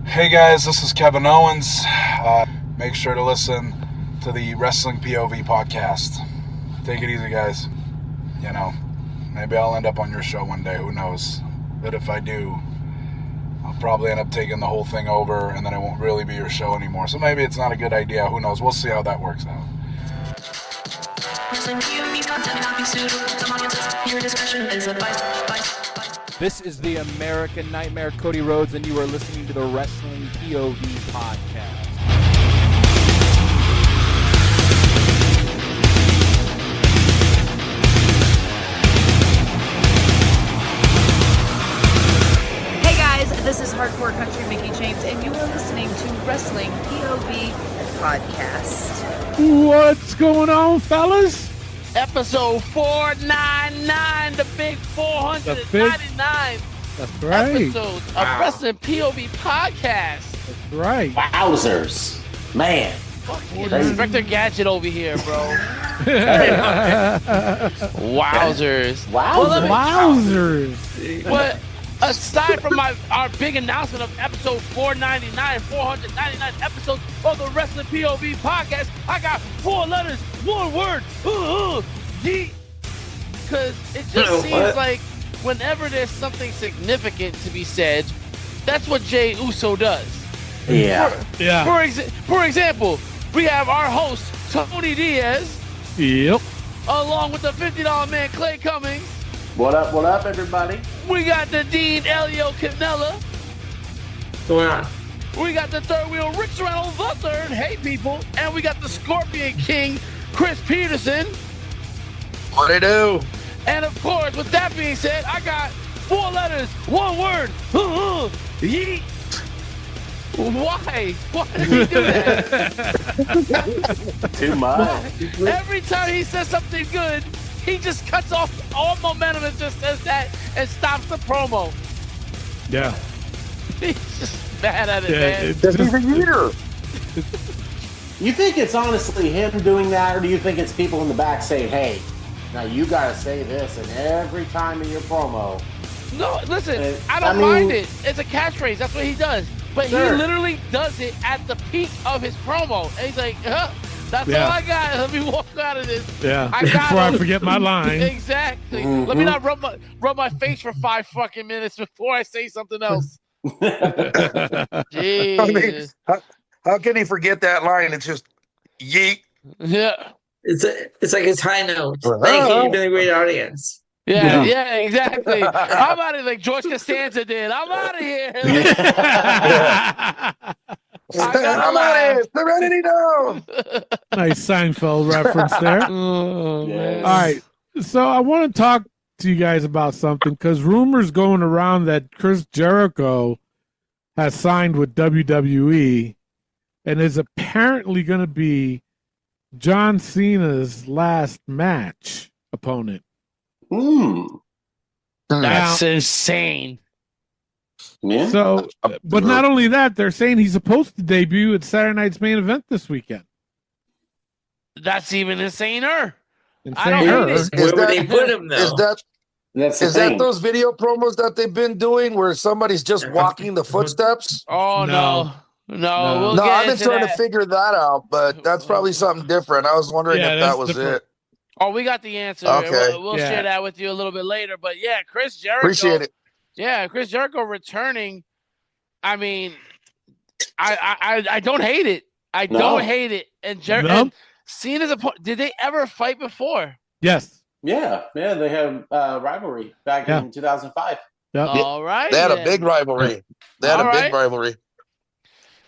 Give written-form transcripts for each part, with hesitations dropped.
Hey guys, this is Kevin Owens. Make sure to listen to the Wrestling POV podcast. Take it easy, guys. You know, maybe I'll end up on your show one day, who knows. But if I do, I'll probably end up taking the whole thing over and then it won't really be your show anymore. So maybe it's not a good idea, who knows. We'll see how that works out. This is the American Nightmare, Cody Rhodes, and you are listening to the Wrestling POV podcast. Hey guys, this is Hardcore Country Mickey James, and you are listening to Wrestling POV podcast. What's going on, fellas? Episode 499, the big 499 That's right. episodes of Wrestling POV podcast. That's right. Wowzers. Man. Inspector Gadget over here, bro. Wowzers. Wowzers. But aside from our big announcement of episode 499 episodes of the Wrestling POV podcast, I got 4 letters, 1 word. Yeet. Because it just seems like whenever there's something significant to be said, that's what Jey Uso does. Yeah. For example, we have our host, Tony Diaz, Yep. along with the $50 man, Clay Cummings. What up, everybody? We got the Dean Elio Canella. What's going on? We got the third wheel, Rick Serrano the third. Hey, people. And we got the Scorpion King, Chris Peterson. What it do? And of course, with that being said, I got 4 letters, 1 word. Yeet. Why? Why did he do that? Too much. Every time he says something good, he just cuts off all momentum and just says that and stops the promo. Yeah. He's just mad at it, man. It's just, You think it's honestly him doing that, or do you think it's people in the back saying, hey, now you gotta say this in every time in your promo? No, listen, I I don't mean- mind it. It's a catchphrase. That's what he does. But Sure. he literally does it at the peak of his promo. And he's like, that's Yeah. all I got. Let me walk out of this. yeah. I got Before I him. forget my line. Exactly. Mhm. Let me not rub my face for 5 fucking minutes before I say something else. Jesus. How can he forget that line? It's just yeet. Yeah. It's like his high note. Thank you. You've been a great audience. Yeah, exactly. How about it like George Costanza did? I'm out of here. I'm out of here. Serenity down. Nice Seinfeld reference there. Oh, man. All right. So I want to talk to you guys about something because rumors going around that Chris Jericho has signed with WWE and is apparently going to be John Cena's last match opponent. That's insane. Yeah. So, but not only that, they're saying he's supposed to debut at Saturday Night's Main Event this weekend. That's even insaner. Insane. I don't hate Is Where would that- they put him, though? Is that That's the is thing. that those video promos that they've been doing where somebody's just walking the footsteps? Oh, no. No. We'll No, get I've been into trying that. to figure that out, but that's probably something different. I was wondering Yeah, if that's that was different. it. Oh, we got the answer. Okay. We'll Yeah. share that with you a little bit later. But yeah, Chris Jericho. Appreciate it. Yeah, Chris Jericho returning. I mean, I don't hate it. I No. don't hate it. And Jericho, No. Cena's did they ever fight before? Yes. Yeah, they had a rivalry back Yeah. in 2005. Yep. All right. They had a then. big rivalry. They had All a big right. rivalry.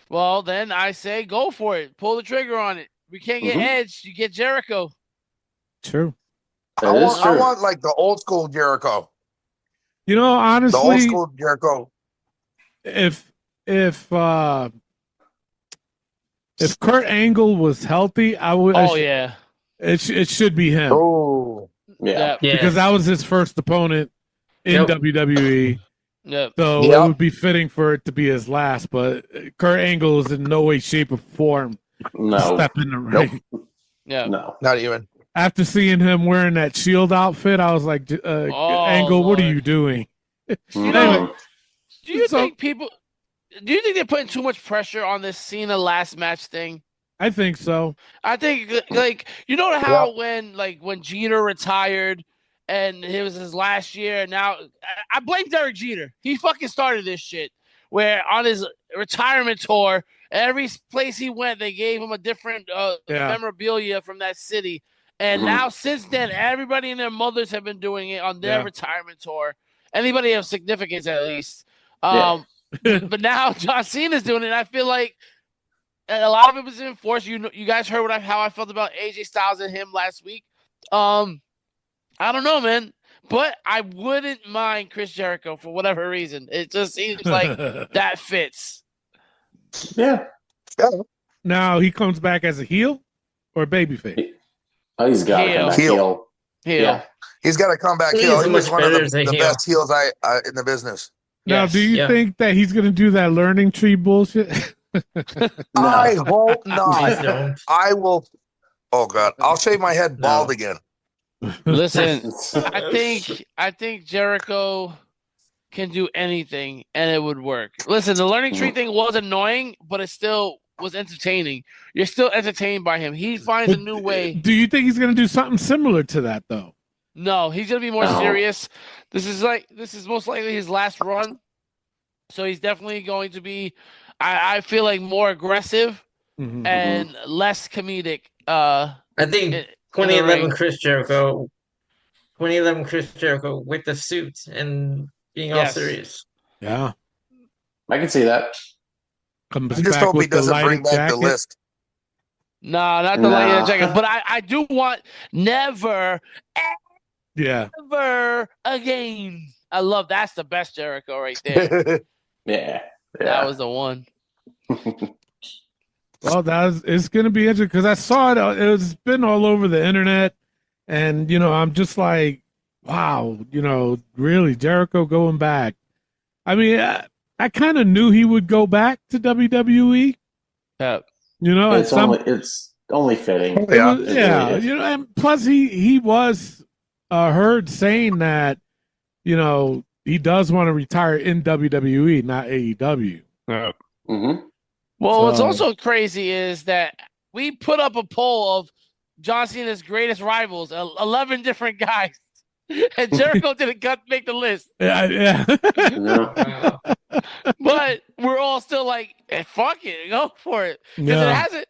Well, then I say go for it. Pull the trigger on it. We can't get Mhm. Edge. You get Jericho. True. That is I true. want like the old school Jericho. You know, The old honestly, school Jericho. if Kurt Angle was healthy, I would. Oh yeah. It should be him Oh. Yeah. Yeah. because that was his first opponent in Yep. WWE. Yep. So Yep. it would be fitting for it to be his last. But Kurt Angle is in no way, shape, or form No. step in the ring. Yeah. No. Not even. After seeing him wearing that Shield outfit, I was like, Oh, Angle, what are Lord. you doing? No. Do you So- think people? Do you think they're putting too much pressure on this Cena last match thing? I think so. I think like you know how when Jeter retired and it was his last year. Now I blame Derek Jeter. He fucking started this shit. Where on his retirement tour, every place he went, they gave him a different memorabilia from that city. And now since then, everybody and their mothers have been doing it on their retirement tour. Anybody of significance, at least. But now John Cena's doing it. And I feel like a lot of it was enforced. You guys heard how I felt about AJ Styles and him last week. I don't know, man. But I wouldn't mind Chris Jericho for whatever reason. It just seems like that fits. Yeah. Now he comes back as a heel or a babyface? Oh, he's got to come back heel. Yeah. He's got to come back heel. He was one of the best heels in the business. Now, do you think that he's going to do that learning tree bullshit? I hope not. I will. Oh, God. I'll shave my head bald again. Listen, I think Jericho can do anything and it would work. Listen, the learning tree thing was annoying, but it still was entertaining. You're still entertained by him. He finds a new way. Do you think he's going to do something similar to that, though? No, he's going to be more serious. This is most likely his last run. So he's definitely going to be, I feel like, more aggressive and less comedic. I think 2011 Chris Jericho with the suit and being all serious. Yeah. I can see that. I just hope he doesn't bring back the list. No, not the light jacket. But I do want never again. I love that's the best Jericho right there. Yeah. That was the one. Well, it's going to be interesting because I saw it. It's been all over the internet, and I'm just like, wow, really Jericho going back. I mean, I kind of knew he would go back to WWE. Yeah. It's only fitting. And plus he was heard saying that, he does want to retire in WWE, not AEW. Yeah. Well, what's also crazy is that we put up a poll of John Cena's greatest rivals, 11 different guys, and Jericho didn't make the list. Yeah. But we're all still like, fuck it, go for it. Because it hasn't.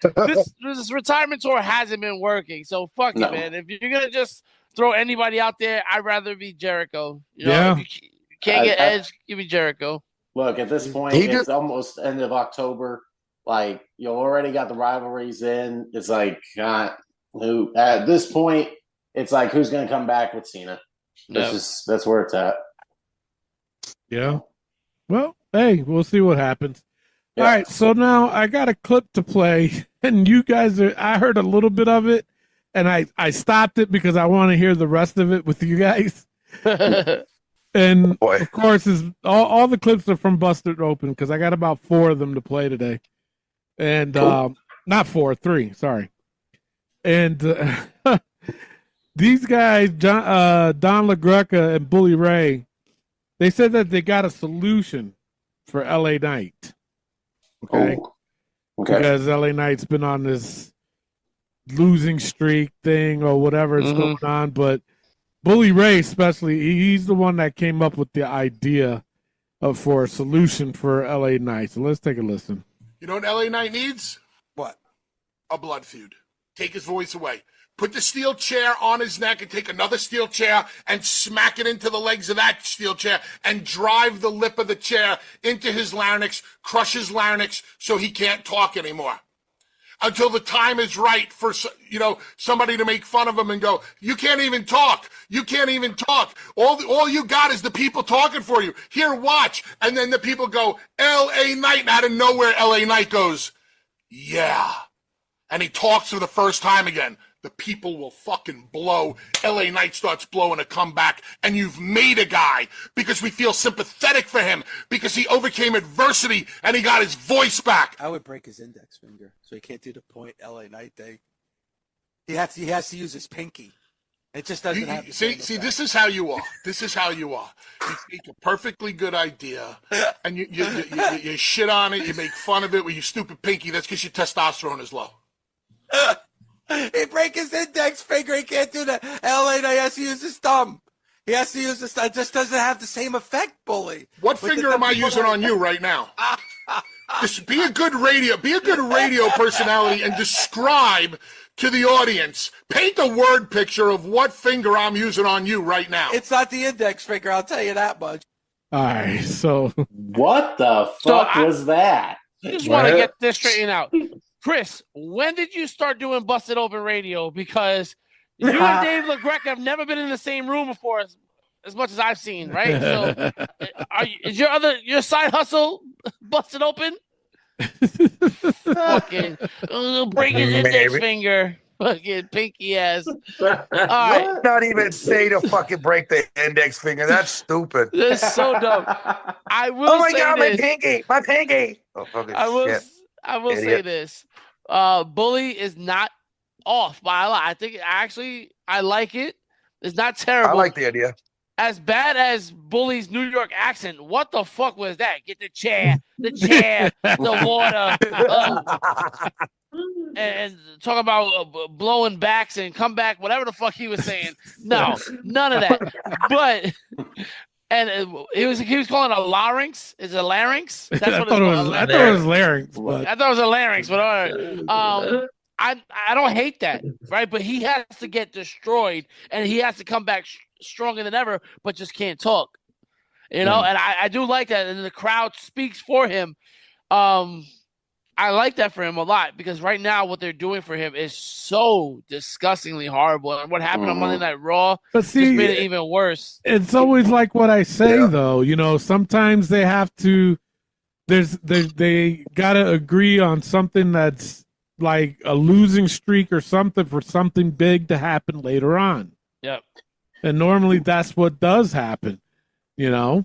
This retirement tour hasn't been working, so fuck it, man. If you're gonna just throw anybody out there, I'd rather be Jericho. If you can't get Edge, give me Jericho. Look, at this point, it's almost end of October. Like, you already got the rivalries in. It's like, at this point, it's like, who's going to come back with Cena? That's where it's at. Yeah. Well, hey, we'll see what happens. Yeah. All right, so now I got a clip to play, and you guys I heard a little bit of it, and I stopped it because I want to hear the rest of it with you guys. And, of course, all the clips are from Busted Open because I got about 4 of them to play today. And not 4, 3, sorry. And these guys, Don LaGreca and Bully Ray, they said that they got a solution for LA Knight. Okay? Because LA Knight's been on this losing streak thing or whatever is going on. But Bully Ray especially, he's the one that came up with the idea for a solution for LA Knight. So let's take a listen. You know what LA Knight needs? What? A blood feud. Take his voice away. Put the steel chair on his neck and take another steel chair and smack it into the legs of that steel chair and drive the lip of the chair into his larynx, crush his larynx so he can't talk anymore. Until the time is right for, somebody to make fun of him and go, you can't even talk. You can't even talk. All you got is the people talking for you. Here, watch. And then the people go, L.A. Knight. And out of nowhere, L.A. Knight goes, yeah. And he talks for the first time again. The people will fucking blow. LA Knight starts blowing a comeback, and you've made a guy because we feel sympathetic for him because he overcame adversity and he got his voice back. I would break his index finger so he can't do the point LA Knight thing. He has to use his pinky. It just doesn't have the see, this is how you are. This is how you are. You take a perfectly good idea and you shit on it, you make fun of it with your stupid pinky. That's because your testosterone is low. He break his index finger. He can't do that. LA Knight has to use his thumb. He has to use his thumb. It just doesn't have the same effect, Bully. What finger am I using on you right now? Just be a good radio personality and describe to the audience. Paint a word picture of what finger I'm using on you right now. It's not the index finger, I'll tell you that much. All right, so what the fuck was that? I just want to get this straightened out. Chris, when did you start doing Busted Open Radio? Because you and Dave LaGreca have never been in the same room before, as much as I've seen, right? So, is your side hustle busted open? Fucking break his index finger, fucking pinky ass. All right, not even say to fucking break the index finger. That's stupid. That's so dumb. I will. Oh my say god, this. my pinky. Oh, fucking shit. I will say this. Bully is not off by a lot. I think I like it. It's not terrible. I like the idea. As bad as Bully's New York accent, what the fuck was that? Get the chair, the water, and talk about blowing backs and come back, whatever the fuck he was saying. No, none of that. But he was calling it a larynx. Is it a larynx? That's what I thought it was larynx. But... I thought it was a larynx, but all right. I don't hate that, right? But he has to get destroyed, and he has to come back stronger than ever, but just can't talk. You know, and I do like that, and the crowd speaks for him. I like that for him a lot because right now what they're doing for him is so disgustingly horrible, and what happened on Monday Night Raw just made it even worse. It's always like what I say, though. You know, sometimes they have to. They gotta agree on something that's like a losing streak or something for something big to happen later on. Yep. And normally that's what does happen, you know?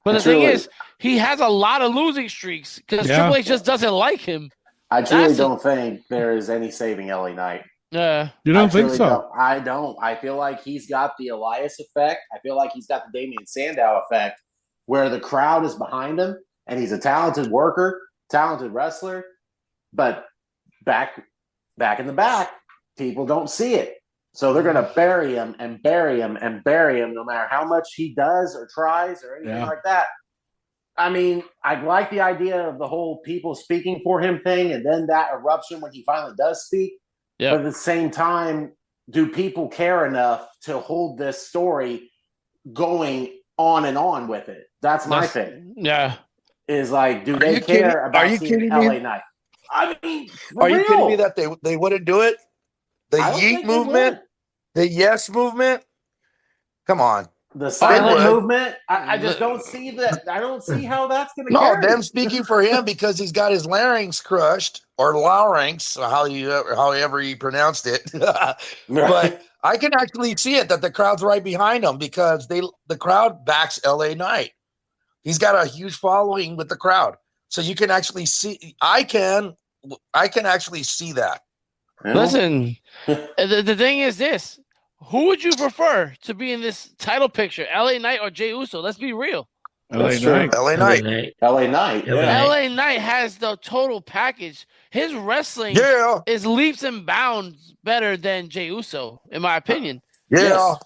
But the thing is, he has a lot of losing streaks because Triple H just doesn't like him. I truly don't think there is any saving LA Knight. Yeah. You don't think so? I don't. I feel like he's got the Elias effect. I feel like he's got the Damian Sandow effect where the crowd is behind him and he's a talented worker, talented wrestler, but back in the back, people don't see it. So they're going to bury him and bury him and bury him no matter how much he does or tries or anything like that. I mean, I like the idea of the whole people speaking for him thing and then that eruption when he finally does speak. Yep. But at the same time, do people care enough to hold this story going on and on with it? That's my thing. Yeah. Is like, do they care about seeing LA Knight? I mean, are you kidding me that they wouldn't do it? The yeet movement, the yes movement. Come on, the silent movement. I just don't see that. I don't see how that's going to. No, them speaking for him because he's got his larynx crushed or larynx, however he pronounced it. But I can actually see it that the crowd's right behind him because the crowd backs LA Knight. He's got a huge following with the crowd. So you can actually see, I can actually see that. Listen, the thing is this: who would you prefer to be in this title picture, LA Knight or Jey Uso? Let's be real. LA Knight. LA Knight has the total package. His wrestling is leaps and bounds better than Jey Uso, in my opinion. Yeah. Yes.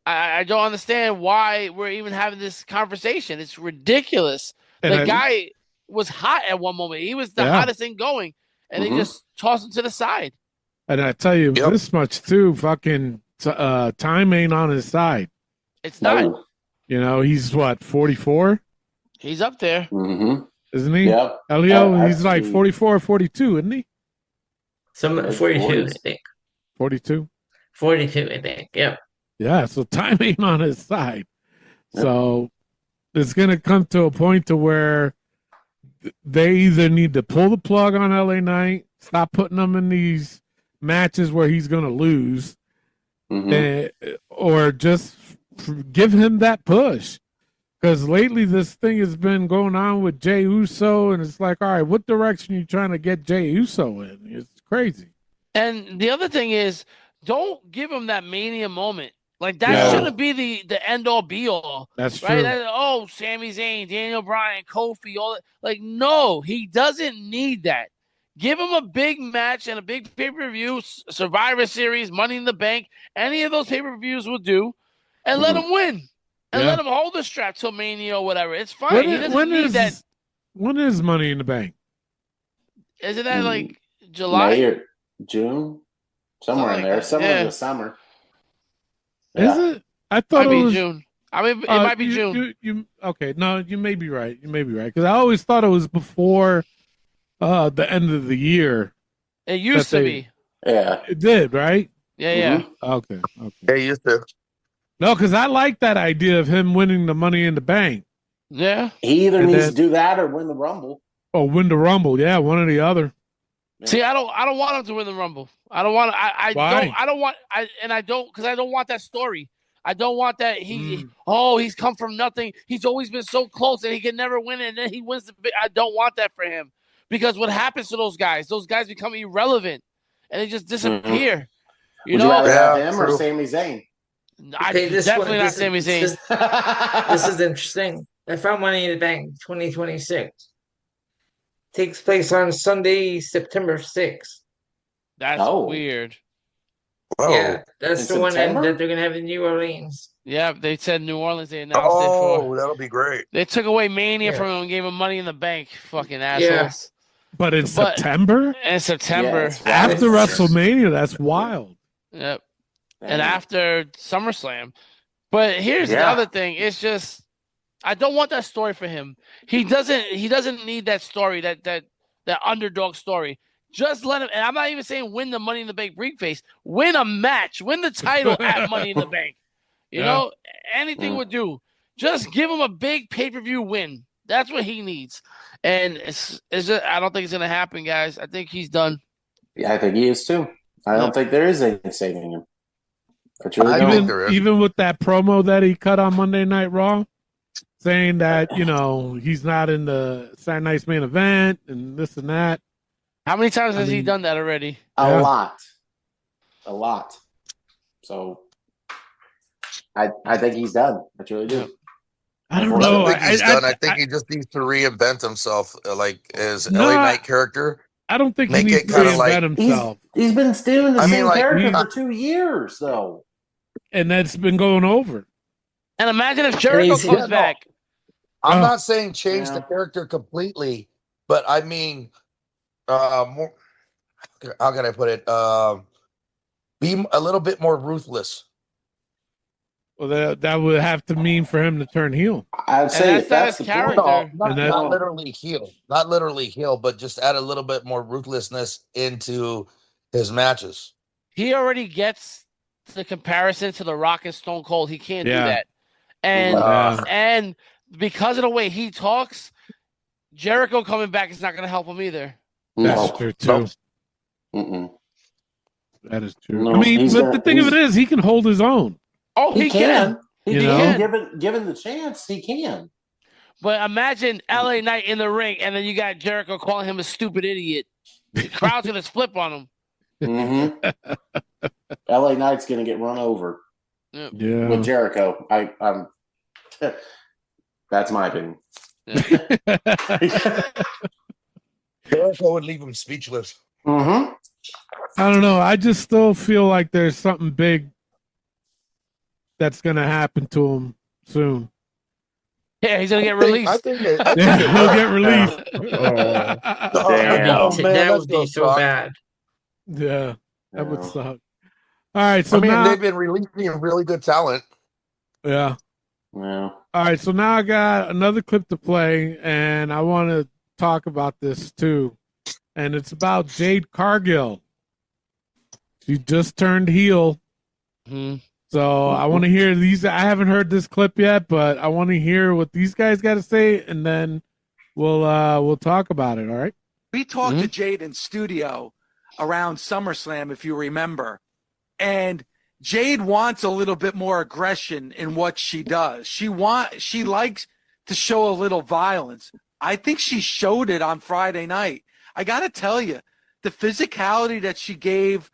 I don't understand why we're even having this conversation. It's ridiculous. The guy was hot at one moment. He was the hottest thing going, and they just tossed him to the side. And I tell you this much too: fucking time ain't on his side. It's not. You know, he's what, 44? He's up there, isn't he? Yep. Elio, he's like 44 or 42, isn't he? 42, I think. 42. 42, I think. Yep. Yeah, so time ain't on his side. So it's going to come to a point to where they either need to pull the plug on LA Knight, stop putting him in these matches where he's going to lose, or just give him that push. Because lately this thing has been going on with Jey Uso, and it's like, all right, what direction are you trying to get Jey Uso in? It's crazy. And the other thing is, don't give him that Mania moment. Like, that shouldn't be the end-all, be-all. That's right? true. Sami Zayn, Daniel Bryan, Kofi, all that. Like, no, he doesn't need that. Give him a big match and a big pay-per-view, Survivor Series, Money in the Bank. Any of those pay-per-views will do. And let him win. And let him hold the strap till Mania or whatever. It's fine. He doesn't need that. When is Money in the Bank? Isn't that like July? May or June? Somewhere in there. Somewhere in the summer. Is it? I thought it was June. I mean, it might be June. Okay, no, you may be right. Because I always thought it was before the end of the year. It used to be. Yeah. It did, right? Yeah. Okay. It used to. No, because I like that idea of him winning the Money in the Bank. Yeah. He either needs to do that or win the Rumble. Oh, win the Rumble. Yeah, one or the other. See, I don't want him to win the Rumble. I don't want. Because I don't want that story. I don't want that he's come from nothing. He's always been so close and he can never win it, and then he wins the big. I don't want that for him, because what happens to those guys become irrelevant and they just disappear. Would you rather have him or Sami Zayn? Definitely not Sami Zayn. This is interesting. I found Money in the Bank 2026. Takes place on Sunday, September 6th. That's weird. Oh, yeah, that's the one that they're going to have in New Orleans. Yeah, they said New Orleans. They announced it for. That'll be great. They took away Mania from him and gave him Money in the Bank. Fucking assholes. Yeah. But in September? In September. After WrestleMania, that's wild. Yep. And after SummerSlam. But here's the other thing. It's just, I don't want that story for him. He doesn't need that story, that underdog story. Just let him, and I'm not even saying win the Money in the Bank briefcase. Win a match. Win the title at Money in the Bank. You know, anything would do. Just give him a big pay-per-view win. That's what he needs. And it's just, I don't think it's going to happen, guys. I think he's done. Yeah, I think he is too. I don't think there is anything saving him. Even with that promo that he cut on Monday Night Raw, saying that, he's not in the Saturday Night's Main Event and this and that. How many times has he done that already? A lot. So I think he's done. I truly do. I don't know. I think he's done. I think he just needs to reinvent himself, like his LA Knight character. I don't think he needs to reinvent himself. He's been doing the same character for 2 years, though. And that's been going over. And imagine if Jericho comes back. I'm not saying change the character completely, but I mean, more. How can I put it? Be a little bit more ruthless. Well, that would have to mean for him to turn heel. I'd say that's his character. Not literally heel, but just add a little bit more ruthlessness into his matches. He already gets the comparison to The Rock and Stone Cold. He can't do that. And because of the way he talks, Jericho coming back is not going to help him either. That's true too. That is true. No, I mean, but the thing of it is, he can hold his own. Oh, he can. He can. Given the chance, he can. But imagine LA Knight in the ring, and then you got Jericho calling him a stupid idiot. The crowd's gonna flip on him. LA Knight's gonna get run over. Yeah. With Jericho, I'm. That's my opinion. Jericho would leave him speechless. I don't know. I just still feel like there's something big that's going to happen to him soon. Yeah, he's going to get released. I think he'll get released. That would be so bad. Yeah, that would suck. All right, so now they've been releasing really good talent. Yeah. Yeah. All right, so now I got another clip to play, and I want to talk about this too. And it's about Jade Cargill. She just turned heel. So I want to hear these. I haven't heard this clip yet, but I want to hear what these guys got to say, and then we'll talk about it. All right. We talked to Jade in studio around SummerSlam, if you remember, and Jade wants a little bit more aggression in what she does. She likes to show a little violence. I think she showed it on Friday night. I got to tell you, the physicality that she gave,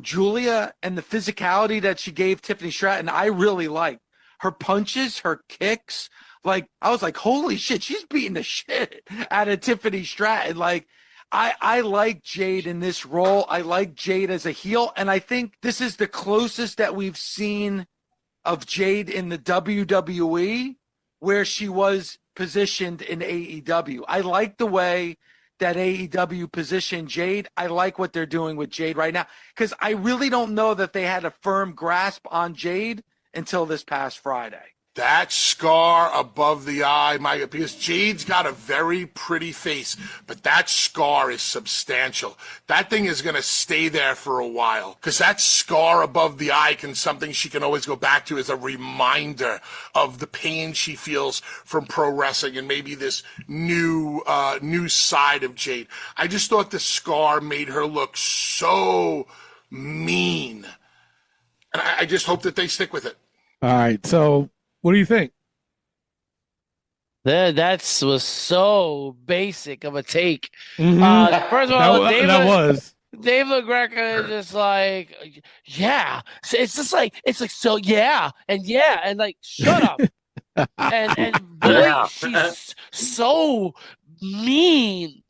Julia and the physicality that she gave Tiffany Stratton, I really liked. Her punches, her kicks, like I was like, holy shit, she's beating the shit out of Tiffany Stratton. Like, I like Jade in this role. I like Jade as a heel, and I think this is the closest that we've seen of Jade in the WWE where she was positioned in AEW. I like the way that AEW positioned Jade. I like what they're doing with Jade right now because I really don't know that they had a firm grasp on Jade until this past Friday. That scar above the eye, because Jade's got a very pretty face, but that scar is substantial. That thing is going to stay there for a while because that scar above the eye can something she can always go back to as a reminder of the pain she feels from pro wrestling and maybe this new side of Jade. I just thought the scar made her look so mean. And I just hope that they stick with it. All right. So what do you think? That was so basic of a take. Mm-hmm. First of all, Dave LaGreca is just like, yeah. It's just like, so yeah, and like, shut up. and boy, she's so mean.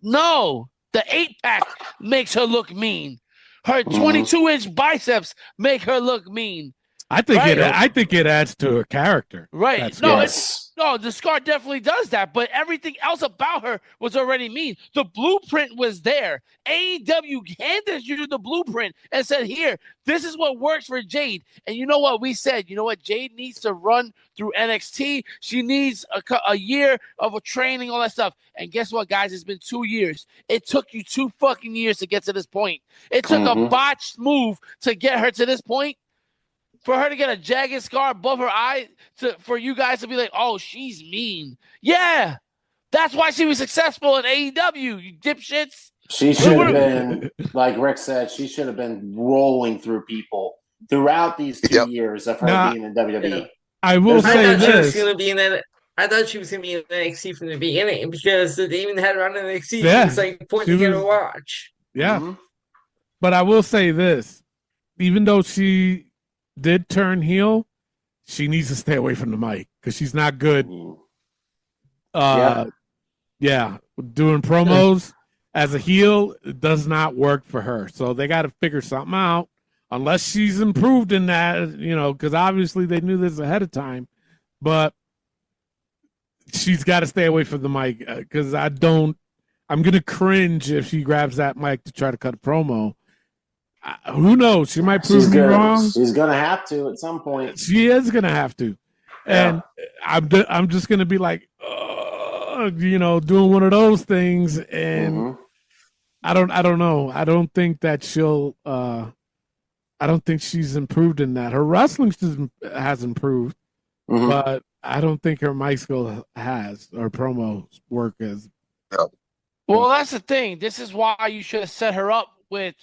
No, the 8-pack makes her look mean. Her 22-inch biceps make her look mean. I think it adds to her character. Right. The scar definitely does that, but everything else about her was already mean. The blueprint was there. AEW handed you the blueprint and said, here, this is what works for Jade. And you know what we said? You know what? Jade needs to run through NXT. She needs a year of a training, all that stuff. And guess what, guys? It's been 2 years. It took you 2 fucking years to get to this point. It took a botched move to get her to this point. For her to get a jagged scar above her eye, for you guys to be like, oh, she's mean. Yeah, that's why she was successful in AEW, you dipshits. She should have been, like Rick said, she should have been rolling through people throughout these 2 years of her being in WWE. I will say this. I thought she was going to be in NXT from the beginning because they even had her on NXT. Yeah, it's like point to get her watch. Yeah. But I will say this. Even though she did turn heel, she needs to stay away from the mic because she's not good. Doing promos as a heel does not work for her. So they got to figure something out unless she's improved in that, because obviously they knew this ahead of time. But she's got to stay away from the mic because I'm going to cringe if she grabs that mic to try to cut a promo. Who knows? She might prove me wrong. She's gonna have to at some point. She is gonna have to, and I'm just gonna be like, doing one of those things, and I don't know. I don't think that she'll. I don't think she's improved in that. Her wrestling has improved, but I don't think her mic skill has or promo work as. Well, that's the thing. This is why you should have set her up with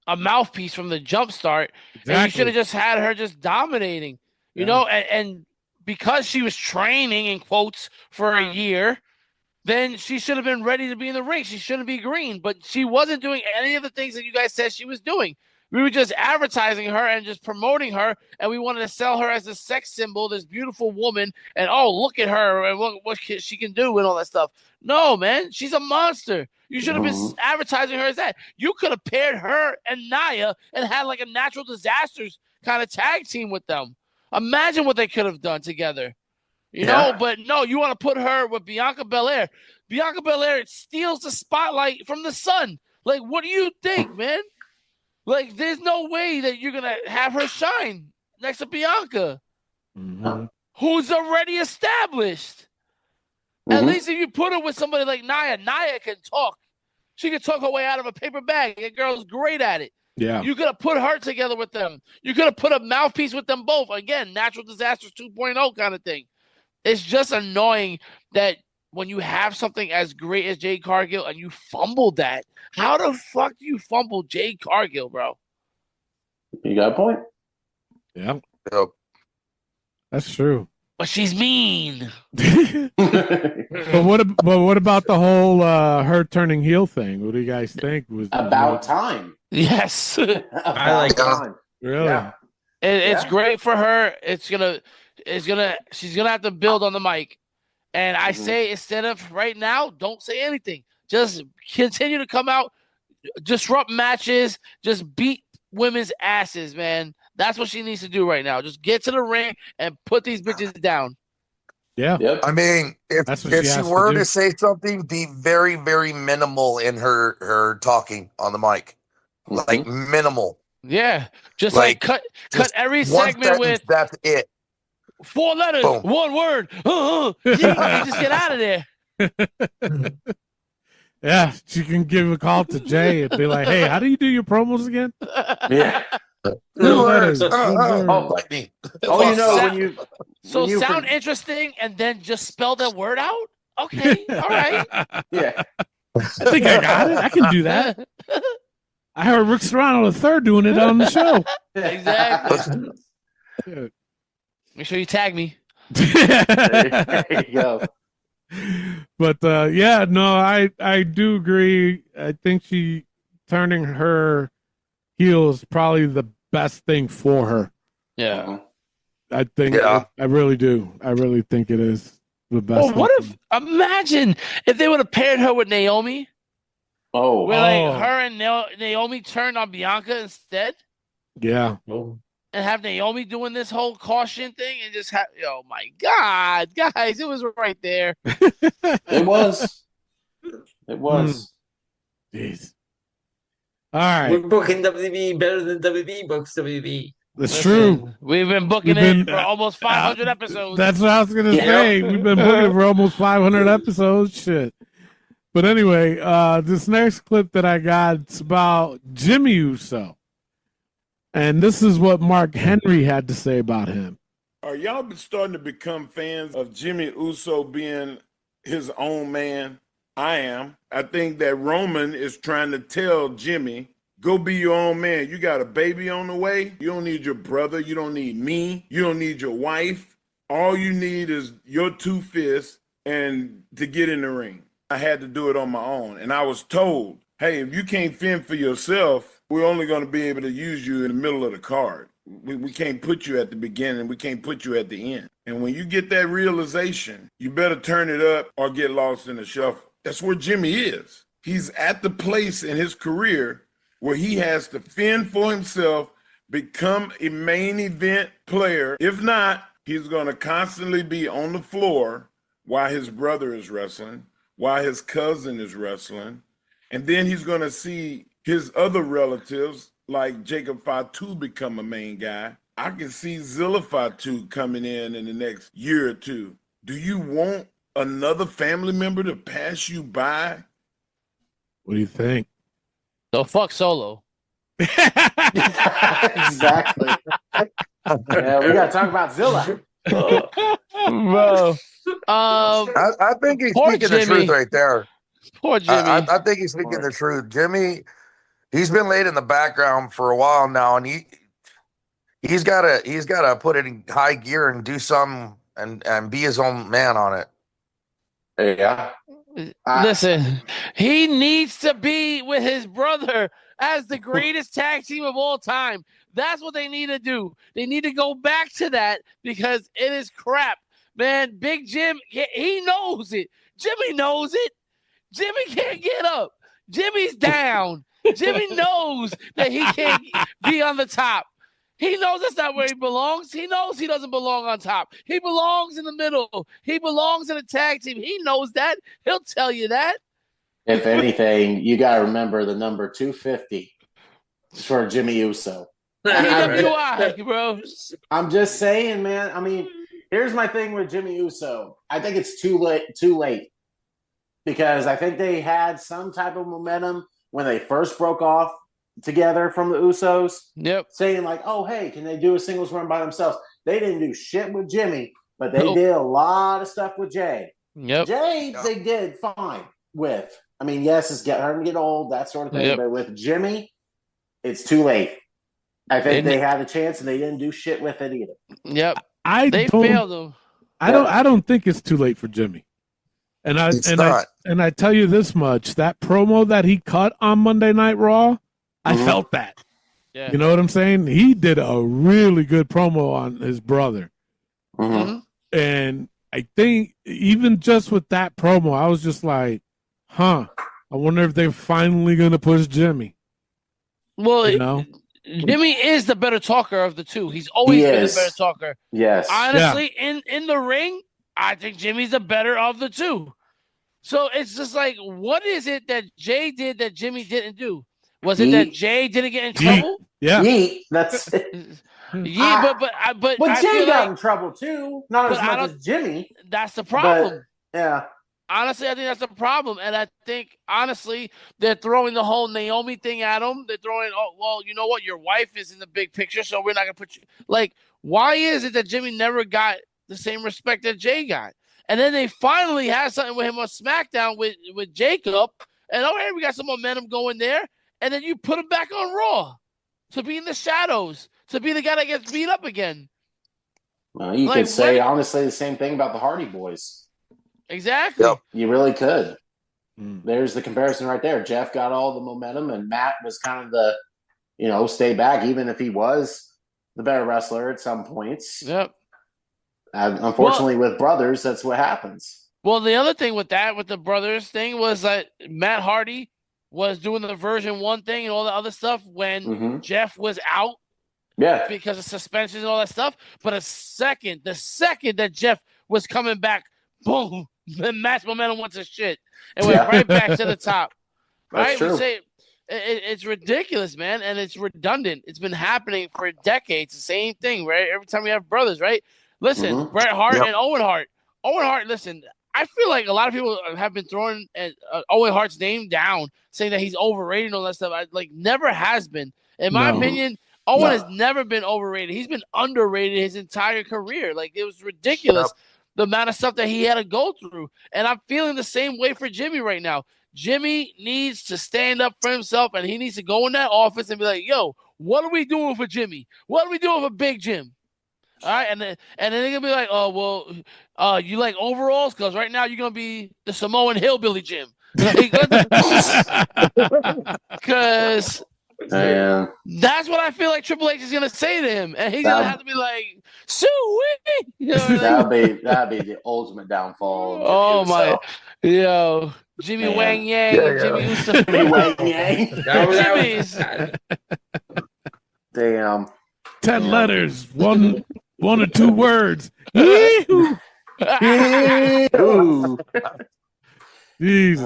a mouthpiece from the jump start. Exactly. And you should have just had her just dominating, you know, and because she was training in quotes for a year, then she should have been ready to be in the ring. She shouldn't be green, but she wasn't doing any of the things that you guys said she was doing. We were just advertising her and just promoting her, and we wanted to sell her as a sex symbol, this beautiful woman, and look at her and what she can do and all that stuff. No, man, she's a monster. You should have been advertising her as that. You could have paired her and Nia and had like a Natural Disasters kind of tag team with them. Imagine what they could have done together. You know, but no, you want to put her with Bianca Belair. Bianca Belair steals the spotlight from the sun. Like, what do you think, man? Like, there's no way that you're going to have her shine next to Bianca, who's already established. At least if you put her with somebody like Nia, Nia can talk. She can talk her way out of a paper bag. That girl's great at it. Yeah. You could have put her together with them. You could have put a mouthpiece with them both. Again, Natural Disasters 2.0 kind of thing. It's just annoying that when you have something as great as Jade Cargill and you fumbled that. How the fuck do you fumble Jade Cargill, bro? You got a point. Yeah. That's true. but she's mean. But what about the whole her turning heel thing? What do you guys think? Was About time. Yes. I like time. Really? Yeah. It's Yeah. great for her. She's gonna have to build on the mic. And I say, instead of right now, don't say anything. Just continue to come out, disrupt matches, just beat women's asses, man. That's what she needs to do right now. Just get to the ring and put these bitches down. Yeah. Yep. I mean, if That's what if she she has to were do. to say something, be very, very minimal in her talking on the mic, like minimal. Yeah, just like cut every one segment with That's it. 4 letters, Boom. 1 word. You just get out of there. Yeah, she can give a call to Jay and be like, "Hey, how do you do your promos again?" Yeah. Two letters, words. good word. Oh, like me. Oh, you know Sound- when you So when you sound for- interesting and then just spell that word out? Okay, all right. yeah. I think I got it. I can do that. I heard Rick Serrano III doing it on the show. Exactly. Yeah. Make sure you tag me. There you go. But yeah, no, I do agree. I think she turning her heel is probably the best thing for her. Yeah. I think Yeah. I really do. I really think it is the best. Well, what thing. if imagine if they would have paired her with Naomi? Oh. Where like her and Naomi turned on Bianca instead? Yeah. And have Naomi doing this whole caution thing and just have, oh my God, guys, it was right there. It was. It was. Jeez. All right. We're booking WWE better than WWE books WWE. That's true. We've been booking it for almost 500 episodes. That's what I was gonna Yeah. say. We've been booking for almost 500 episodes. Shit. But anyway, this next clip that I got, it's about Jimmy Uso. And this is what Mark Henry had to say about him. Are y'all starting to become fans of Jimmy Uso being his own man? I am. I think that Roman is trying to tell Jimmy, go be your own man. You got a baby on the way. You don't need your brother. You don't need me. You don't need your wife. All you need is your 2 fists and to get in the ring. I had to do it on my own. And I was told, hey, if you can't fend for yourself, we're only going to be able to use you in the middle of the card. We can't put you at the beginning. We can't put you at the end. And when you get that realization, you better turn it up or get lost in the shuffle. That's where Jimmy is. He's at the place in his career where he has to fend for himself, become a main event player. If not, he's going to constantly be on the floor while his brother is wrestling, while his cousin is wrestling. And then he's going to see his other relatives, like Jacob Fatu, become a main guy. I can see Zilla Fatu coming in the next year or two. Do you want another family member to pass you by? What do you think? So fuck Solo. Exactly. Yeah, we got to talk about Zilla. Bro. I think he's Poor speaking the Jimmy. truth right there. Poor Jimmy. I think he's speaking the truth. Jimmy, he's been laid in the background for a while now, and he's gotta put it in high gear and do something and be his own man on it. Yeah. Listen, he needs to be with his brother as the greatest tag team of all time. That's what they need to do. They need to go back to that because it is crap. Man, Big Jim, he knows it. Jimmy knows it. Jimmy can't get up. Jimmy's down. Jimmy knows that he can't be on the top. He knows that's not where he belongs. He knows he doesn't belong on top. He belongs in the middle. He belongs in a tag team. He knows that. He'll tell you that. If anything, you got to remember the number 250 for Jimmy Uso. PWI, bro. I'm just saying, man. I mean, here's my thing with Jimmy Uso. I think it's too late because I think they had some type of momentum when they first broke off together from the Usos. Yep. Saying like, oh, hey, can they do a singles run by themselves? They didn't do shit with Jimmy, but they Nope. did a lot of stuff with Jay. Yep. Jay, they did fine with. I mean, yes, it's starting to get old, that sort of thing. Yep. But with Jimmy, it's too late. I think they had a chance and they didn't do shit with it either. Yep. I They don't, failed him. I don't think it's too late for Jimmy. And I tell you this much: that promo that he cut on Monday Night Raw, I felt that. Yeah. You know what I'm saying? He did a really good promo on his brother. And I think even just with that promo, I was just like, I wonder if they're finally going to push Jimmy. Well, you know? Jimmy is the better talker of the two. He's always been the better talker. Yes. Honestly, in the ring, I think Jimmy's the better of the two. So it's just like, what is it that Jay did that Jimmy didn't do? Was it that Jay didn't get in trouble? Yeah. That's it. Yeah, but Jay got in trouble too. Not as much as Jimmy. That's the problem. Yeah. Honestly, I think that's the problem. And I think, honestly, they're throwing the whole Naomi thing at him. They're throwing, oh, well, you know what? Your wife is in the big picture, so we're not going to put you. Like, why is it that Jimmy never got the same respect that Jay got? And then they finally had something with him on SmackDown with Jacob. And, oh, hey, we got some momentum going there. And then you put him back on Raw to be in the shadows, to be the guy that gets beat up again. Well, you could say, honestly, the same thing about the Hardy Boys. Exactly. Yep. You really could. There's the comparison right there. Jeff got all the momentum, and Matt was kind of the, stay back, even if he was the better wrestler at some points. Yep. Unfortunately, with brothers, that's what happens. Well, the other thing with the brothers thing was that Matt Hardy was doing the version 1 thing and all the other stuff when Jeff was out. Yeah. Because of suspensions and all that stuff. But the second that Jeff was coming back, boom, the match momentum went to shit and went right back to the top. Right? True. We say it's ridiculous, man, and it's redundant. It's been happening for decades. The same thing, right? Every time we have brothers, right? Listen, Bret Hart and Owen Hart. Owen Hart, listen, I feel like a lot of people have been throwing Owen Hart's name down, saying that he's overrated and all that stuff. Never has been. In my opinion, Owen has never been overrated. He's been underrated his entire career. Like, it was ridiculous the amount of stuff that he had to go through. And I'm feeling the same way for Jimmy right now. Jimmy needs to stand up for himself, and he needs to go in that office and be like, yo, what are we doing for Jimmy? What are we doing for Big Jim? All right, and then they're going to be like, oh, well, you like overalls? Because right now you're going to be the Samoan hillbilly Jim. Because that's what I feel like Triple H is going to say to him. And he's going to have to be like, Sue-wee! You know, that'd be the ultimate downfall. Oh, my. Yo, Jimmy Wang Yang and Jimmy Uso. Jimmy Wang Yang. Jimmy's. Damn. 10 letters, one or two words. Yee-hoo. Jesus.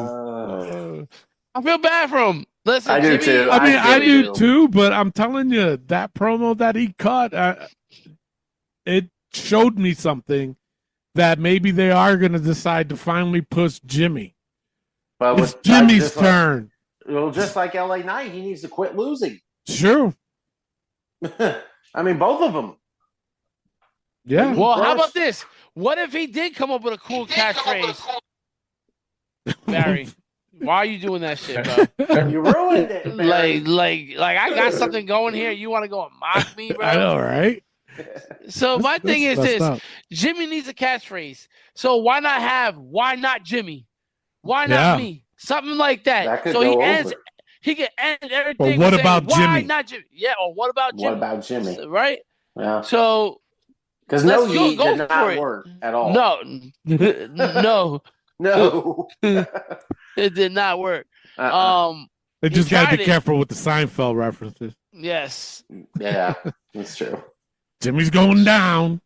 I feel bad for him. Listen, I do Jimmy, too. I do too, but I'm telling you, that promo that he cut, it showed me something that maybe they are going to decide to finally push Jimmy. Well, it's Jimmy's turn. Just like LA Knight, he needs to quit losing. Sure. I mean, both of them. Yeah. Well, how about this? What if he did come up with a cool catchphrase? Barry, why are you doing that shit, bro? You ruined it, Barry. Like I got something going here. You want to go and mock me, bro? I know, right? So my thing is this: Jimmy needs a catchphrase. So why not Jimmy? Why not me? Something like that. So he ends. He can end everything. Or what about Jimmy? Why Jimmy? not Jimmy? Yeah. Or what about Jimmy? What about Jimmy? Right. Yeah. So. Because no yeet did not work at all. No. No. It did not work. They just got to be careful with the Seinfeld references. Yes. Yeah, that's true. Jimmy's going down.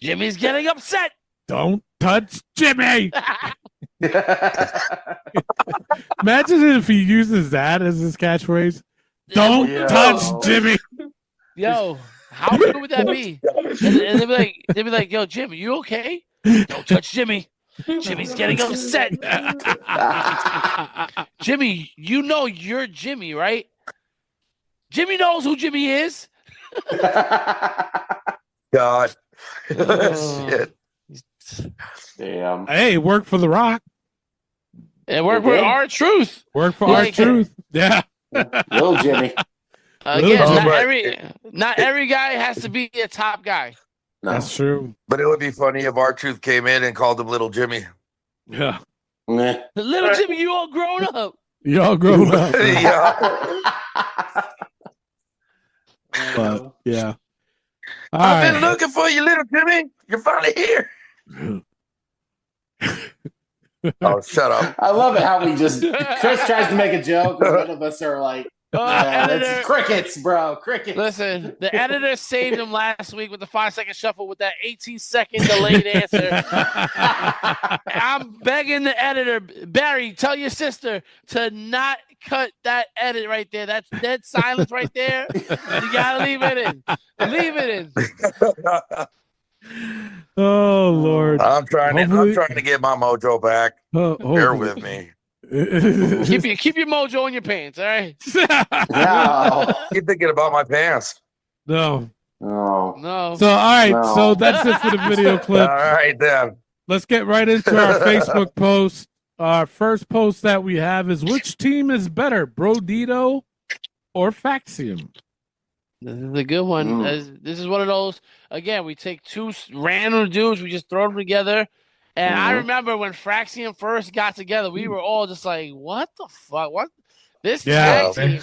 Jimmy's getting upset. Don't touch Jimmy. Imagine if he uses that as his catchphrase. Don't touch Jimmy. Yo, how good would that be? And they'd be like, yo, Jimmy, you okay? Don't touch Jimmy. Jimmy's getting upset. Jimmy, you know you're Jimmy, right? Jimmy knows who Jimmy is. God. Shit. Damn. Hey, work for The Rock. And work for R-Truth. Work for R-Truth. Yeah. Little Jimmy. Again, Little not every guy has to be a top guy. No. That's true. But it would be funny if R-Truth came in and called him Little Jimmy. Yeah. Meh. Little Jimmy, you all grown up. Y'all grown up. Yeah. But yeah. All I've right. been looking for you, Little Jimmy. You're finally here. Oh, shut up. I love it how we just Chris tries to make a joke, and none of us are like, Editor. it's crickets, bro. Crickets. Listen, the editor saved him last week with the 5-second shuffle with that 18-second delayed answer. I'm begging the editor, Barry, tell your sister to not cut that edit right there. That's dead silence right there. You gotta leave it in. Leave it in. Oh Lord. I'm trying to get my mojo back. Bear with me. Keep your mojo in your pants, all right? No. Keep thinking about my pants. No. No. So all right, No. so that's it for the video clip. All right then. Let's get right into our Facebook post. Our first post that we have is, which team is better, Brodito or Faxium? This is a good one. This is one of those, again, we take two random dudes, we just throw them together. And I remember when Fraxium first got together, we were all just like, what the fuck? What? This tag team.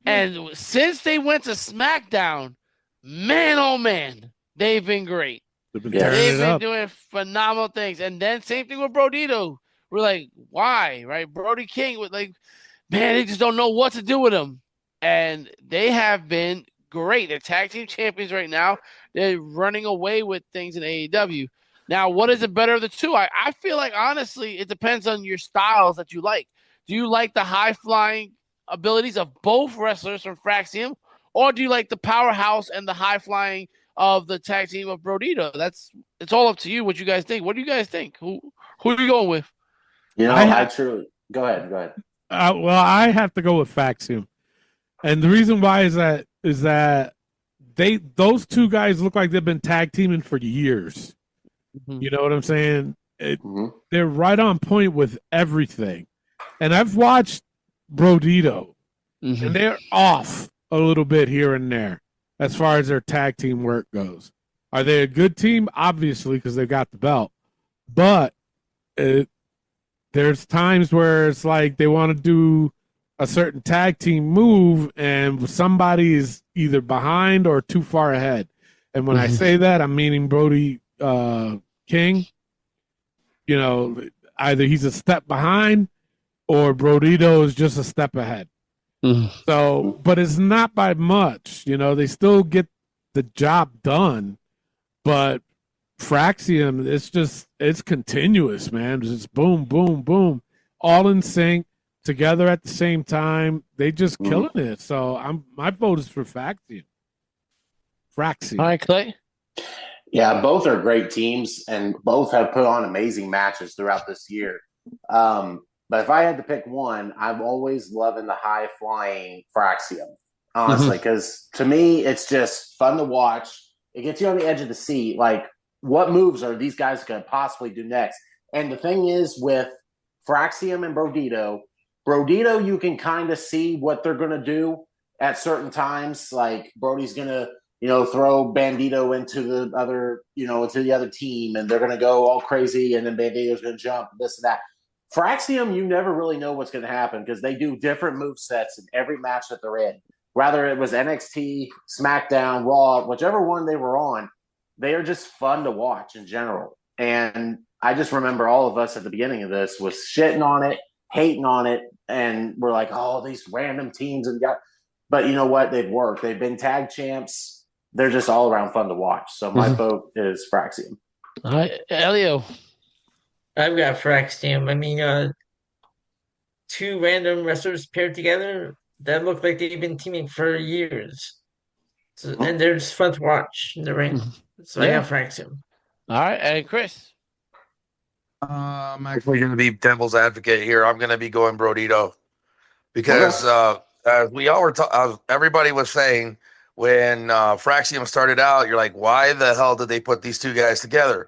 And since they went to SmackDown, man, oh man, they've been great. They've been doing phenomenal things. And then same thing with Brodito. We're like, why? Right? Brody King was like, man, they just don't know what to do with him. And they have been great. They're tag team champions right now. They're running away with things in AEW. Now, what is it better of the two? I feel like, honestly, it depends on your styles that you like. Do you like the high-flying abilities of both wrestlers from Fraxium, or do you like the powerhouse and the high-flying of the tag team of Brodito? It's all up to you what you guys think. What do you guys think? Who are you going with? You know, I truly – go ahead. Well, I have to go with Faxium. And the reason why is that those two guys look like they've been tag teaming for years. Mm-hmm. You know what I'm saying? They're right on point with everything. And I've watched Brodito, and they're off a little bit here and there as far as their tag team work goes. Are they a good team? Obviously, because they got the belt. But there's times where it's like they want to do a certain tag team move, and somebody is either behind or too far ahead. And when I say that, I'm meaning Brody King. You know, either he's a step behind or Brodito is just a step ahead. So, but it's not by much. You know, they still get the job done, but Fraxium, it's continuous, man. It's just boom, boom, boom, all in sync, together at the same time. They just killing it. So my vote is for Fraxium. All right, Clay. Yeah, both are great teams, and both have put on amazing matches throughout this year. But if I had to pick one, I'm always loving the high-flying Fraxium, honestly, because to me, it's just fun to watch. It gets you on the edge of the seat. Like, what moves are these guys going to possibly do next? And the thing is, with Fraxium and Brodito, you can kind of see what they're going to do at certain times. Like, Brody's going to, throw Bandito into the other team, and they're going to go all crazy, and then Bandito's going to jump, this and that. Fraxium, you never really know what's going to happen because they do different move sets in every match that they're in. Whether it was NXT, SmackDown, Raw, whichever one they were on, they are just fun to watch in general. And I just remember all of us at the beginning of this was shitting on it, hating on it, and we're like, oh, these random teams. But you know what? They've worked. They've been tag champs. They're just all around fun to watch. So my vote is Fraxium. All right, Elio. I've got Fraxium. I mean, two random wrestlers paired together that look like they've been teaming for years. So, and they're just fun to watch in the ring. So I got Fraxium. All right, and Chris. I'm actually going to be devil's advocate here. I'm going to be going Brodito because as we all were, everybody was saying when Fraxium started out, you're like, why the hell did they put these two guys together?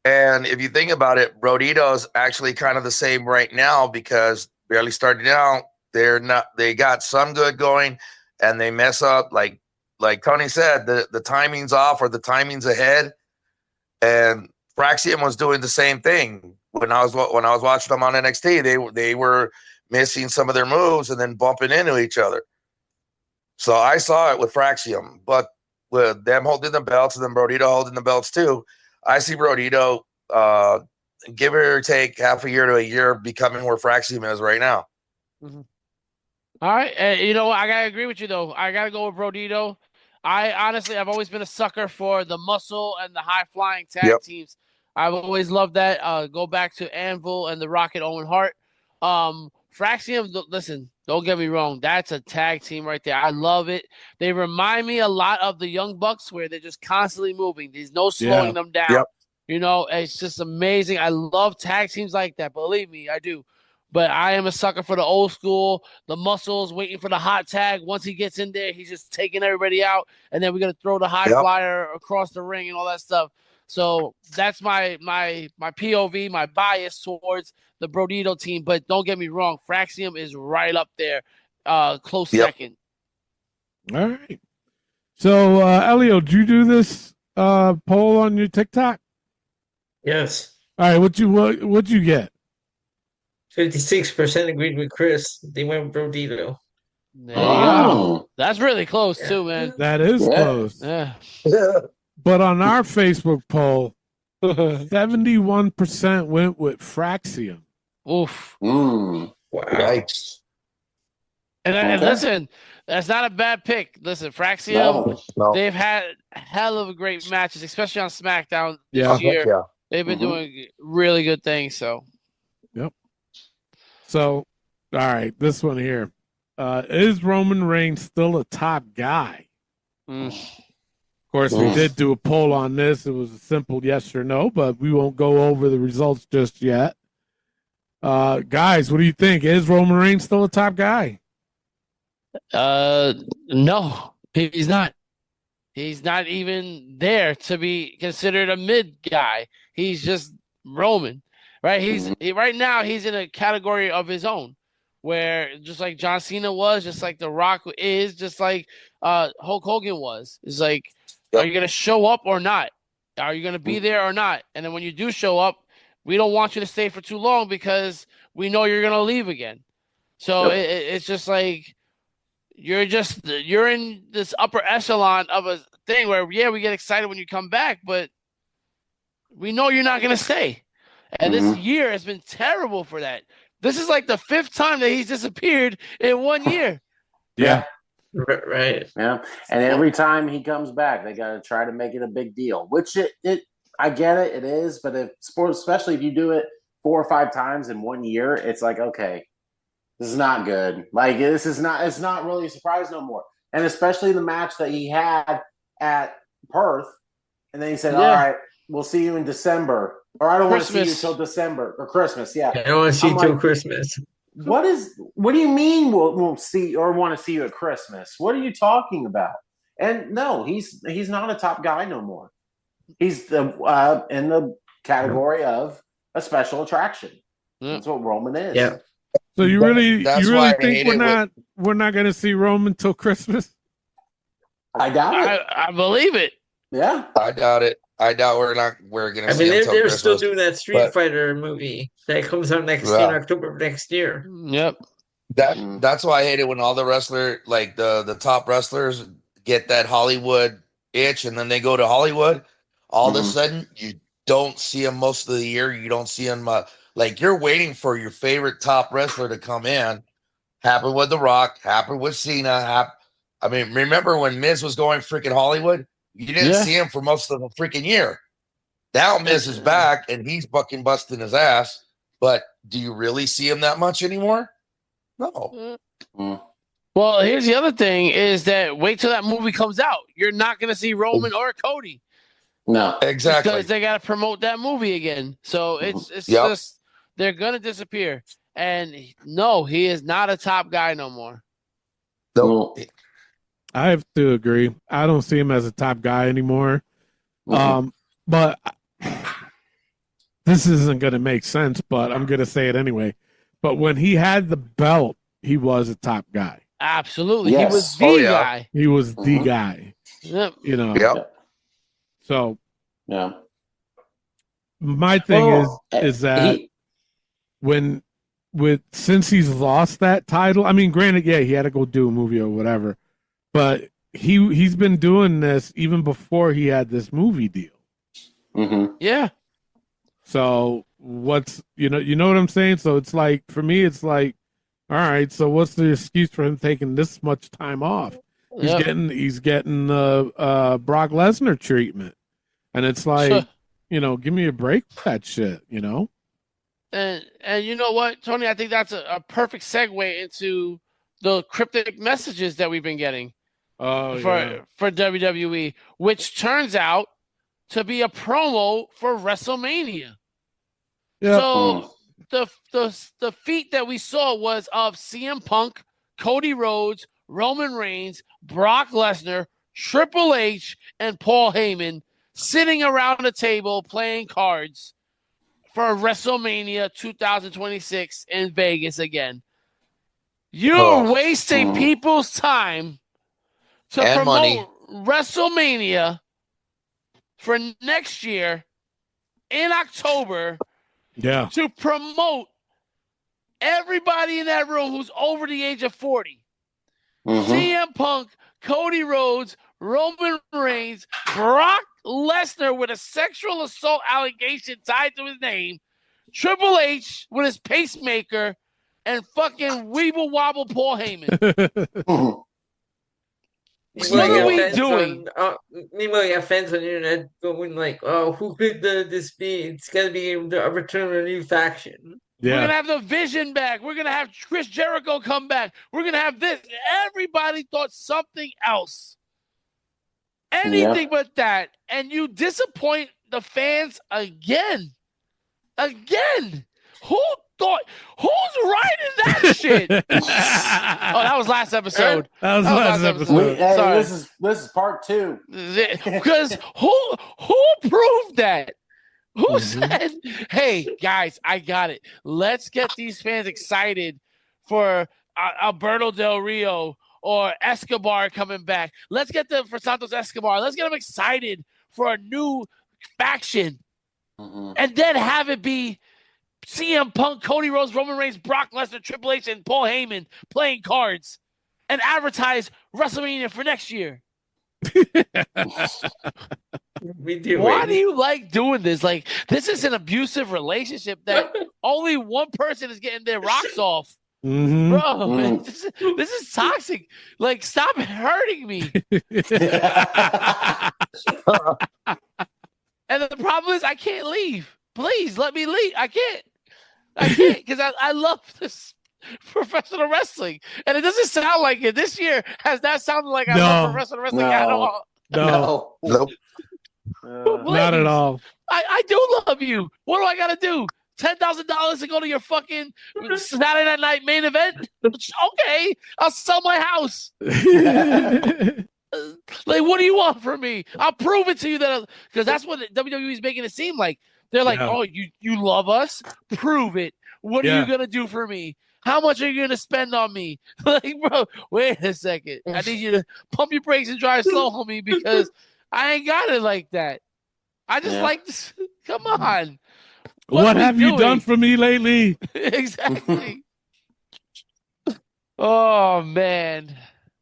And if you think about it, Brodito's actually kind of the same right now because barely starting out, they got some good going, and they mess up, like Tony said, the timing's off or the timing's ahead. And Fraxium was doing the same thing when I was watching them on NXT. They were missing some of their moves and then bumping into each other. So I saw it with Fraxium, but with them holding the belts and then Brodito holding the belts too, I see Brodito, give or take half a year to a year, becoming where Fraxium is right now. Mm-hmm. All right. You know what? I got to agree with you, though. I got to go with Brodito. I've always been a sucker for the muscle and the high-flying tag teams. I've always loved that. Go back to Anvil and the Rocket Owen Hart. Fraxium, listen, don't get me wrong. That's a tag team right there. I love it. They remind me a lot of the Young Bucks where they're just constantly moving. There's no slowing them down. Yep. You know, it's just amazing. I love tag teams like that. Believe me, I do. But I am a sucker for the old school, the muscles, waiting for the hot tag. Once he gets in there, he's just taking everybody out. And then we're going to throw the high flyer across the ring and all that stuff. So that's my POV, my bias towards the Brodito team. But don't get me wrong, Fraxium is right up there, close second. All right. So, Elio, did you do this poll on your TikTok? Yes. All right. What'd you get? 56% agreed with Chris. They went Brodito. There you go. That's really close too, man. That is close. Yeah. But on our Facebook poll, 71% went with Fraxium. Oof. Wow. Yikes. And listen, that's not a bad pick. Listen, Fraxium, they've had hell of a great matches, especially on SmackDown this year. Yeah. They've been doing really good things. So. Yep. So, all right, this one here. Is Roman Reigns still a top guy? Of course, we did do a poll on this. It was a simple yes or no, but we won't go over the results just yet. Guys, what do you think? Is Roman Reigns still a top guy? No, he's not. He's not even there to be considered a mid guy. He's just Roman. Right, right now he's in a category of his own, where just like John Cena was, just like The Rock is, just like Hulk Hogan was. It's like, are you gonna show up or not? Are you gonna be there or not? And then when you do show up, we don't want you to stay for too long because we know you're gonna leave again. So it's just like you're in this upper echelon of a thing where we get excited when you come back, but we know you're not gonna stay. And this year has been terrible for that. This is like the 5th time that he's disappeared in 1 year. Yeah. Right. Yeah. And every time he comes back, they got to try to make it a big deal, which I get it. It is. But especially if you do it 4 or 5 times in 1 year, it's like, okay, this is not good. Like, it's not really a surprise no more. And especially the match that he had at Perth. And then he said, all right, we'll see you in December. Or I don't want to see you till December or Christmas. Yeah, I don't want to see you till Christmas. What do you mean we'll see or want to see you at Christmas? What are you talking about? And no, he's not a top guy no more. He's in the category of a special attraction. That's what Roman is. Yeah. So you really think we're not going to see Roman till Christmas? I doubt it. I believe it. Yeah, I doubt it. I doubt we're going to see him till they're Christmas. still doing that Street Fighter movie that comes out in October of next year. Yep. That's why I hate it when all the wrestlers, like the top wrestlers, get that Hollywood itch, and then they go to Hollywood. All of a sudden, you don't see them most of the year. You don't see them like you're waiting for your favorite top wrestler to come in. Happened with The Rock. Happened with Cena. Remember when Miz was going freaking Hollywood? You didn't see him for most of the freaking year. Now Miz is back, and he's fucking busting his ass. But do you really see him that much anymore? No. Well, here's the other thing is that wait till that movie comes out. You're not going to see Roman or Cody. No. Exactly. Because they got to promote that movie again. So it's just they're going to disappear. And no, he is not a top guy no more. No. I have to agree. I don't see him as a top guy anymore. But this isn't going to make sense, but I'm going to say it anyway. But when he had the belt, he was a top guy. Absolutely. Yes. He was the guy. He was the guy. Yep. You know. Yep. So Yeah. my thing is that since he's lost that title, I mean, granted, yeah, he had to go do a movie or whatever, but he's been doing this even before he had this movie deal. Mm-hmm. Yeah. So what's you know what I'm saying? So it's like, for me, it's like, all right, so what's the excuse for him taking this much time off? He's getting the Brock Lesnar treatment, and it's like, give me a break with that shit, And you know what, Tony? I think that's a perfect segue into the cryptic messages that we've been getting for WWE, which turns out to be a promo for WrestleMania. Yep. So the feat that we saw was of CM Punk, Cody Rhodes, Roman Reigns, Brock Lesnar, Triple H, and Paul Heyman sitting around a table playing cards for WrestleMania 2026 in Vegas again. You're wasting people's time to And promote money. WrestleMania for next year in October. Yeah. To promote everybody in that room who's over the age of 40. CM Punk, Cody Rhodes, Roman Reigns, Brock Lesnar with a sexual assault allegation tied to his name, Triple H with his pacemaker, and fucking Weeble Wobble Paul Heyman. What are we doing? Meanwhile, you have fans on the internet going like, "Oh, who could this be? It's gonna be a return of a new faction." Yeah. We're gonna have the Vision back. We're gonna have Chris Jericho come back. We're gonna have this. Everybody thought something else, anything but that, and you disappoint the fans again. Who's writing that shit? Oh, that was last episode. That was last episode. Hey, this is part 2. Because who proved that? Who said, "Hey guys, I got it. Let's get these fans excited for Alberto Del Rio or Escobar coming back. Let's get them for Santos Escobar. Let's get them excited for a new faction, and then have it be CM Punk, Cody Rhodes, Roman Reigns, Brock Lesnar, Triple H, and Paul Heyman playing cards and advertise WrestleMania for next year." Why do you like doing this? Like, this is an abusive relationship that only one person is getting their rocks off. Bro, man, this is toxic. Like, stop hurting me. And the problem is I can't leave. Please let me leave. I can't because I love this professional wrestling, and it doesn't sound like it. This year has not sounded like I love professional wrestling at all. No. Nope. Not at all. I do love you. What do I gotta do? $10,000 to go to your fucking Saturday Night main event? Okay, I'll sell my house. Like, what do you want from me? I'll prove it to you because that's what WWE is making it seem like. They're like, "Oh, you love us? Prove it. What are you gonna do for me? How much are you gonna spend on me?" Like, bro, wait a second. I need you to pump your brakes and drive slow, homie, because I ain't got it like that. I just like this. Come on. What have you done for me lately? Exactly. Oh man.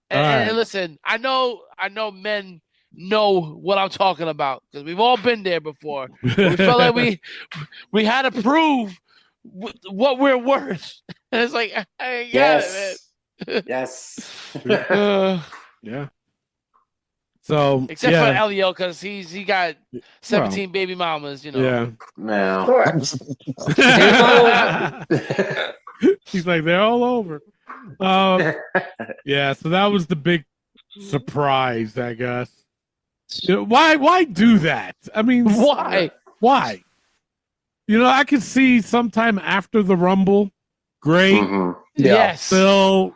And listen, I know men know what I'm talking about because we've all been there before. We felt like we had to prove what we're worth. And it's like, I got it, man. Yes. Yeah. So except for Elio, because he got 17 baby mamas, Yeah. No. He's like, they're all over. Yeah, so that was the big surprise, I guess. Why do that? I mean, why? I could see sometime after the Rumble. Great. Yes. Still,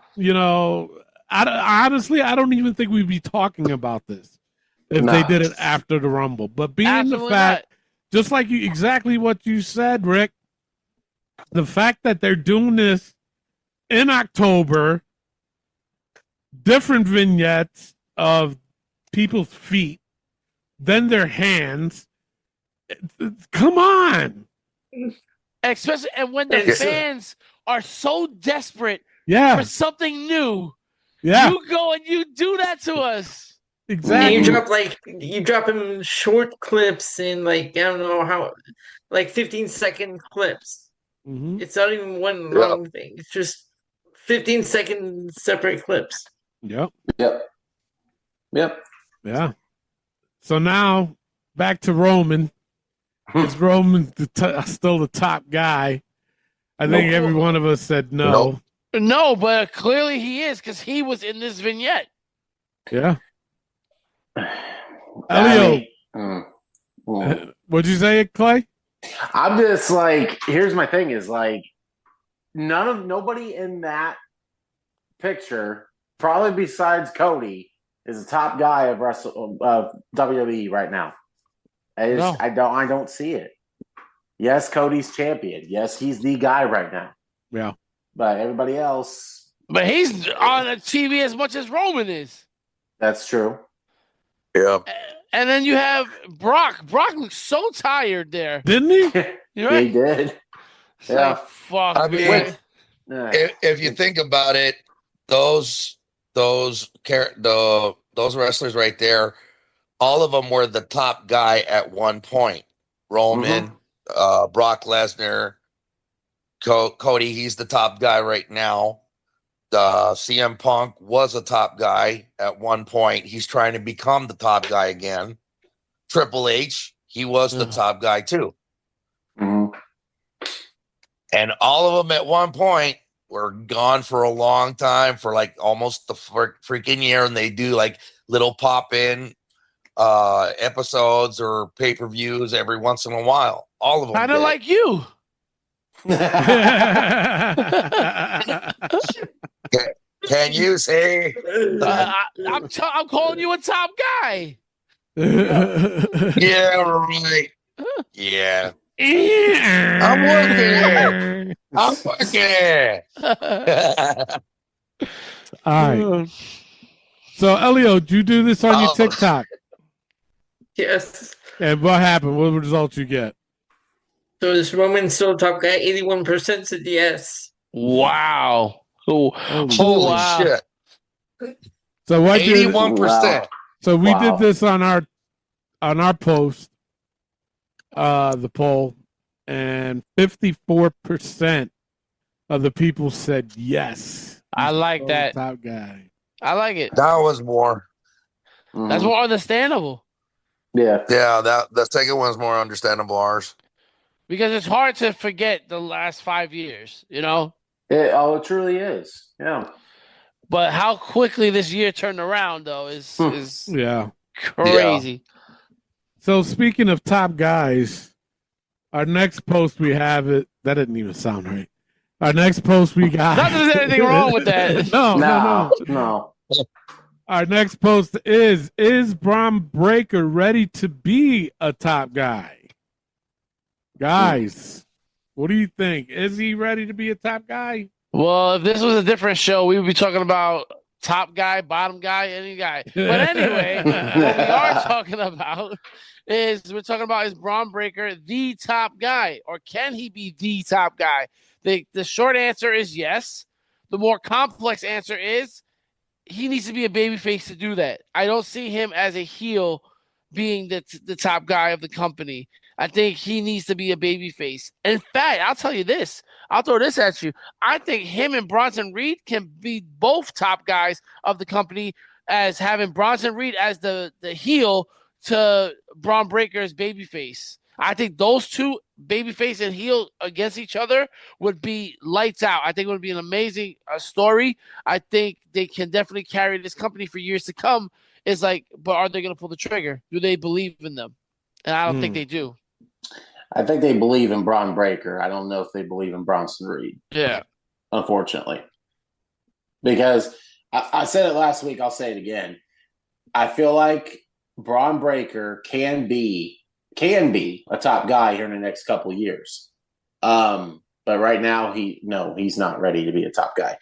honestly, I don't even think we'd be talking about this if they did it after the Rumble. But being Absolutely the fact, not. just like exactly what you said, Rick, the fact that they're doing this in October, different vignettes of people's feet, then their hands. Come on. Especially, and when the fans are so desperate for something new, you go and you do that to us. Exactly. And you drop him short clips in I don't know how, 15-second clips. Mm-hmm. It's not even one long thing. It's just 15-second separate clips. Yep. Yeah. So now back to Roman. Is Roman still the top guy? I think every one of us said no. No, but clearly he is because he was in this vignette. Yeah. Elio, what'd you say, Clay? I'm just here's my thing is nobody in that picture, probably besides Cody, is the top guy of WWE right now. I don't see it. Yes, Cody's champion. Yes, he's the guy right now. Yeah. But everybody else. But he's on the TV as much as Roman is. That's true. Yeah. And then you have Brock. Brock looks so tired there. Didn't he? He did. Yeah. Fuck. I mean, if you think about it, those wrestlers right there, all of them were the top guy at one point. Roman, Brock Lesnar, Cody, he's the top guy right now. CM Punk was a top guy at one point. He's trying to become the top guy again. Triple H, he was the top guy too. Mm-hmm. And all of them at one point were gone for a long time, for almost the freaking year, and they do little pop-in episodes or pay-per-views every once in a while. All of them. Kind of like you. Can you say? I'm calling you a top guy. Yeah, right. Yeah. I'm working. All right. So, Elio, did you do this on your TikTok? Yes. And what happened? What results you get? So is Roman still top guy? 81% said yes. Wow. Holy wow. shit. So what? 81%. So we did this on our post, the poll, and 54% of the people said yes. I like that. Top guy. I like it. That was more. That's more understandable. Yeah. Yeah, the second one's more understandable, ours. Because it's hard to forget the last 5 years, you know? It truly is. Yeah. But how quickly this year turned around, though, is crazy. Yeah. So speaking of top guys, our next post we have it. That didn't even sound right. Our next post we got. Not that there's anything wrong with that. No. Our next post is Bron Breakker ready to be a top guy? Guys, what do you think? Is he ready to be a top guy? Well, if this was a different show, we would be talking about top guy, bottom guy, any guy. But anyway, what we are talking about is Bron Breakker the top guy, or can he be the top guy? The short answer is yes. The more complex answer is he needs to be a babyface to do that. I don't see him as a heel being the top guy of the company. I think he needs to be a babyface. In fact, I'll tell you this. I'll throw this at you. I think him and Bronson Reed can be both top guys of the company, as having Bronson Reed as the heel to Bron Breakker's babyface. I think those two, babyface and heel, against each other would be lights out. I think it would be an amazing story. I think they can definitely carry this company for years to come. It's but are they going to pull the trigger? Do they believe in them? And I don't think they do. I think they believe in Bron Breakker. I don't know if they believe in Bronson Reed. Yeah. Unfortunately. Because I said it last week, I'll say it again. I feel like Bron Breakker can be a top guy here in the next couple of years. But right now he's not ready to be a top guy.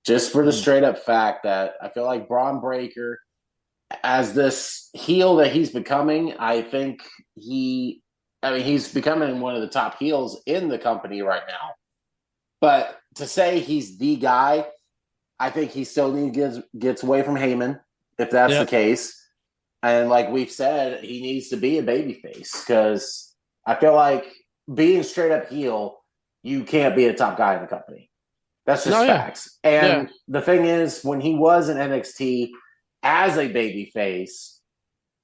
Just for the straight up fact that I feel like Braun Breaker, as this heel that he's becoming, I think he's becoming one of the top heels in the company right now. But to say he's the guy, I think he still gets away from Heyman, if that's the case. And like we've said, he needs to be a babyface because I feel like being straight up heel, you can't be a top guy in the company. That's just facts. And the thing is, when he was in NXT as a babyface,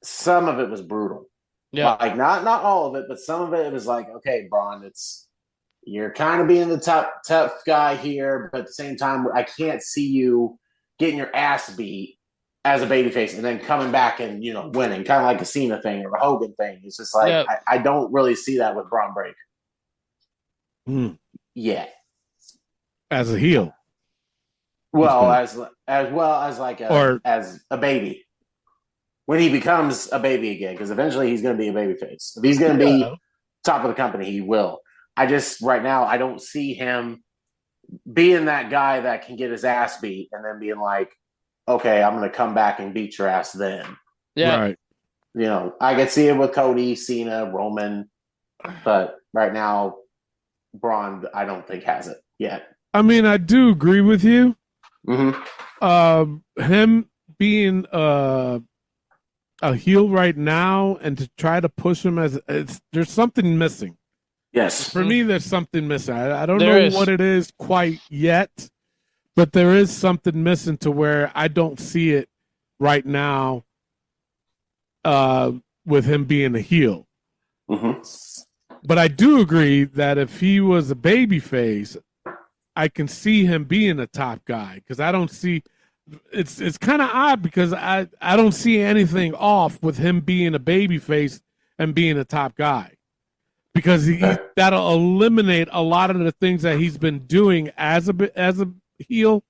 some of it was brutal. Yeah. Like not all of it, but some of it was like, okay, Braun, you're kind of being the tough guy here, but at the same time, I can't see you getting your ass beat as a babyface and then coming back and winning, kind of like a Cena thing or a Hogan thing. It's just like I don't really see that with Braun Breaker. Yeah, as a heel. Well, as a baby. When he becomes a baby again, because eventually he's going to be a babyface. If he's going to be top of the company, he will. Right now, I don't see him being that guy that can get his ass beat and then being like, okay, I'm going to come back and beat your ass then. Yeah. Right. I could see it with Cody, Cena, Roman, but right now, Braun, I don't think has it yet. I mean, I do agree with you. Mm-hmm. Him being a heel right now and to try to push him there's something missing. Yes. For me, there's something missing. I don't know what it is quite yet, but there is something missing to where I don't see it right now with him being a heel. Mm-hmm. But I do agree that if he was a babyface, I can see him being a top guy because I don't see it's kind of odd because I don't see anything off with him being a babyface and being a top guy. Because that'll eliminate a lot of the things that he's been doing as a heel.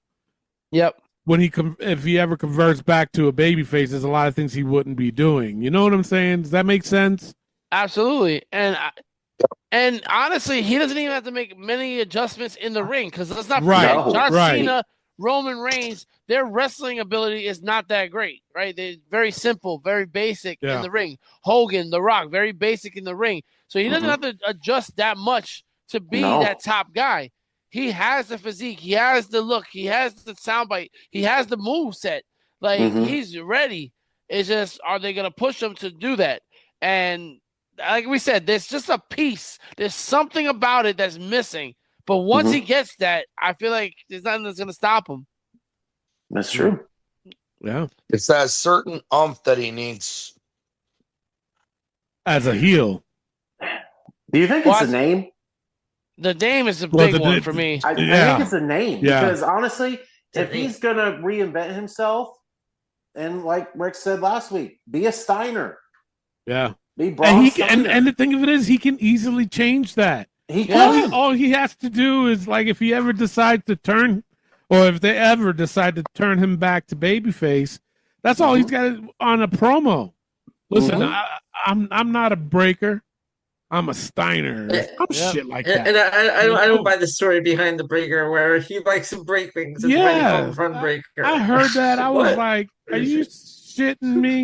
Yep. If he ever converts back to a babyface, there's a lot of things he wouldn't be doing. You know what I'm saying? Does that make sense? Absolutely. And honestly, he doesn't even have to make many adjustments in the ring because let's not forget John Cena, Roman Reigns, their wrestling ability is not that great, right? They're very simple, very basic in the ring. Hogan, The Rock, very basic in the ring. So he doesn't have to adjust that much to be that top guy. He has the physique. He has the look. He has the soundbite. He has the moveset. Like, he's ready. It's just, are they going to push him to do that? And like we said, there's just a piece. There's something about it that's missing. But once he gets that, I feel like there's nothing that's going to stop him. That's true. Yeah. It's that certain oomph that he needs. As a heel. Do you think it's a name? The name is a big one for me. I think it's a name because honestly, if he's going to reinvent himself, and like Rick said last week, be a Steiner. Yeah. Be Braun Steiner. And the thing of it is, he can easily change that. All he has to do is, like, if he ever decides to turn, or if they ever decide to turn him back to babyface, that's all he's got on a promo. Listen, I'm not a breaker. I'm a Steiner. Shit like that. And I don't buy the story behind the breaker where he likes to break things. And ready for breaker. I heard that. I was like, are you shitting me?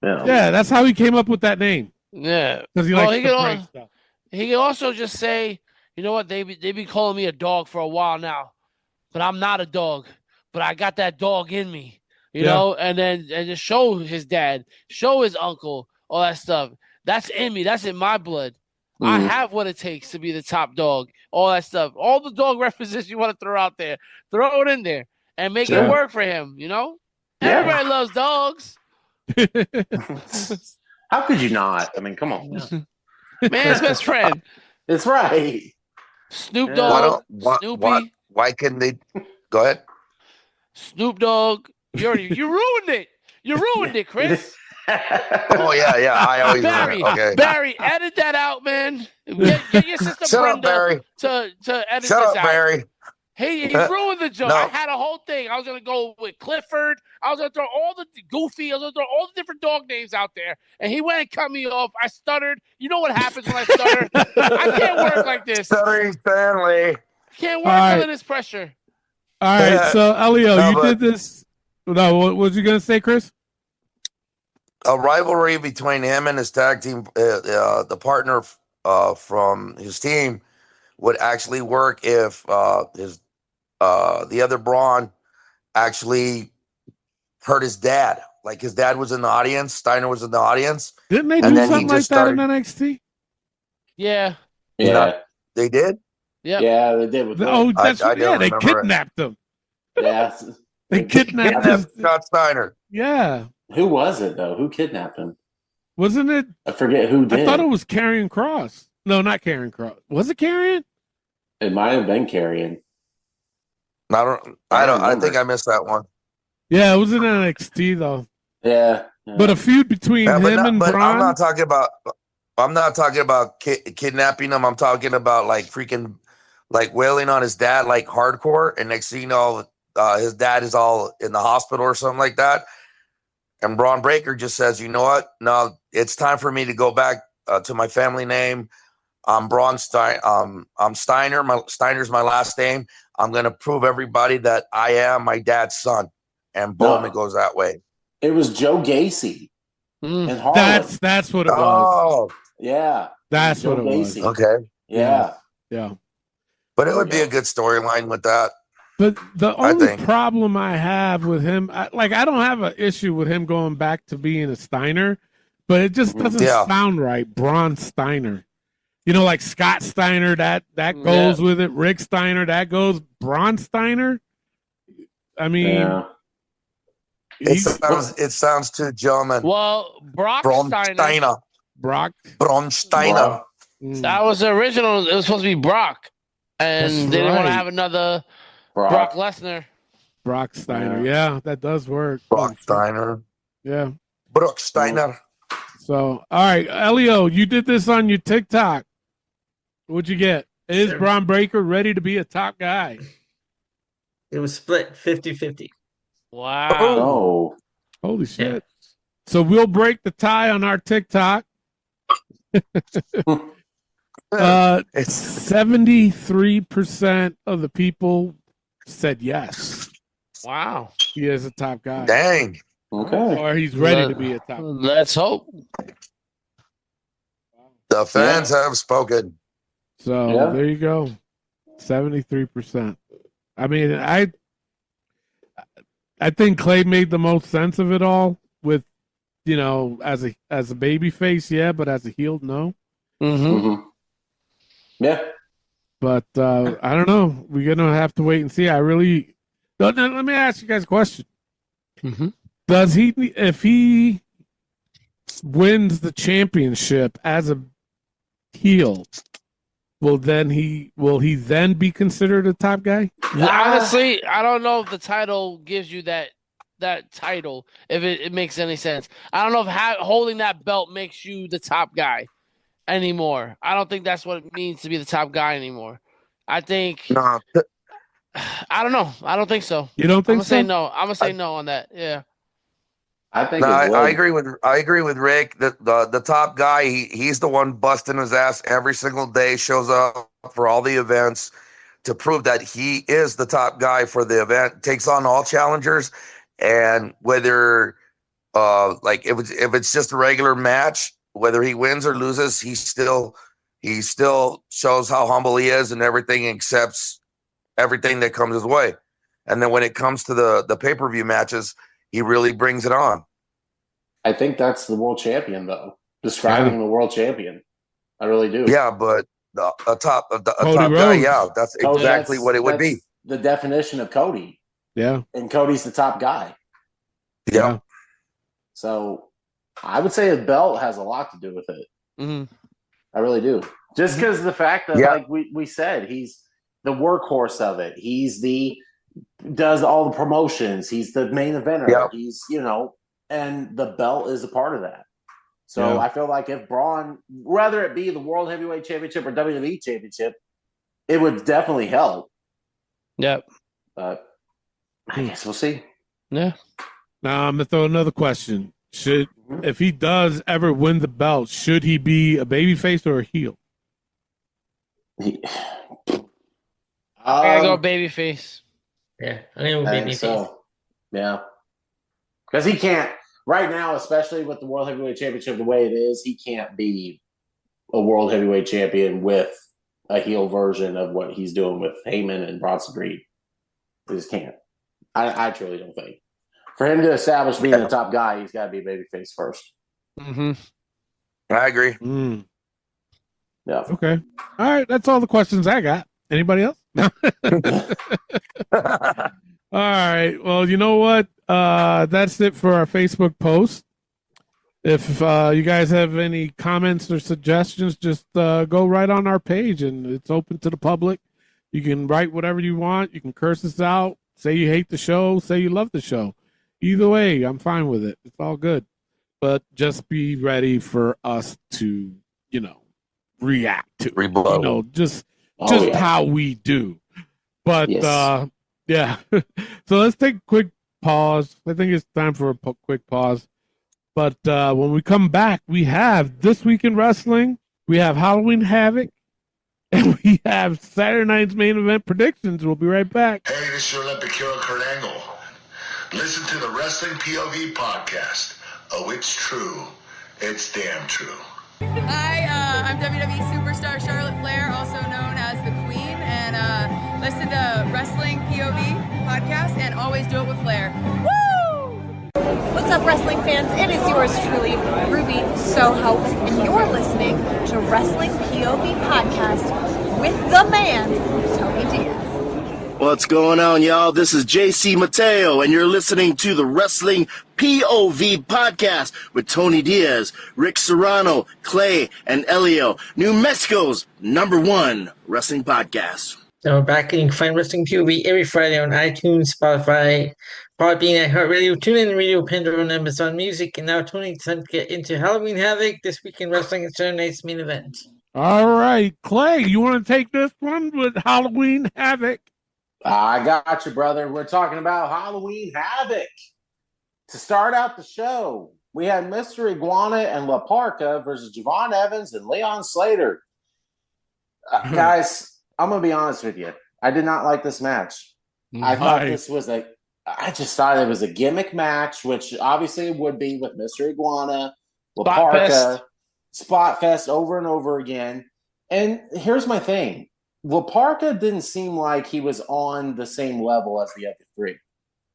Yeah, that's how he came up with that name. Yeah. Because he likes to break stuff. He can also just say, you know what, they be calling me a dog for a while now, but I'm not a dog, but I got that dog in me, you know, and just show his dad, show his uncle, all that stuff. That's in me. That's in my blood. I have what it takes to be the top dog, all that stuff. All the dog references you want to throw out there, throw it in there and make it work for him, you know? Yeah. Everybody loves dogs. How could you not? I mean, come on. Man's best friend. That's right. Snoop Dogg. Snoopy. Why couldn't they? Go ahead. Snoop Dogg. You ruined it. You ruined it, Chris. Oh yeah. I always Barry, edit that out, man. Get your sister Brenda to edit this out. Barry. He ruined the joke. I had a whole thing. I was going to go with Clifford. I was going to throw all the Goofy. I was going to throw all the different dog names out there. And he went and cut me off. I stuttered. You know what happens when I stutter? I can't work like this. Stuttering Stanley. Can't work under this pressure. All right, so Elio, No, you but- did this. No, what was you gonna say, Chris? A rivalry between him and his tag team, the partner from his team, would actually work if the other Braun actually hurt his dad. Like his dad was in the audience, Steiner was in the audience. Didn't they And do then he something like just that in started- NXT? Yeah. Yeah. They did? Yep. Yeah, they did with Oh, Rick. that's I yeah. don't They remember it. kidnapped him. Yeah. They kidnapped his. Scott Steiner. Yeah, Who was it though? Who kidnapped him? wasn't it? I forget who did. I thought it was Karrion Cross. No, not Karrion Cross. Was it Karrion? It might have been Carrion. I think I missed that one. Yeah, it was in NXT though. Yeah. But a feud between Yeah, him and but Braun. I'm not talking about kidnapping him. I'm talking about like freaking like wailing on his dad like hardcore, and next thing you know, his dad is all in the hospital or something like that. And Braun Breaker just says, "You know what? No, it's time for me to go back to my family name. I'm Braun Stein. I'm Steiner. Steiner's my last name. I'm gonna prove everybody that I am my dad's son." And boom, No. it goes that way. It was Joe Gacy in Harlem. That's what it was. Oh, Yeah. That's Joe what it was. Gacy. okay. Yeah. Yeah. But it would be a good storyline with that. But the I only think. problem I have with him, I don't have an issue with him going back to being a Steiner, but it just doesn't Yeah. sound right. Braun Steiner, like Scott Steiner, that goes with it. Rick Steiner, that goes. Braun Steiner. I mean, Yeah. It sounds too German. Well, Brock Braun Steiner. Steiner. Brock. Braun Steiner. That was the original. It was supposed to be Brock, and That's they didn't want to right. have another Brock Lesnar. Brock Steiner. Yeah, that does work. Brock Steiner. Yeah. Brock Steiner. So, all right, Elio, you did this on your TikTok. What'd you get? Is Braun Breaker ready to be a top guy? It was split 50-50. Wow. Oh. Holy shit. So we'll break the tie on our TikTok. 73% of the people said yes. Wow. He is a top guy. Dang. Okay. Or he's ready to be a top guy. Let's hope. The fans have spoken. So Yeah. there you go. 73%. I mean, I think Clay made the most sense of it all with, as a baby face, yeah, but as a heel, no. Mm-hmm. Yeah. But I don't know. We're gonna have to wait and see. I really. No, let me ask you guys a question. Mm-hmm. Does he, if he wins the championship as a heel, will he then be considered a top guy? Honestly, I don't know if the title gives you that title, if it makes any sense. I don't know if holding that belt makes you the top guy anymore. I don't think that's what it means to be the top guy anymore. I think No. I don't know. I don't think so. You don't think I'm gonna so? say no. I'm gonna say no on that. Yeah. I think No, it would. I agree with Rick. The top guy, he's the one busting his ass every single day, shows up for all the events to prove that he is the top guy for the event, takes on all challengers, and whether like if it's just a regular match, whether he wins or loses, he still shows how humble he is and everything, and accepts everything that comes his way. And then when it comes to the pay-per-view matches, he really brings it on. I think that's the world champion, though. Describing the world champion. I really do. Yeah, but a top Cody guy, Rhodes. yeah, that's Cody, exactly what it would be. that's the definition of Cody. Yeah. And Cody's the top guy. Yeah. So I would say a belt has a lot to do with it. Mm-hmm. I really do. Just because of the fact that, Yeah. like we said, he's the workhorse of it. Does all the promotions. He's the main eventer. Yep. He's, and the belt is a part of that. So Yeah. I feel like if Braun, whether it be the World Heavyweight Championship or WWE Championship, it would definitely help. Yep. But I guess we'll see. Yeah. Now I'm gonna throw another question. If he does ever win the belt, should he be a babyface or a heel? I gotta go babyface. Yeah, I think it will I be think babyface. so. Yeah. Because he can't, right now, especially with the World Heavyweight Championship the way it is, he can't be a World Heavyweight Champion with a heel version of what he's doing with Heyman and Bronson Reed. He just can't. I truly don't think. For him to establish being the top guy, he's got to be babyface first. Mm-hmm. I agree. Mm. Yeah. Okay. All right. That's all the questions I got. Anybody else? No. All right. Well, you know what? That's it for our Facebook post. If you guys have any comments or suggestions, just go right on our page, and it's open to the public. You can write whatever you want. You can curse us out, say you hate the show, say you love the show. Either way, I'm fine with it. It's all good. But just be ready for us to, react to it. Just how we do. But yeah. So let's take a quick pause. I think it's time for a quick pause. But when we come back, we have This Week in Wrestling, we have Halloween Havoc, and we have Saturday night's main event predictions. We'll be right back. Hey, this is your Olympic hero, Kurt Angle. Listen to the Wrestling POV podcast. Oh, it's true. It's damn true. Hi, I'm WWE superstar Charlotte Flair, also known as the Queen, and listen to Wrestling POV podcast and always do it with Flair. Woo! What's up, wrestling fans? It is yours truly, Ruby Soho, and you're listening to Wrestling POV podcast with the man, Tony Diaz. What's going on, y'all? This is JC Mateo, and you're listening to the Wrestling POV podcast with Tony Diaz, Rick Serrano, Clay, and Elio, New Mexico's #1 wrestling podcast. So we're back, and you can find Wrestling POV every Friday on iTunes, Spotify, Podbean, iHeartRadio, TuneIn Radio, Pandora, and Amazon Music. And now, Tony, it's time to get into Halloween Havoc, This Week in Wrestling, and Saturday night's main event. All right, Clay, you want to take this one with Halloween Havoc? I got you, brother. We're talking about Halloween Havoc. To start out the show, we had Mr. Iguana and La Parka versus Javon Evans and Leon Slater. Guys, I'm going to be honest with you. I did not like this match. I just thought it was a gimmick match, which obviously it would be with Mr. Iguana, La Parka, Spot Fest over and over again. And here's my thing. La Parka didn't seem like he was on the same level as the other three.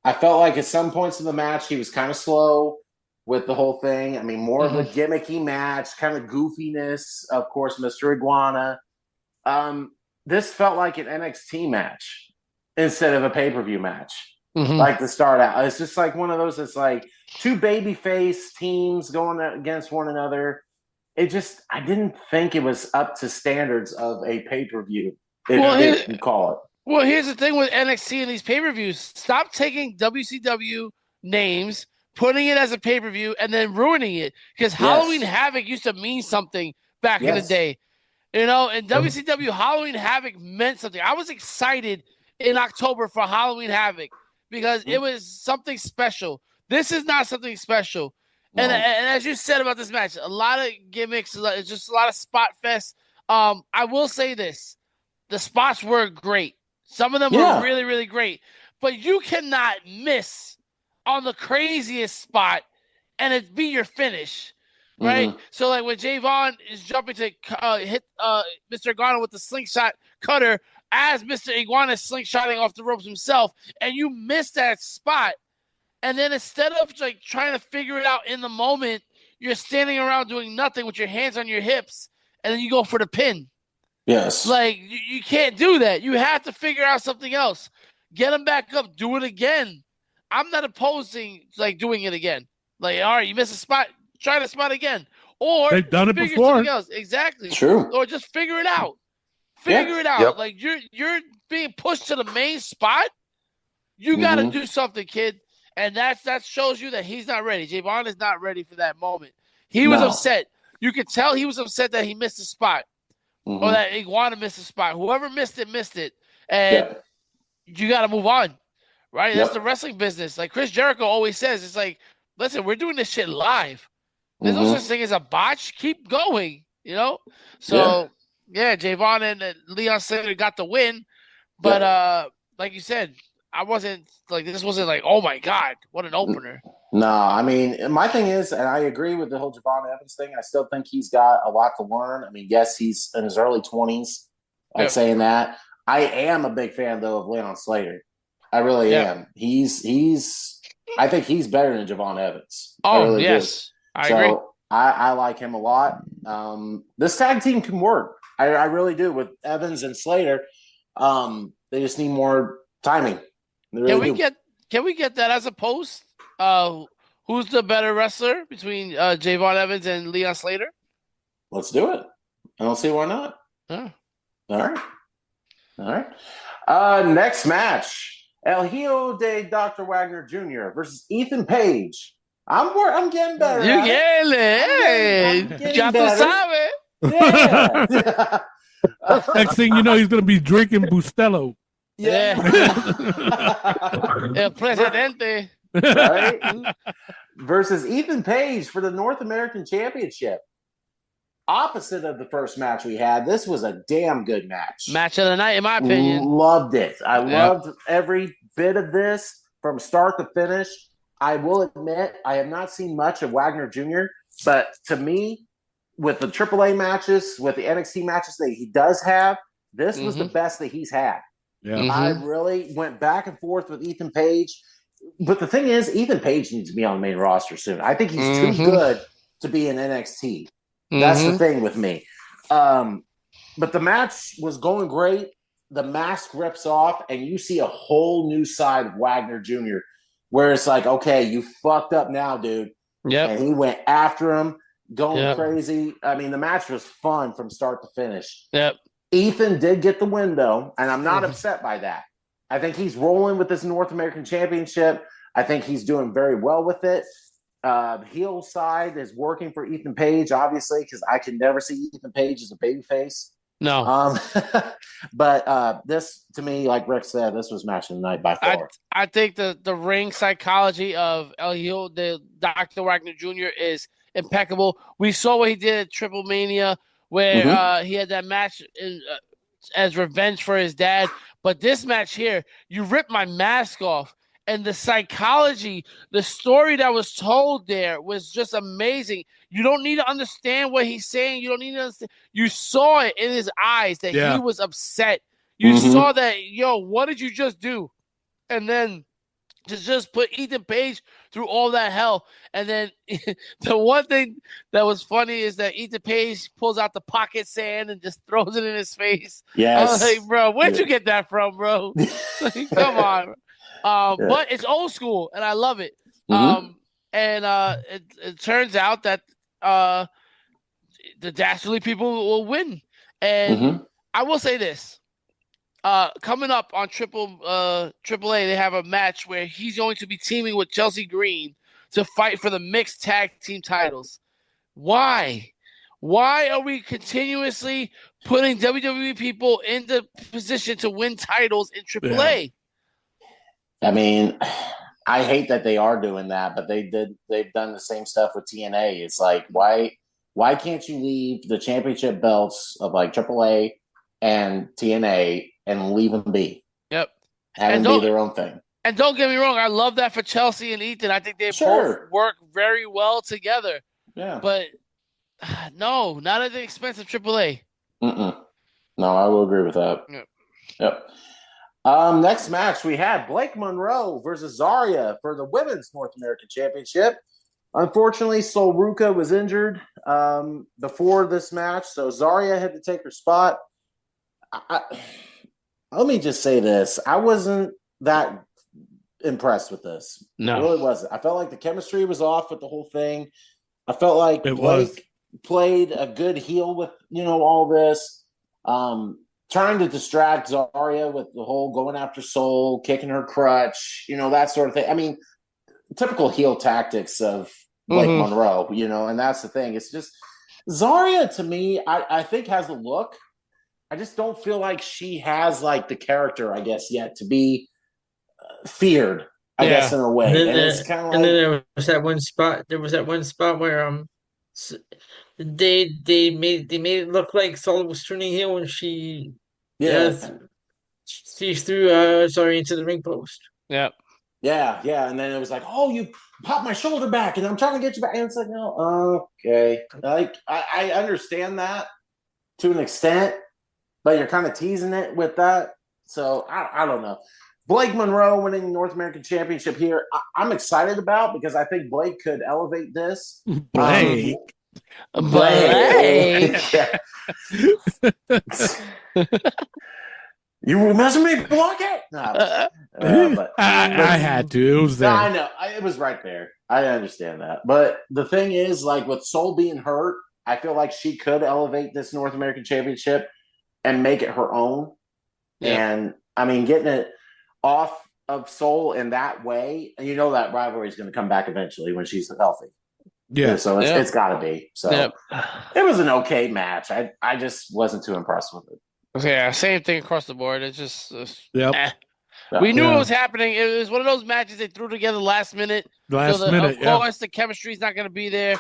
I felt like at some points in the match, he was kind of slow with the whole thing. I mean, more of a gimmicky match, kind of goofiness. Of course, Mr. Iguana. This felt like an NXT match instead of a pay-per-view match. Like to start out. It's just like one of those, it's like two babyface teams going against one another. I didn't think it was up to standards of a pay-per-view, if you call it. Well, here's the thing with NXT and these pay-per-views. Stop taking WCW names, putting it as a pay-per-view, and then ruining it. Because Halloween Havoc used to mean something back in the day. And WCW Halloween Havoc meant something. I was excited in October for Halloween Havoc because it was something special. This is not something special. No. And as you said about this match, a lot of gimmicks, it's just a lot of spot fest. I will say this. The spots were great. Some of them were really, really great. But you cannot miss on the craziest spot and it be your finish, right? So, like when Javon is jumping to hit Mr. Iguana with the slingshot cutter as Mr. Iguana is slingshotting off the ropes himself, and you miss that spot, and then instead of like trying to figure it out in the moment, you're standing around doing nothing with your hands on your hips, and then you go for the pin. Yes. Like, you can't do that. You have to figure out something else. Get them back up. Do it again. I'm not opposing, like, doing it again. Like, all right, you missed a spot. Try the spot again. Or they've done it figure before. Something else. Exactly. True. Or just figure it out. Figure it out. Yep. Like, you're being pushed to the main spot. You got to do something, kid. And that shows you that he's not ready. Javon is not ready for that moment. He was upset. You could tell he was upset that he missed a spot. Or that Iguana missed a spot. Whoever missed it. And you got to move on, right? That's the wrestling business. Like Chris Jericho always says, it's like, listen, we're doing this shit live. There's no such thing as a botch. Keep going, you know? So, Javon and Leon Slater got the win. But like you said, I wasn't like this. Wasn't like, oh my god, what an opener. No, I mean, my thing is, and I agree with the whole Javon Evans thing. I still think he's got a lot to learn. I mean, yes, he's in his early 20s. Like saying that. I am a big fan though of Leon Slater. I really am. I think he's better than Javon Evans. Oh, really yes. I agree. I like him a lot. This tag team can work. I really do with Evans and Slater. They just need more timing. Really Can we get that as a post? Who's the better wrestler between Javon Evans and Leon Slater? Let's do it. I don't see why not. Yeah. All right. Next match. El Hijo de Dr. Wagner Jr. versus Ethan Page. I'm getting better. You getting Ya tú sabes. Yeah. Next thing you know, he's going to be drinking Bustelo. Yeah. El Presidente. Right? Versus Ethan Page for the North American Championship. Opposite of the first match we had, this was a damn good match. Match of the night, in my opinion. Loved it. I loved every bit of this from start to finish. I will admit, I have not seen much of Wagner Jr., but to me, with the AAA matches, with the NXT matches that he does have, this was the best that he's had. Yeah. I really went back and forth with Ethan Page. But the thing is, Ethan Page needs to be on the main roster soon. I think he's too good to be in NXT. That's the thing with me. But the match was going great. The mask rips off, and you see a whole new side of Wagner Jr., where it's like, okay, you fucked up now, dude. Yep. And he went after him, going crazy. I mean, the match was fun from start to finish. Yep. Ethan did get the win, though, and I'm not upset by that. I think he's rolling with this North American Championship. I think he's doing very well with it. Heel side is working for Ethan Page, obviously, because I can never see Ethan Page as a babyface. No. But this, to me, like Rick said, this was match of the night by far. I think the ring psychology of El Hijo de Dr. Wagner Jr. is impeccable. We saw what he did at Triple Mania, where he had that match as revenge for his dad. But this match here, you ripped my mask off. And the psychology, the story that was told there was just amazing. You don't need to understand what he's saying. You don't need to understand. You saw it in his eyes that he was upset. You saw that, yo, what did you just do? And then to just put Ethan Page through all that hell. And then the one thing that was funny is that Ethan Page pulls out the pocket sand and just throws it in his face. Yes. I was like, bro, where'd you get that from, bro? Come on. But it's old school, and I love it. It turns out that the Dastardly people will win. And I will say this. Coming up on AAA, they have a match where he's going to be teaming with Chelsea Green to fight for the mixed tag team titles. Why? Why are we continuously putting WWE people in the position to win titles in AAA? Yeah. I mean, I hate that they are doing that, but they've done the same stuff with TNA. It's like, why can't you leave the championship belts of like AAA and TNA and leave them be? Yep. Have them be their own thing. And don't get me wrong, I love that for Chelsea and Ethan. I think they both work very well together. Yeah. But no, not at the expense of AAA. No, I will agree with that. Yep. Next match, we had Blake Monroe versus Zarya for the Women's North American Championship. Unfortunately, Sol Ruca was injured before this match, so Zarya had to take her spot. Let me just say this. I wasn't that impressed with this. No. I really wasn't. I felt like the chemistry was off with the whole thing. I felt like Blake played a good heel with, all this. Trying to distract Zarya with the whole going after Sol, kicking her crutch, that sort of thing. I mean, typical heel tactics of Blake Monroe, and that's the thing. It's just Zarya, to me, I think has a look. I just don't feel like she has like the character, I guess, yet to be feared, I guess, in a way. And it's kind of like, and then there was that one spot. There was that one spot where they made it look like Sol was turning heel, and she Steve threw into the ring post. Yep. Yeah, and then it was like, oh, you popped my shoulder back, and I'm trying to get you back. And it's like, no, okay. Like, I understand that to an extent, but you're kind of teasing it with that. So, I don't know. Blake Monroe winning the North American Championship here, I'm excited about because I think Blake could elevate this. Blake. You were messing with me, block it. No, but I had to. It was there. I know. It was right there. I understand that. But the thing is, like, with Soul being hurt, I feel like she could elevate this North American Championship and make it her own. Yeah. And, I mean, getting it off of Soul in that way, and you know that rivalry is going to come back eventually when she's healthy. Yeah. So it's got to be. So it was an okay match. I just wasn't too impressed with it. Yeah, same thing across the board. It's just Yep. We knew it was happening. It was one of those matches they threw together last minute. Of course, the chemistry's not going to be there.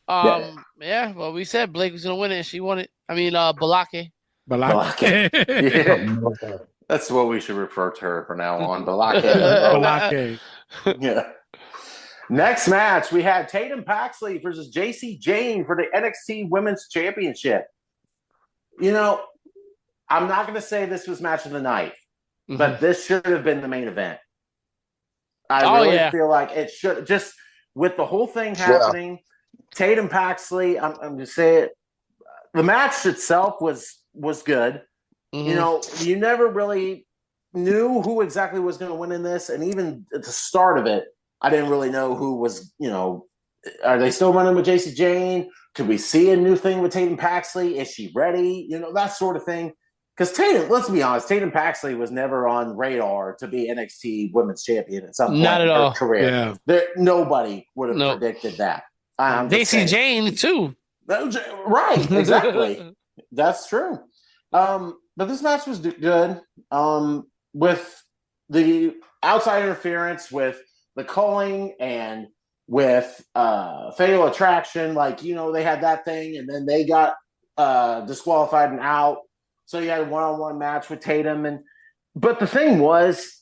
Well, we said Blake was going to win it, and she won it. I mean, Balake. Yeah. That's what we should refer to her from now on. Balake. Yeah. Next match, we had Tatum Paxley versus JC Jane for the NXT Women's Championship. You know, I'm not going to say this was match of the night, but this should have been the main event. I feel like it should, just with the whole thing happening. Tatum Paxley, I'm going to say it. The match itself was good. You know, you never really knew who exactly was going to win in this, and even at the start of it, I didn't really know who was. You know, are they still running with JC Jane? Could we see a new thing with Tatum Paxley? Is she ready? You know, that sort of thing. Because Tatum, let's be honest, Tatum Paxley was never on radar to be NXT Women's Champion at some point in her career. Yeah. Nobody would have predicted that. JC Jane too. Right, exactly. That's true. But this match was good. With the outside interference, with the culling, and with Fatal Attraction, like, you know, they had that thing, and then they got disqualified and out. So you had a one-on-one match with Tatum, but the thing was,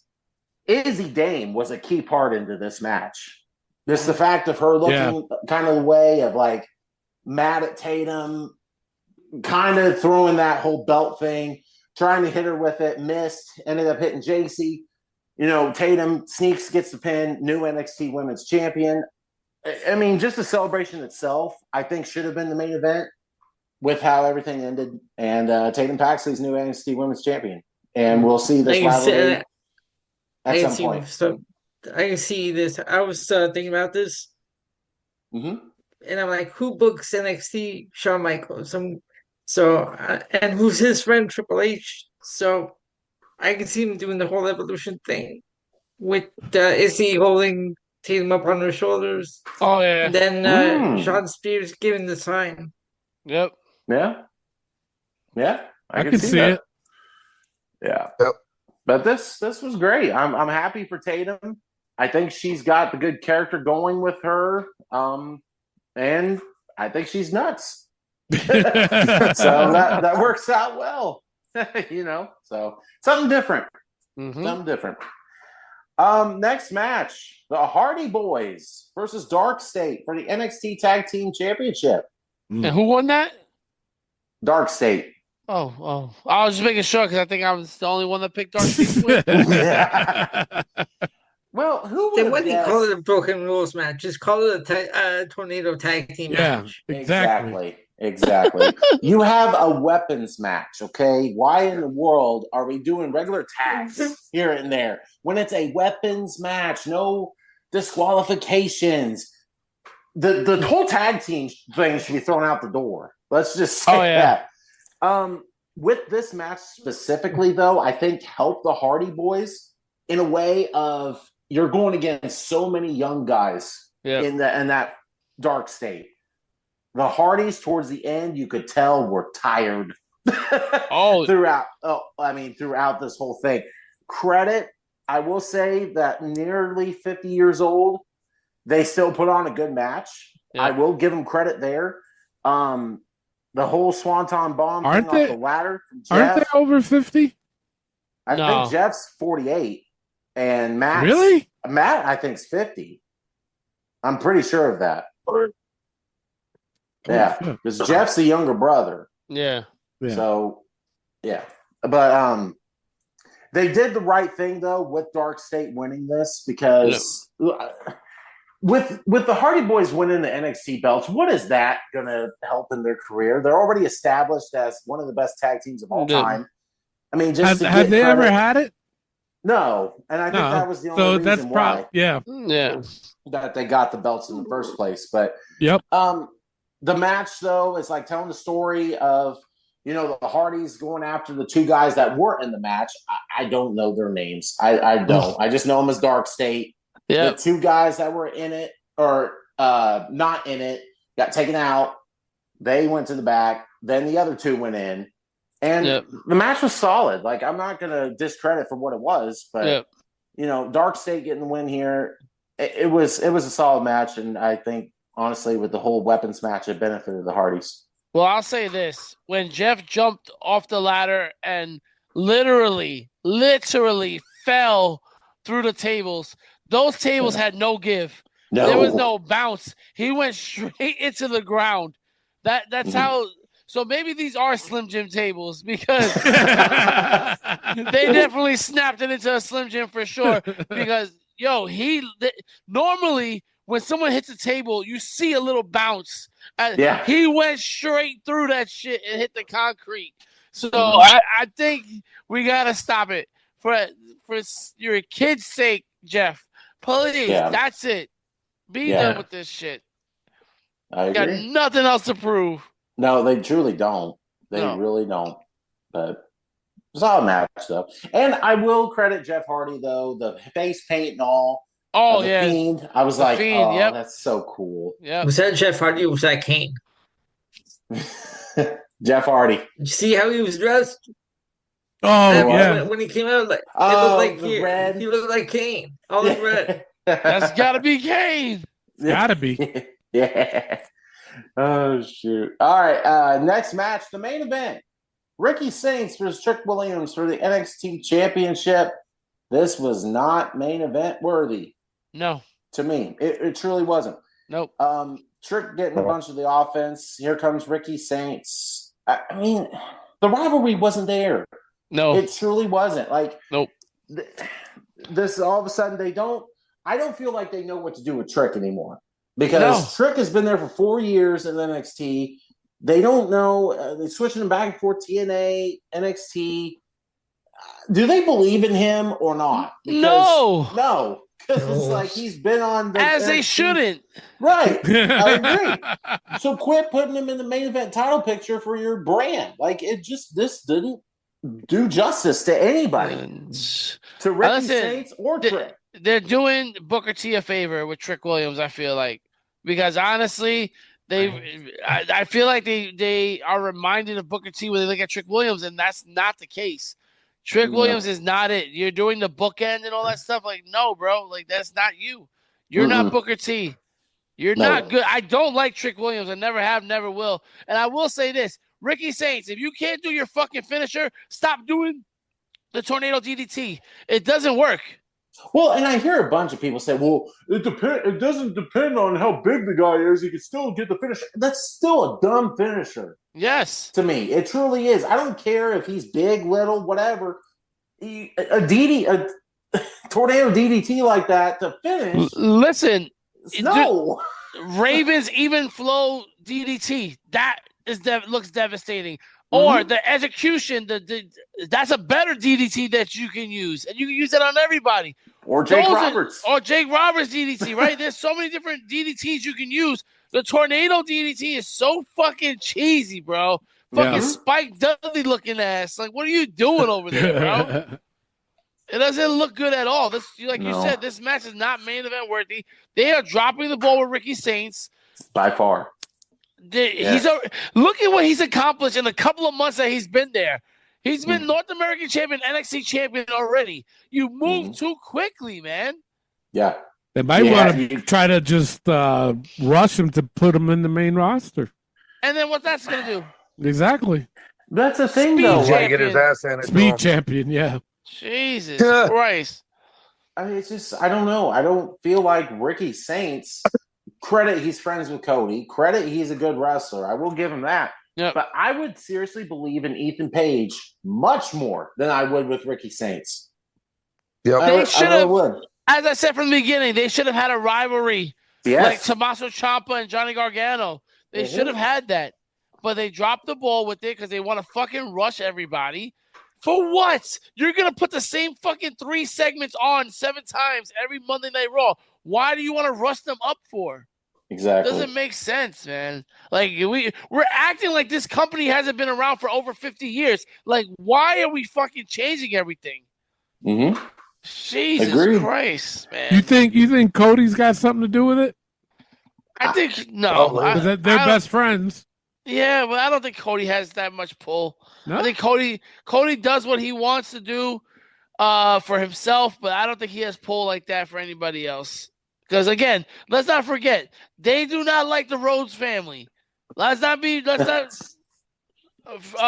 Izzy Dame was a key part into this match. Just the fact of her looking kind of the way of like mad at Tatum, kind of throwing that whole belt thing, trying to hit her with it, missed, ended up hitting JC. You know, Tatum sneaks, gets the pin, new NXT Women's Champion. I mean, just the celebration itself, I think, should have been the main event with how everything ended. And Tatum Paxley's new NXT Women's Champion. And we'll see this rivalry at some point. So I can see this. I was thinking about this. And I'm like, who books NXT? Shawn Michaels. And who's his friend, Triple H? So I can see him doing the whole Evolution thing with Izzy holding Tatum up on her shoulders. Oh, yeah. And then Sean Spears giving the sign. Yep. Yeah. I can see it. Yeah. Yep. But this was great. I'm happy for Tatum. I think she's got the good character going with her. And I think she's nuts. So that works out well. You know, so something different. Something different. Next match, the Hardy Boys versus Dark State for the NXT Tag Team Championship. And who won that? Dark State. Oh. I was just making sure because I think I was the only one that picked Dark State to win. Well, who Then would why do you call it a Broken Rules match? Just call it a Tornado Tag Team match. Exactly. You have a weapons match, okay? Why in the world are we doing regular tags here and there when it's a weapons match? No disqualifications. The whole tag team thing should be thrown out the door. Let's just say that. With this match specifically, though, I think helped the Hardy Boys in a way of you're going against so many young guys in that Dark State. The Hardys towards the end, you could tell were tired throughout this whole thing. Credit, I will say that nearly 50 years old, they still put on a good match. I will give them credit there. The whole Swanton Bomb thing off the ladder. Aren't they over 50? I think Jeff's 48, and Matt. Really? Matt, I think, is 50. I'm pretty sure of that. Yeah, because Jeff's the younger brother. Yeah. So, yeah. But they did the right thing, though, with Dark State winning this, because with the Hardy Boys winning the NXT belts, what is that going to help in their career? They're already established as one of the best tag teams of all time. I mean, just have they ever had it? No, and I think that was the only reason why. Yeah. That they got the belts in the first place. But the match, though, is like telling the story of, you know, the Hardys going after the two guys that weren't in the match. I don't know their names. I don't. I just know them as Dark State. The two guys that were in it or not in it got taken out. They went to the back. Then the other two went in. And the match was solid. Like, I'm not going to discredit for what it was, but you know, Dark State getting the win here, it was a solid match, and I think honestly, with the whole weapons match, it benefited the Hardys. Well, I'll say this: when Jeff jumped off the ladder and literally fell through the tables, those tables had no give. No. There was no bounce. He went straight into the ground. That's how. So maybe these are Slim Jim tables, because they definitely snapped it into a Slim Jim for sure. Because, normally when someone hits a table, you see a little bounce. He went straight through that shit and hit the concrete. So I think we got to stop it. For your kid's sake, Jeff, please, that's it. Be done with this shit. I agree. Got nothing else to prove. No, they truly don't. They really don't. But solid match, though. And I will credit Jeff Hardy, though, the face paint and all. Oh, the yeah. Fiend. I was The like, Fiend, that's so cool. Yeah. Was that Jeff Hardy or was that Kane? Jeff Hardy. Did you see how he was dressed? Oh, When he came out, it looked like red. He looked like Kane. All in red. That's got to be Kane. Gotta be. Yeah. Oh, shoot. All right. Next match, the main event. Ricky Saints versus Trick Williams for the NXT Championship. This was not main event worthy. No. To me. It truly wasn't. Nope. Trick getting a bunch of the offense. Here comes Ricky Saints. I mean, the rivalry wasn't there. No. It truly wasn't. Like, nope. This all of a sudden I don't feel like they know what to do with Trick anymore. Because Trick has been there for 4 years in NXT. They don't know. They're switching him back and forth, TNA, NXT. Do they believe in him or not? No. Because it's like he's been on the As NXT. they shouldn't. Right. I agree. So quit putting him in the main event title picture for your brand. Like, this didn't do justice to anybody. To Ricky Saints or Trick. They're doing Booker T a favor with Trick Williams, I feel like. Because honestly, I feel like they are reminded of Booker T when they look at Trick Williams, and that's not the case. Trick Williams is not it. You're doing the bookend and all that stuff. Like, no, bro. Like, that's not you. You're not Booker T. You're not good. I don't like Trick Williams. I never have, never will. And I will say this. Ricky Saints, if you can't do your fucking finisher, stop doing the Tornado DDT. It doesn't work. Well, and I hear a bunch of people say, well, it doesn't depend on how big the guy is. He can still get the finisher. That's still a dumb finisher. Yes. To me, it truly is. I don't care if he's big, little, whatever. A tornado DDT like that to finish. Listen. No. Ravens even flow DDT. That looks devastating. Or the execution, that's a better DDT that you can use. And you can use that on everybody. Or Jake Roberts. Or Jake Roberts DDT, right? There's so many different DDTs you can use. The Tornado DDT is so fucking cheesy, bro. Fucking Spike Dudley looking ass. Like, what are you doing over there, bro? It doesn't look good at all. This, like you said, this match is not main event worthy. They are dropping the ball with Ricky Saints. By far. Look at what he's accomplished in a couple of months that he's been there. He's been North American champion, NXT champion already. You move too quickly, man. Yeah. They might want to try to just rush him to put him in the main roster. And then what that's going to do? Exactly. That's the thing, though. Get his ass in it. Speed champion, yeah. Jesus Christ. I mean, it's just, I don't know. I don't feel like Ricky Saints, credit he's friends with Cody, credit he's a good wrestler. I will give him that. Yep. But I would seriously believe in Ethan Page much more than I would with Ricky Saints. Yep. They should I have, would. as I said from the beginning, they should have had a rivalry Yes. like Tommaso Ciampa and Johnny Gargano. They should have had that. But they dropped the ball with it because they want to fucking rush everybody. For what? You're going to put the same fucking 3 segments on 7 times every Monday Night Raw. Why do you want to rush them up for? Exactly. Doesn't make sense, man. Like we're acting like this company hasn't been around for over 50 years. Like, why are we fucking changing everything? Mm-hmm. Jesus Agreed. Christ, man. You think Cody's got something to do with it? I think no. Because they're best friends. Yeah, but I don't think Cody has that much pull. No? I think Cody does what he wants to do for himself, but I don't think he has pull like that for anybody else. Because again, let's not forget, they do not like the Rhodes family. Let's not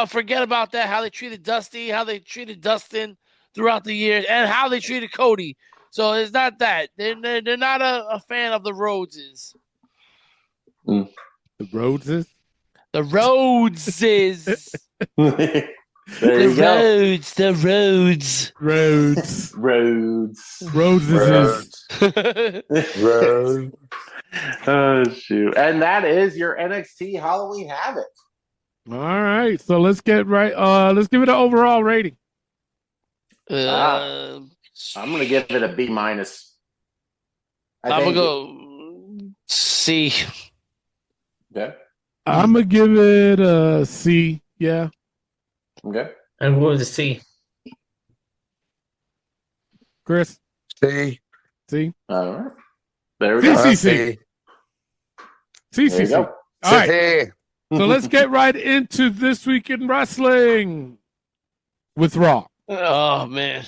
forget about that. How they treated Dusty, how they treated Dustin throughout the years, and how they treated Cody. So it's not that they're not a fan of the Rhodeses. The Rhodeses. The Rhodeses. There you go. The Rhodes. Oh shoot! And that is your NXT Halloween Havoc. All right, so let's get right. Let's give it an overall rating. I'm gonna give it a B-. I'm gonna go C. Okay. I'm gonna give it a C. Yeah. Okay. I'm going to C. Chris. C. C. All right. There we go. CCC. There you CCC. go. All right. So let's get right into This Week in Wrestling with Raw. Oh man.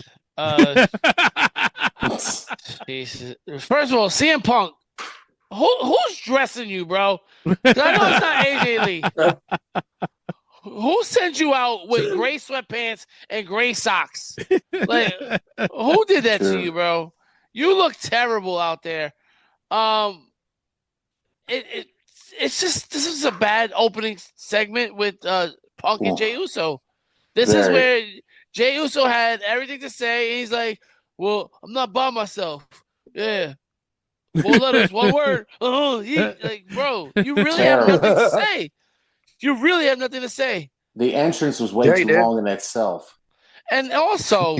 Jesus. First of all, CM Punk. Who's dressing you, bro? 'Cause I know it's not AJ Lee. Who sent you out with gray sweatpants and gray socks? Like, who did that to you, bro? You look terrible out there. It's just, this is a bad opening segment with Punk and Jey Uso. This is where Jey Uso had everything to say, and he's like, "Well, I'm not by myself." Yeah. 4 letters, 1 word. Like, bro, you really have nothing to say. You really have nothing to say. The entrance was way too long in itself. And also,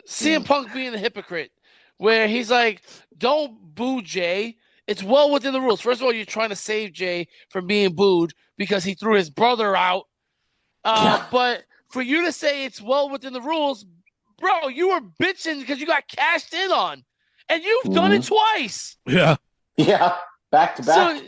CM Punk being a hypocrite, where he's like, don't boo Jay. It's well within the rules. First of all, you're trying to save Jay from being booed because he threw his brother out. But for you to say it's well within the rules, bro, you were bitching because you got cashed in on. And you've done it twice. Yeah. Yeah. Back to back. So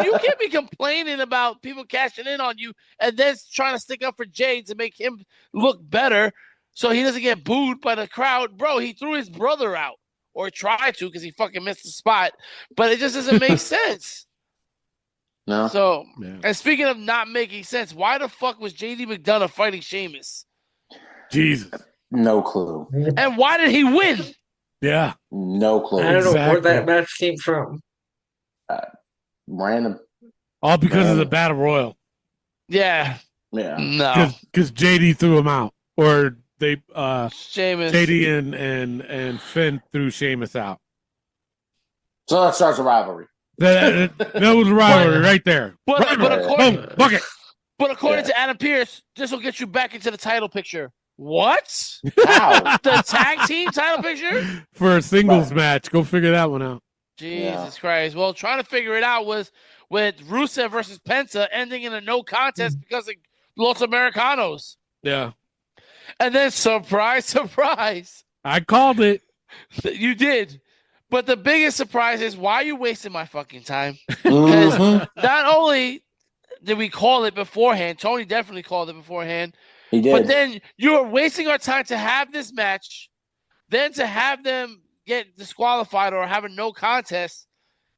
you can't be complaining about people cashing in on you and then trying to stick up for Jay to make him look better so he doesn't get booed by the crowd. Bro, he threw his brother out, or tried to because he fucking missed the spot. But it just doesn't make sense. No. So, and speaking of not making sense, why the fuck was JD McDonough fighting Sheamus? Jesus. No clue. And why did he win? Yeah. No clue. I don't know where that match came from. Random. All because of the Battle Royal. Yeah. Yeah. No. Because JD threw him out. Or they Sheamus. JD and Finn threw Sheamus out. So that starts a rivalry. That was a rivalry right there. But according, bucket. But according to Adam Pearce, this will get you back into the title picture. What? How? The tag team title picture? For a singles match. Go figure that one out. Jesus Christ. Well, trying to figure it out was with Rusev versus Penta ending in a no contest because of Los Americanos. Yeah. And then, surprise, surprise. I called it. You did. But the biggest surprise is, why are you wasting my fucking time? Because not only did we call it beforehand, Tony definitely called it beforehand. He did. But then you are wasting our time to have this match, then to have them get disqualified or have a no contest,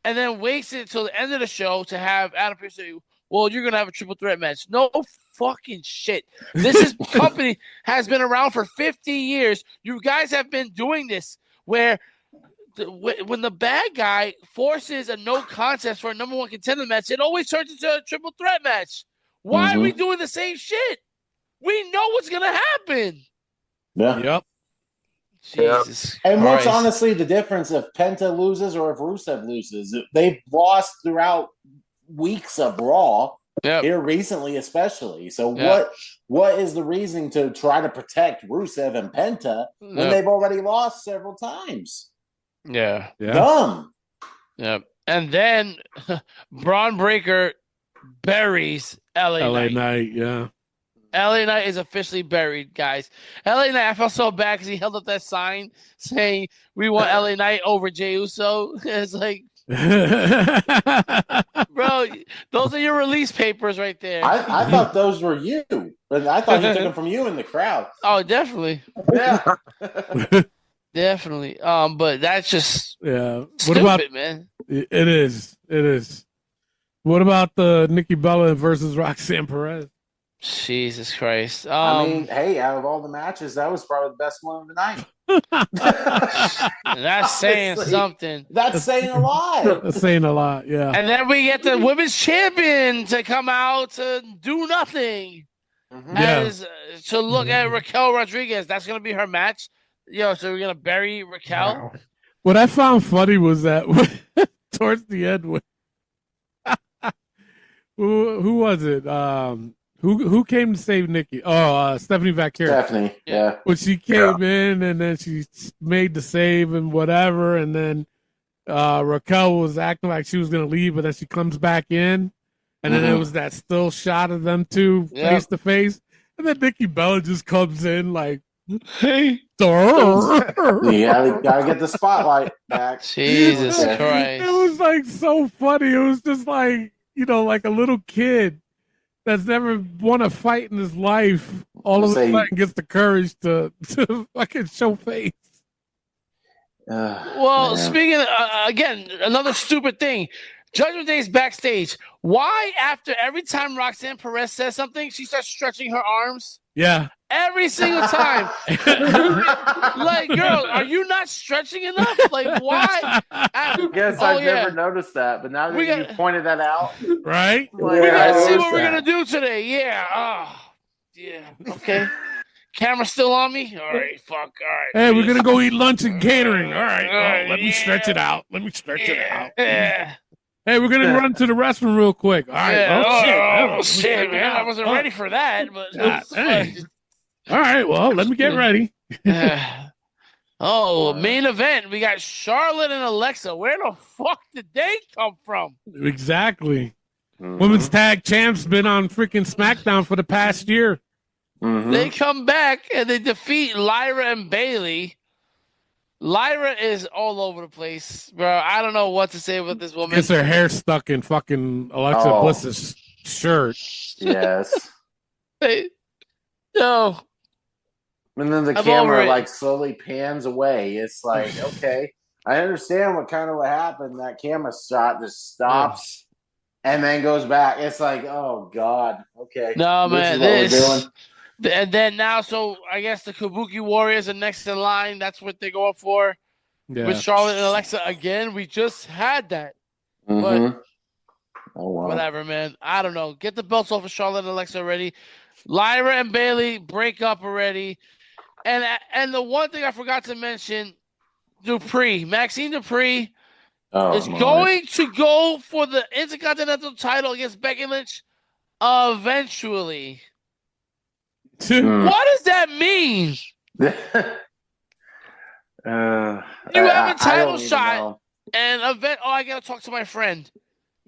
and then waste it until the end of the show to have Adam Pearce say, well, you're gonna have a triple threat match. No fucking shit. This company has been around for 50 years. You guys have been doing this where when the bad guy forces a no contest for a number one contender match, it always turns into a triple threat match. Why are we doing the same shit? We know what's gonna happen. Yeah. Yep. Jesus. And what's Christ. honestly the difference if Penta loses or if Rusev loses? They've lost throughout weeks of Raw here recently, especially. So what is the reason to try to protect Rusev and Penta when they've already lost several times? Yeah. Dumb. Yeah. And then Braun Breaker buries LA Knight, yeah. LA Knight is officially buried, guys. LA Knight, I felt so bad because he held up that sign saying we want LA Knight over Jey Uso. It's like, bro, those are your release papers right there. I thought those were you. But I thought he took them from you in the crowd. Oh, definitely. Yeah. Definitely. But that's just What stupid, about man. It is. What about the Nikki Bella versus Roxanne Perez? Jesus Christ. I mean, hey, out of all the matches, that was probably the best one of the night. That's saying something. That's saying a lot. That's saying a lot, yeah. And then we get the women's champion to come out to do nothing. As to look at Raquel Rodriguez. That's going to be her match. So we're going to bury Raquel. Wow. What I found funny was that towards the end, who was it? Who came to save Nikki? Oh, Stephanie Vaquero. Stephanie, yeah. When she came in and then she made the save and whatever, and then Raquel was acting like she was going to leave, but then she comes back in, and then it was that still shot of them two face to face, and then Nikki Bella just comes in like, hey, yeah, gotta get the spotlight back. Jesus Christ. It was like so funny. It was just like, like a little kid that's never won a fight in his life, all of a sudden gets the courage to fucking show face. Well, speaking of, again, another stupid thing. Judgment Day's backstage. Why, after every time Roxanne Perez says something, she starts stretching her arms? Yeah. Every single time. Like, girl, are you not stretching enough? Like, why? I guess I've never noticed that, but now that you pointed that out. Right? We gotta see what we're gonna do today. Yeah. Yeah. Okay. Camera still on me? All right. Fuck. All right. Hey, we're gonna go eat lunch and catering. All right. Let me stretch it out. Yeah. Hey, we're gonna run to the restroom real quick. All right. Yeah. Oh, shit, man. I wasn't ready for that, but hey. All right, well, let me get ready. Main event. We got Charlotte and Alexa. Where the fuck did they come from? Exactly. Women's tag champs been on freaking SmackDown for the past year. They come back and they defeat Lyra and Bailey. Lyra is all over the place, bro. I don't know what to say about this woman. Gets her hair stuck in fucking Alexa Bliss's shirt. Yes. No. And then the camera like slowly pans away. It's like, okay, I understand what happened. That camera shot just stops and then goes back. It's like, oh God, okay. No, man, this is what we're doing. And then now, so I guess the Kabuki Warriors are next in line. That's what they're going for with Charlotte and Alexa again. We just had that, but whatever, man. I don't know. Get the belts off of Charlotte and Alexa already. Lyra and Bailey break up already. And the one thing I forgot to mention, Maxine Dupree is going to go for the Intercontinental title against Becky Lynch eventually. What does that mean? You have a title shot and event. Oh, I gotta talk to my friend.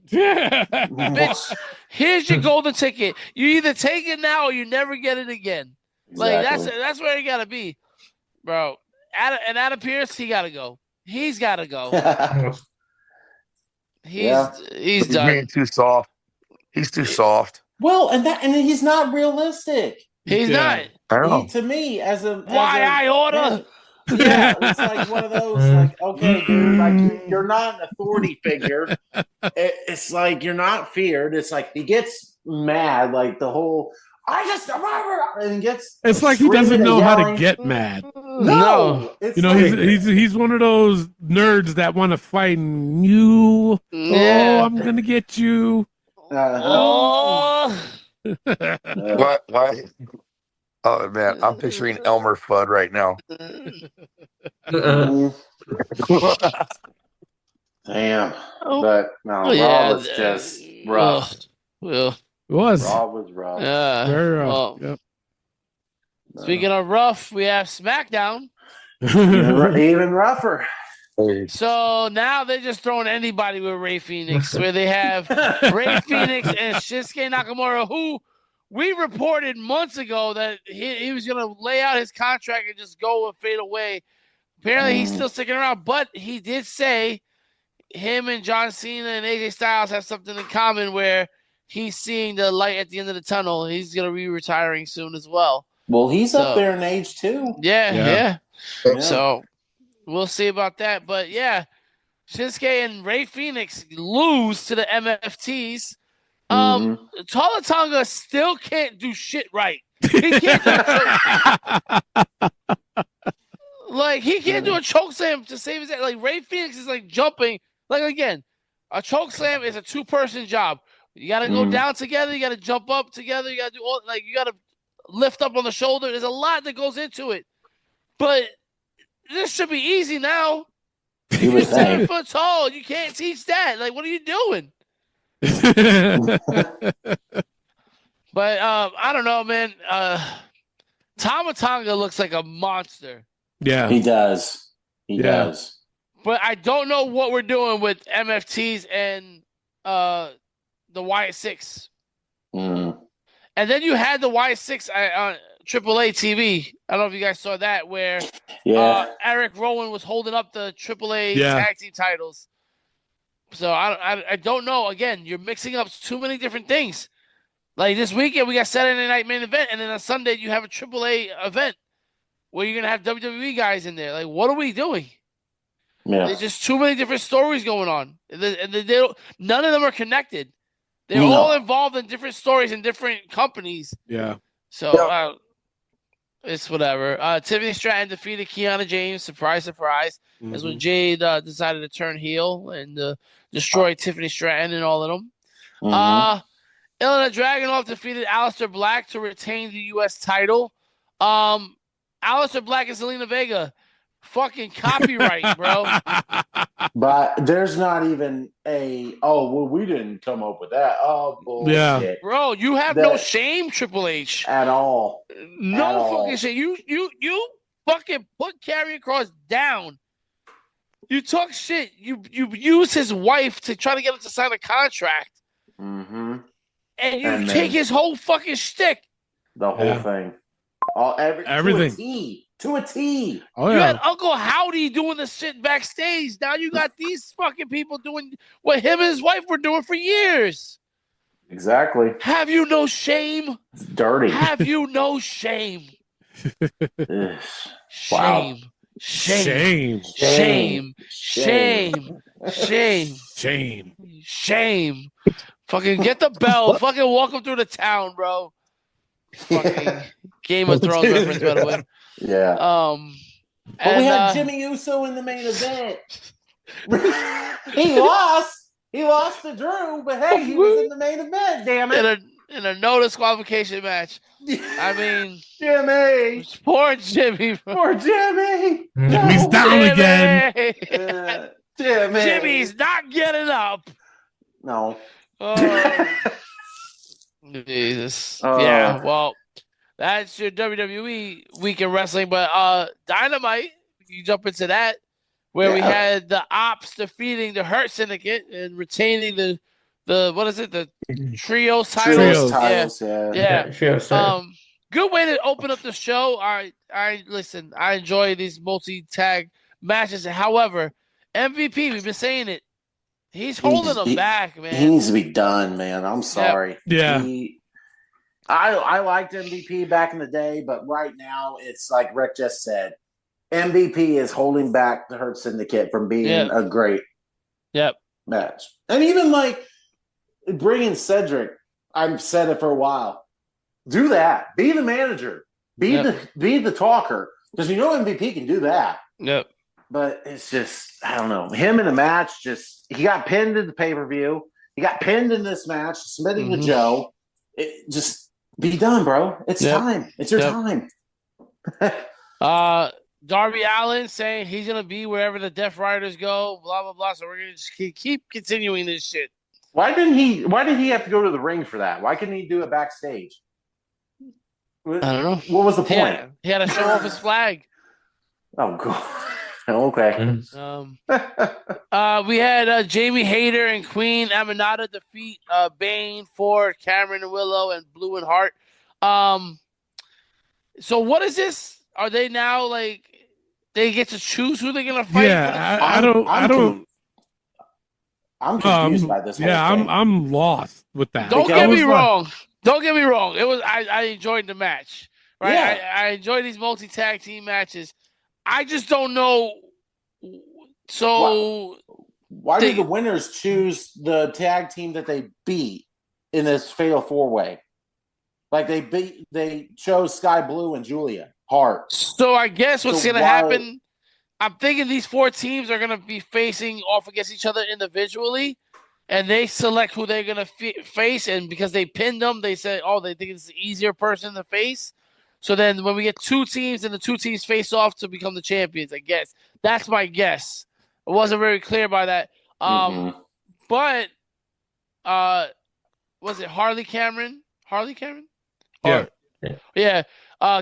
Bitch, here's your golden ticket. You either take it now or you never get it again. Like that's where you gotta be, bro. Adam Pearce, he gotta go. He's gotta go. He's done. Being too soft. He's too soft. Well, and he's not realistic. He's not. To me, as a I order. Yeah, it's like one of those, like, okay, dude, like you're not an authority figure. It's like you're not feared. It's like he gets mad, like the whole and gets. It's like he doesn't know how to get mad. No, it's he's one of those nerds that want to fight and you. Yeah. Oh, I'm gonna get you. Oh. Why? Oh man, I'm picturing Elmer Fudd right now. Damn, but no, Raw was just rough. Well, it was. Raw was rough. Yeah, very rough. Well, Yep. Speaking of rough, we have SmackDown. Even rougher. So now they're just throwing anybody with Rey Fenix, where they have Rey Fenix and Shinsuke Nakamura, who we reported months ago that he was going to lay out his contract and just go and fade away. Apparently, he's still sticking around, but he did say him and John Cena and AJ Styles have something in common where he's seeing the light at the end of the tunnel. He's going to be retiring soon as well. Well, he's up there in age too. Yeah. So we'll see about that. But yeah, Shinsuke and Rey Fenix lose to the MFTs. Tala Tonga still can't do shit right. He can't he can't do a choke slam to save his head. Like Rey Fenix is like jumping. Like again, a choke slam is a 2-person job. You got to go down together. You got to jump up together. You got to do all you got to lift up on the shoulder. There's a lot that goes into it. But this should be easy now. You're 7 foot tall. You can't teach that. Like, what are you doing? But I don't know, man. Tama Tonga looks like a monster. Yeah, he does. He does. But I don't know what we're doing with MFTs and the Y6. And then you had the Y6 on AAA TV. I don't know if you guys saw that, where Eric Rowan was holding up the AAA tag team titles. So I don't know. Again, you're mixing up too many different things. Like this weekend, we got Saturday Night Main Event, and then on Sunday you have a AAA event where you're gonna have WWE guys in there. Like, what are we doing? Yeah. There's just too many different stories going on, and none of them are connected. They're all involved in different stories in different companies. Yeah. So it's whatever. Tiffany Stratton defeated Kiana James. Surprise, surprise. That's when Jade decided to turn heel and destroy Tiffany Stratton and all of them. Ilana Dragunov defeated Aleister Black to retain the U.S. title. Aleister Black and Zelina Vega. Fucking copyright, bro. But there's not even we didn't come up with that. Oh, bullshit. Yeah. Bro, you have no shame, Triple H. At all. No fucking shit. You fucking put Karrion Kross down. You talk shit. You used his wife to try to get him to sign a contract. And you take his whole fucking shtick. The whole thing. Everything. To a T. Oh, you had Uncle Howdy doing the shit backstage. Now you got these fucking people doing what him and his wife were doing for years. Exactly. Have you no shame? It's dirty. Have you no shame? Wow. Shame. Fucking get the bell. Fucking walk him through the town, bro. Fucking Game of Thrones reference, by the way. Yeah. But we had Jimmy Uso in the main event. He lost. He lost to Drew, but hey, he was in the main event. Damn it! In a no disqualification match. I mean, Jimmy. Poor Jimmy. Poor Jimmy. Jimmy's down again. Jimmy. Jimmy's not getting up. No. Oh. Jesus. Yeah. Well. That's your WWE Week in Wrestling, but Dynamite, you jump into that, where we had the Ops defeating the Hurt Syndicate and retaining the what is it, the Trios titles? Yeah. Good way to open up the show. I listen. I enjoy these multi-tag matches. However, MVP, we've been saying it. He's holding them back, man. He needs to be done, man. I'm sorry. Yeah. I liked MVP back in the day, but right now it's like Rick just said. MVP is holding back the Hurt Syndicate from being a great match. And even like bringing Cedric, I've said it for a while. Do that. Be the manager. Be the talker. Because you know MVP can do that. Yep. But it's just, I don't know. Him in a match, he got pinned in the pay-per-view. He got pinned in this match, submitting to Joe. Just be done, bro. It's time. It's your time. Darby Allin saying he's going to be wherever the Death Riders go, blah, blah, blah. So we're going to just keep continuing this shit. Why did he have to go to the ring for that? Why couldn't he do it backstage? I don't know. What was the point? He had to show off his flag. Oh, God. Okay. We had Jamie Hayter and Queen Aminata defeat Bane, Ford, Cameron and Willow, and Blue and Hart. So what is this? Are they now like they get to choose who they're gonna fight? Yeah, I'm confused by this whole thing. I'm lost with that. Don't get me wrong. Don't get me wrong. It was I enjoyed the match. Right? Yeah. I enjoy these multi-tag team matches. I just don't know. So why do the winners choose the tag team that they beat in this fatal 4-way? Like they chose Sky Blue and Julia Hart. So I guess what's going to happen, I'm thinking these 4 teams are going to be facing off against each other individually, and they select who they're going to face, and because they pinned them, they say, they think it's the easier person to face. So then when we get 2 teams and the 2 teams face off to become the champions, I guess. That's my guess. I wasn't very clear by that. But was it Harley Cameron? Harley Cameron? Yeah.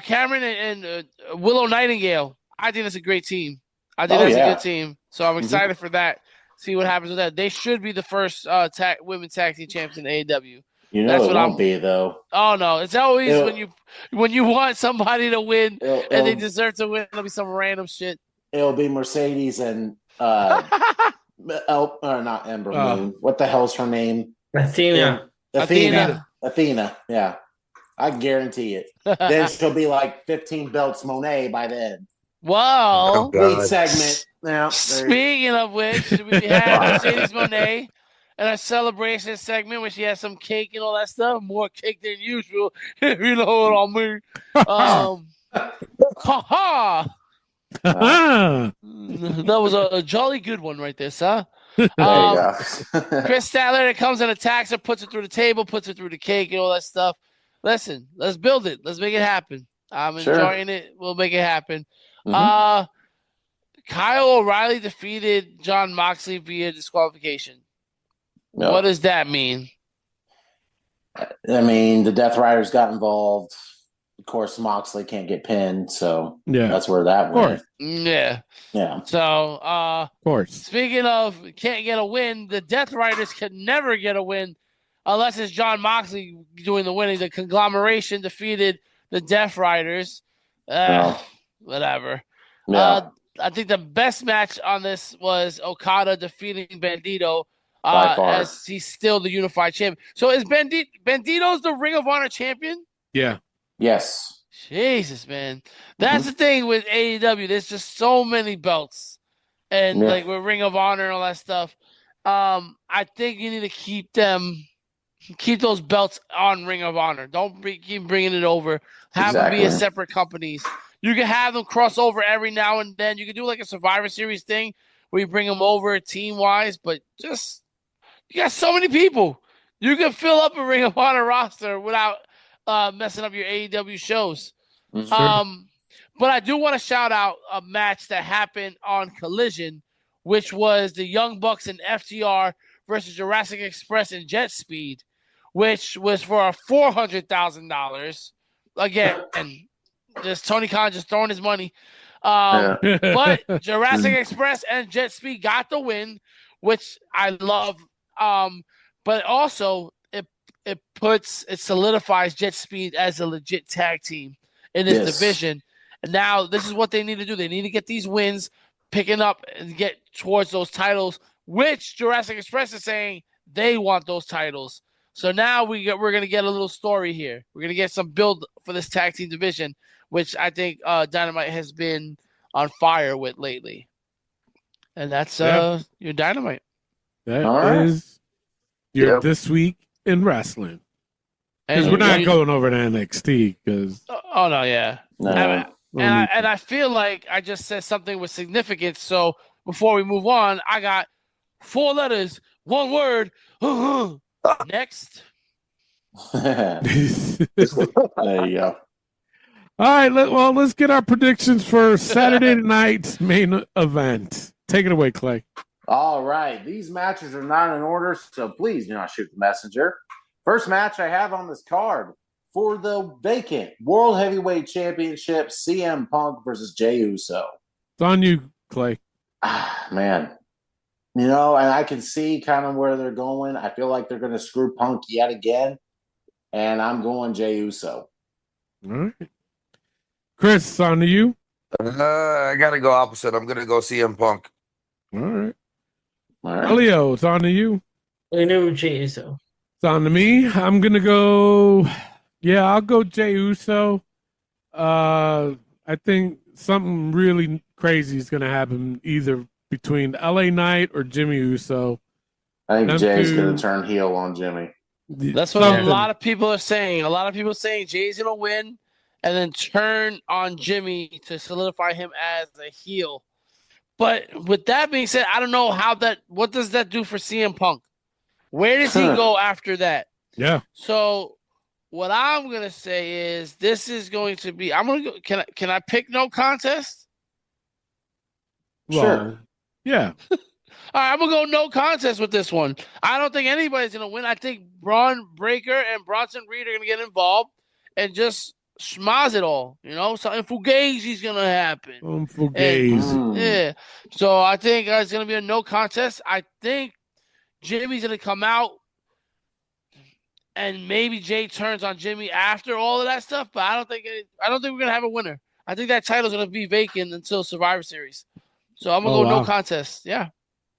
Cameron and Willow Nightingale. I think that's a great team. I think that's a good team. So I'm excited for that. See what happens with that. They should be the first women's tag team champions in AEW. That's what won't be though. Oh no, it's always when you want somebody to win and they deserve to win. It'll be some random shit. It'll be Mercedes and not Ember Moon. What the hell's her name? Athena. Athena. Yeah, I guarantee it. Then she'll be like 15 belts Monet by then. Wow. Lead segment. Now, speaking of which, we had Mercedes Monet and a celebration segment where she has some cake and all that stuff. More cake than usual, if you know what I mean. That was a jolly good one right there, sir. There you go. Chris Statler comes and attacks her, puts her through the table, puts her through the cake and all that stuff. Listen, let's build it. Let's make it happen. I'm enjoying it. We'll make it happen. Kyle O'Reilly defeated John Moxley via disqualification. No. What does that mean? I mean, the Death Riders got involved. Of course, Moxley can't get pinned, so that's where that went. Yeah. So, of course. Speaking of can't get a win, the Death Riders can never get a win unless it's John Moxley doing the winning. The conglomeration defeated the Death Riders. Whatever. Yeah. I think the best match on this was Okada defeating Bandito as he's still the unified champion. So is Bandito's the Ring of Honor champion? Yeah. Yes. Jesus, man. That's the thing with AEW. There's just so many belts. And like with Ring of Honor and all that stuff. I think you need to keep those belts on Ring of Honor. Don't keep bringing it over. Have them be as separate companies. You can have them cross over every now and then. You can do like a Survivor Series thing where you bring them over team-wise, but just you got so many people. You can fill up a Ring of Honor roster without messing up your AEW shows. But I do want to shout out a match that happened on Collision, which was the Young Bucks and FTR versus Jurassic Express and Jet Speed, which was for $400,000. Again, and just Tony Khan just throwing his money. But Jurassic Express and Jet Speed got the win, which I love. But also it solidifies Jet Speed as a legit tag team in this division. And now this is what they need to do. They need to get these wins, picking up and get towards those titles, which Jurassic Express is saying they want those titles. So now we're going to get a little story here. We're going to get some build for this tag team division, which I think Dynamite has been on fire with lately. And that's your Dynamite. That is your This Week in Wrestling. Because we're not going over to NXT. Oh, no, yeah. No. And I feel like I just said something with significance. So before we move on, I got 4 letters, 1 word. Next. There you go. All right, let's get our predictions for Saturday night's main event. Take it away, Clay. All right. These matches are not in order, so please do not shoot the messenger. First match I have on this card for the vacant World Heavyweight Championship, CM Punk versus Jey Uso. It's on you, Clay. Man. You know, and I can see kind of where they're going. I feel like they're going to screw Punk yet again, and I'm going Jey Uso. All right. Chris, it's on to you. I got to go opposite. I'm going to go CM Punk. All right. Elio, it's on to you. I know Jey Uso. It's on to me. I'm going to go... Yeah, I'll go Jey Uso. I think something really crazy is going to happen either between LA Knight or Jimmy Uso. I think Jay's going to turn heel on Jimmy. That's what a lot of people are saying. A lot of people are saying Jay's going to win and then turn on Jimmy to solidify him as a heel. But with that being said, I don't know what does that do for CM Punk? Where does he go after that? Yeah. So what I'm gonna say is this is going to be. I'm gonna go. Can I pick no contest? Sure. Yeah. All right, I'm gonna go no contest with this one. I don't think anybody's gonna win. I think Braun Breaker and Bronson Reed are gonna get involved and just schmaz it all. You know, something fugazi's gonna happen. Fugazi. Yeah. So I think it's gonna be a no contest. I think Jimmy's gonna come out. And maybe Jay turns on Jimmy after all of that stuff, but I don't think we're gonna have a winner. I think that title's gonna be vacant until Survivor Series. So I'm gonna go no contest. Yeah.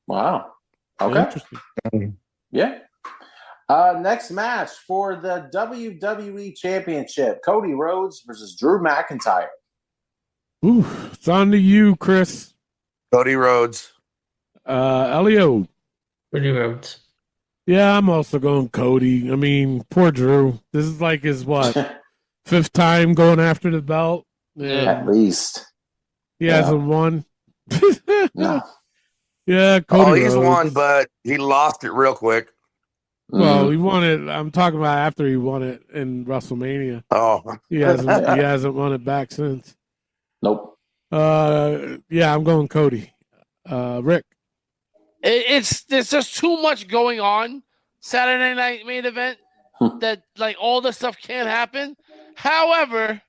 Wow. Okay. Yeah. Next match for the WWE Championship: Cody Rhodes versus Drew McIntyre. Ooh, it's on to you, Chris. Cody Rhodes. Elio. Cody Rhodes. Yeah, I'm also going Cody. I mean, poor Drew. This is like his, 5th time going after the belt? At least. He hasn't won. No. Yeah, Cody he's Rhodes. won, but he lost it real quick. Well, he won it. I'm talking about after he won it in WrestleMania. Oh. He hasn't won it back since. Nope. Yeah, I'm going Cody. Rick. There's just too much going on Saturday night main event that like all this stuff can't happen. However,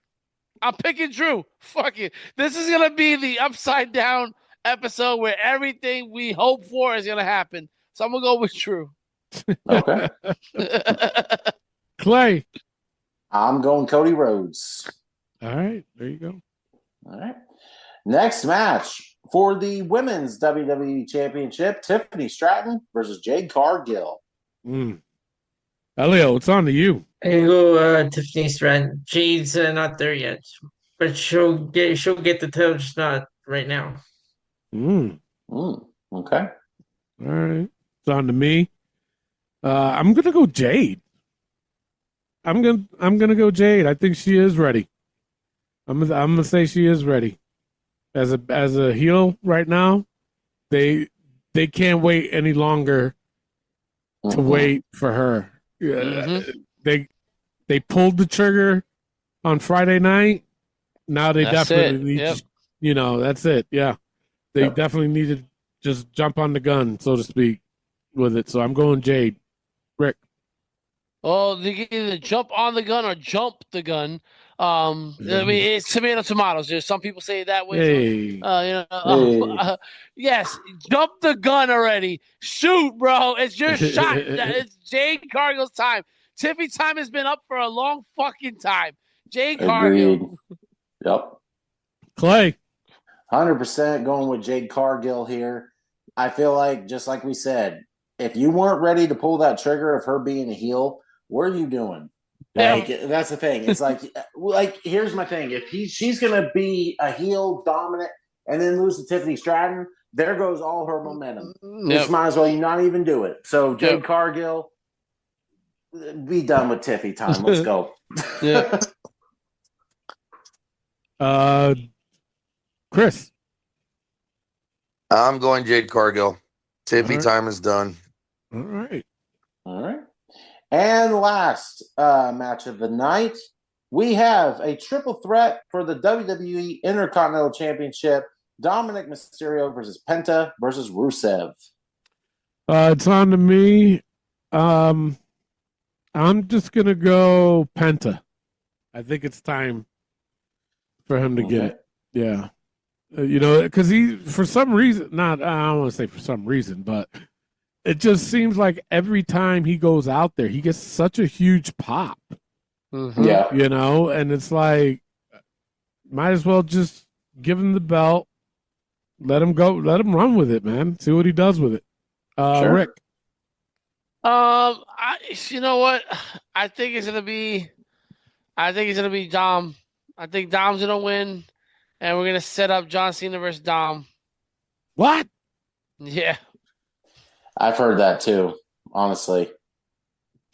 I'm picking Drew. Fuck it. This is gonna be the upside down episode where everything we hope for is gonna happen. So I'm gonna go with Drew. Okay. Clay. I'm going Cody Rhodes. All right, there you go. All right. Next match. For the Women's WWE Championship, Tiffany Stratton versus Jade Cargill. Elio, it's on to you. I go Tiffany Stratton. Jade's not there yet, but she'll get the title, just not right now. Okay. All right, it's on to me. I'm gonna go Jade. I'm gonna go Jade. I think she is ready. I'm gonna say she is ready. As a heel right now, they can't wait any longer to wait for her. They pulled the trigger on Friday night. Now they definitely need, that's it. Yeah, they definitely need to just jump on the gun, so to speak, with it. So I'm going Jade. Rick. Oh, they can either jump on the gun or jump the gun. I mean, it's tomatoes. There's some people say it that way. Hey. Yes, jump the gun already. Shoot, bro. It's your shot. It's Jade Cargill's time. Tiffy time has been up for a long fucking time. Jade Cargill. Yep. Clay. 100% going with Jade Cargill here. I feel like, just like we said, if you weren't ready to pull that trigger of her being a heel, what are you doing? Like, that's the thing. It's like here's my thing. If she's gonna be a heel dominant, and then lose to Tiffany Stratton, there goes all her momentum. Yep. Just might as well you not even do it. So Jade Yep. Cargill, be done with Tiffy time. Let's go. Yeah. Chris. I'm going Jade Cargill. Tiffy All right. time is done. All right. All right. And last match of the night, we have a triple threat for the WWE Intercontinental Championship. Dominic Mysterio versus Penta versus Rusev. It's on to me. I'm just going to go Penta. I think it's time for him to get it. Yeah. Because he, for some reason, I don't want to say for some reason, but it just seems like every time he goes out there, he gets such a huge pop. Mm-hmm. Yeah. And it's like, might as well just give him the belt, let him go, let him run with it, man. See what he does with it. Sure. Rick. You know what? I think it's gonna be Dom. I think Dom's gonna win, and we're gonna set up John Cena versus Dom. What? Yeah. I've heard that too, honestly.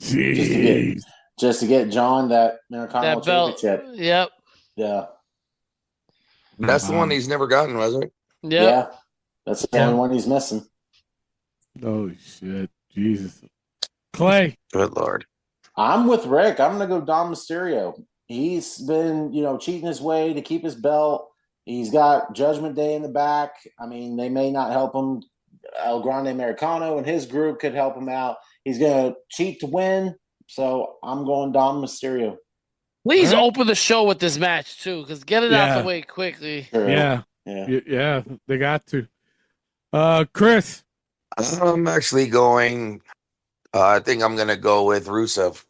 Jeez. Just to get John that Intercontinental That belt. Championship. Yep. Yeah. That's the one he's never gotten, wasn't it? Yep. Yeah. That's the only one he's missing. Oh, shit. Jesus. Clay. Good Lord. I'm with Rick. I'm going to go Dom Mysterio. He's been, cheating his way to keep his belt. He's got Judgment Day in the back. I mean, they may not help him. El Grande Americano and his group could help him out. He's going to cheat to win. So I'm going Dom Mysterio. Please open the show with this match too, because get it out the way quickly. Sure. Yeah. Yeah, they got to. Chris. I'm actually going. I think I'm going to go with Rusev.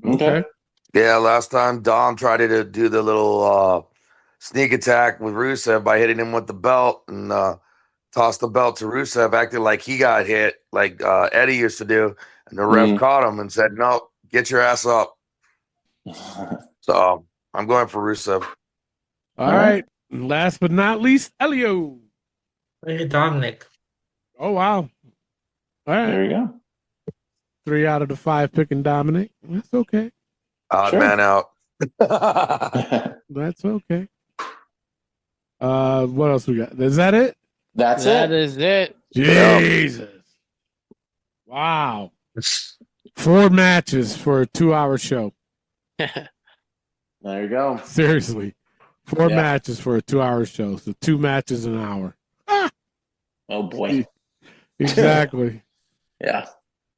Okay. Yeah, last time Dom tried to do the little sneak attack with Rusev by hitting him with the belt and tossed the belt to Rusev, acting like he got hit, like Eddie used to do. And the ref caught him and said, "No, get your ass up." So I'm going for Rusev. All right. And last but not least, Elio. Dominic. Oh, wow. All right. There you go. 3 out of the 5 picking Dominic. That's okay. Odd man out. That's okay. What else we got? Is that it? That is it. Jesus. Wow. 4 matches for a 2-hour show. There you go. Seriously. 4 matches for a 2-hour show. So 2 matches an hour. Oh, boy. Exactly. Yeah.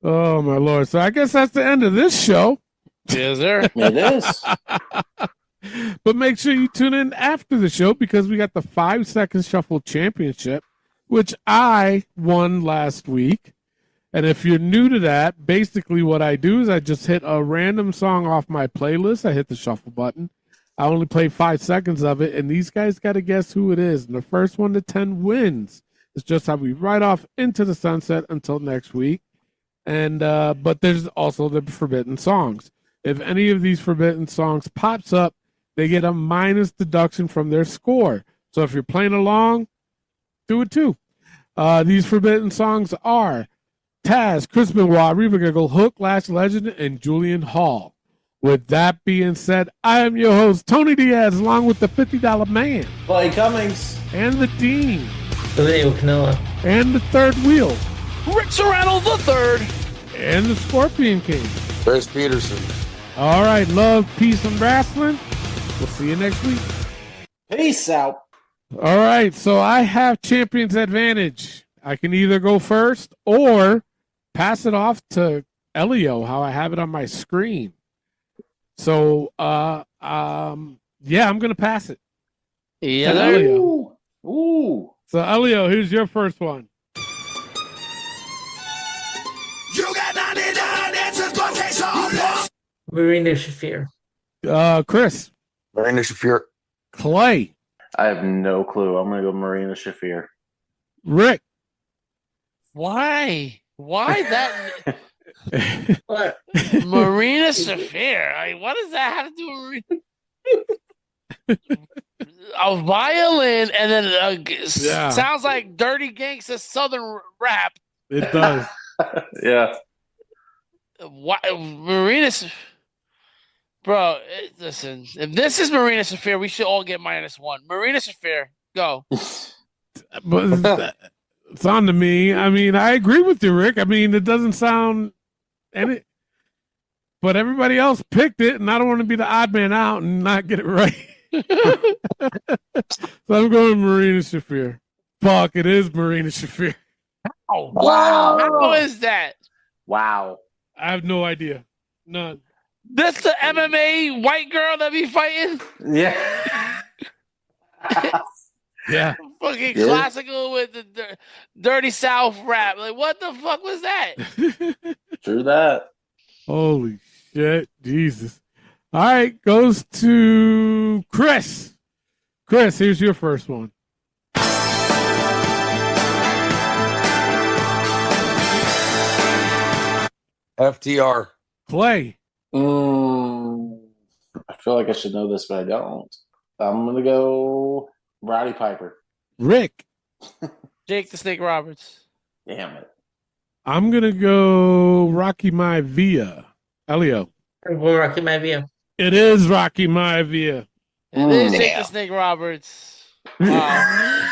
Oh, my Lord. So I guess that's the end of this show. Yes, sir. It is. But make sure you tune in after the show because we got the 5-second shuffle championship, which I won last week. And if you're new to that, basically what I do is I just hit a random song off my playlist. I hit the shuffle button. I only play 5 seconds of it, and these guys got to guess who it is. And the first 1 to 10 wins. It's just how we ride off into the sunset until next week. And but there's also the forbidden songs. If any of these forbidden songs pops up, they get a minus deduction from their score. So if you're playing along, do it too. These forbidden songs are Taz, Chris Benoit, Reba Giggle, Hook, Lash Legend, and Julian Hall. With that being said, I am your host, Tony Diaz, along with the $50 Man. Clay Cummings. And the Dean. Leo Canoa. And the Third Wheel. Rick Serrano the Third. And the Scorpion King. Chris Peterson. All right, love, peace, and wrestling. We'll see you next week. Peace out. All right, so I have champion's advantage. I can either go first or pass it off to Elio, how I have it on my screen. So, yeah, I'm going to pass it. Yeah, Elio. Ooh. So, Elio, here's your first one. You got 99 answers, but can't solve this. Marina Shafir. Chris. Marina Shafir. Clay. I have no clue. I'm going to go Marina Shafir. Rick. Why? Why that? What? Marina Shafir. I mean, what does that have to do with Marina? a violin, and then Yeah. sounds like dirty gangsta southern rap. It does. Yeah. Marina, bro, listen. If this is Marina Shafir, we should all get -1. Marina Shafir, go. But it's on to me. I mean, I agree with you, Rick. I mean, it doesn't sound any, but everybody else picked it, and I don't want to be the odd man out and not get it right. So I'm going Marina Shafir. Fuck, it is Marina Shafir. Oh, wow. How is that? Wow. I have no idea. None. This the MMA white girl that be fighting? Yeah. Yeah. Fucking Yeah. classical with the dirty South rap. Like, what the fuck was that? True that. Holy shit. Jesus. All right. Goes to Chris. Chris, here's your first one. FTR. Clay. I feel like I should know this, but I don't. I'm going to go Roddy Piper. Rick. Jake the Snake Roberts. Damn it. I'm going to go Rocky Maivia. Elio. Rocky Maivia. It is Rocky Maivia. It is Jake the Snake Roberts. Wow.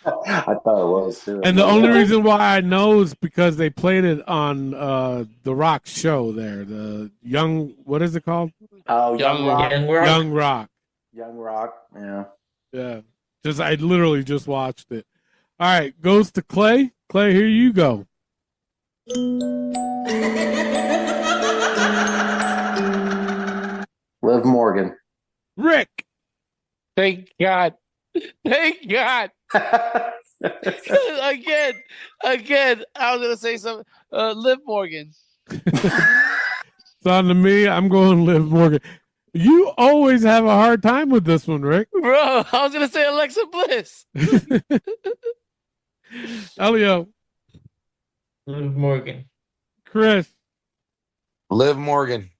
I thought it was too. And the only reason why I know is because they played it on the Rock show there. The Young, what is it called? Oh, Young Rock. Young Rock. Young Rock. Yeah. Yeah. I literally just watched it. All right, goes to Clay. Clay, here you go. Liv Morgan. Rick. Thank God. Thank God. again, I was gonna say something. Liv Morgan. It's on to me. I'm going Liv Morgan. You always have a hard time with this one, Rick. Bro, I was gonna say Alexa Bliss. Elio. Liv Morgan. Chris. Liv Morgan.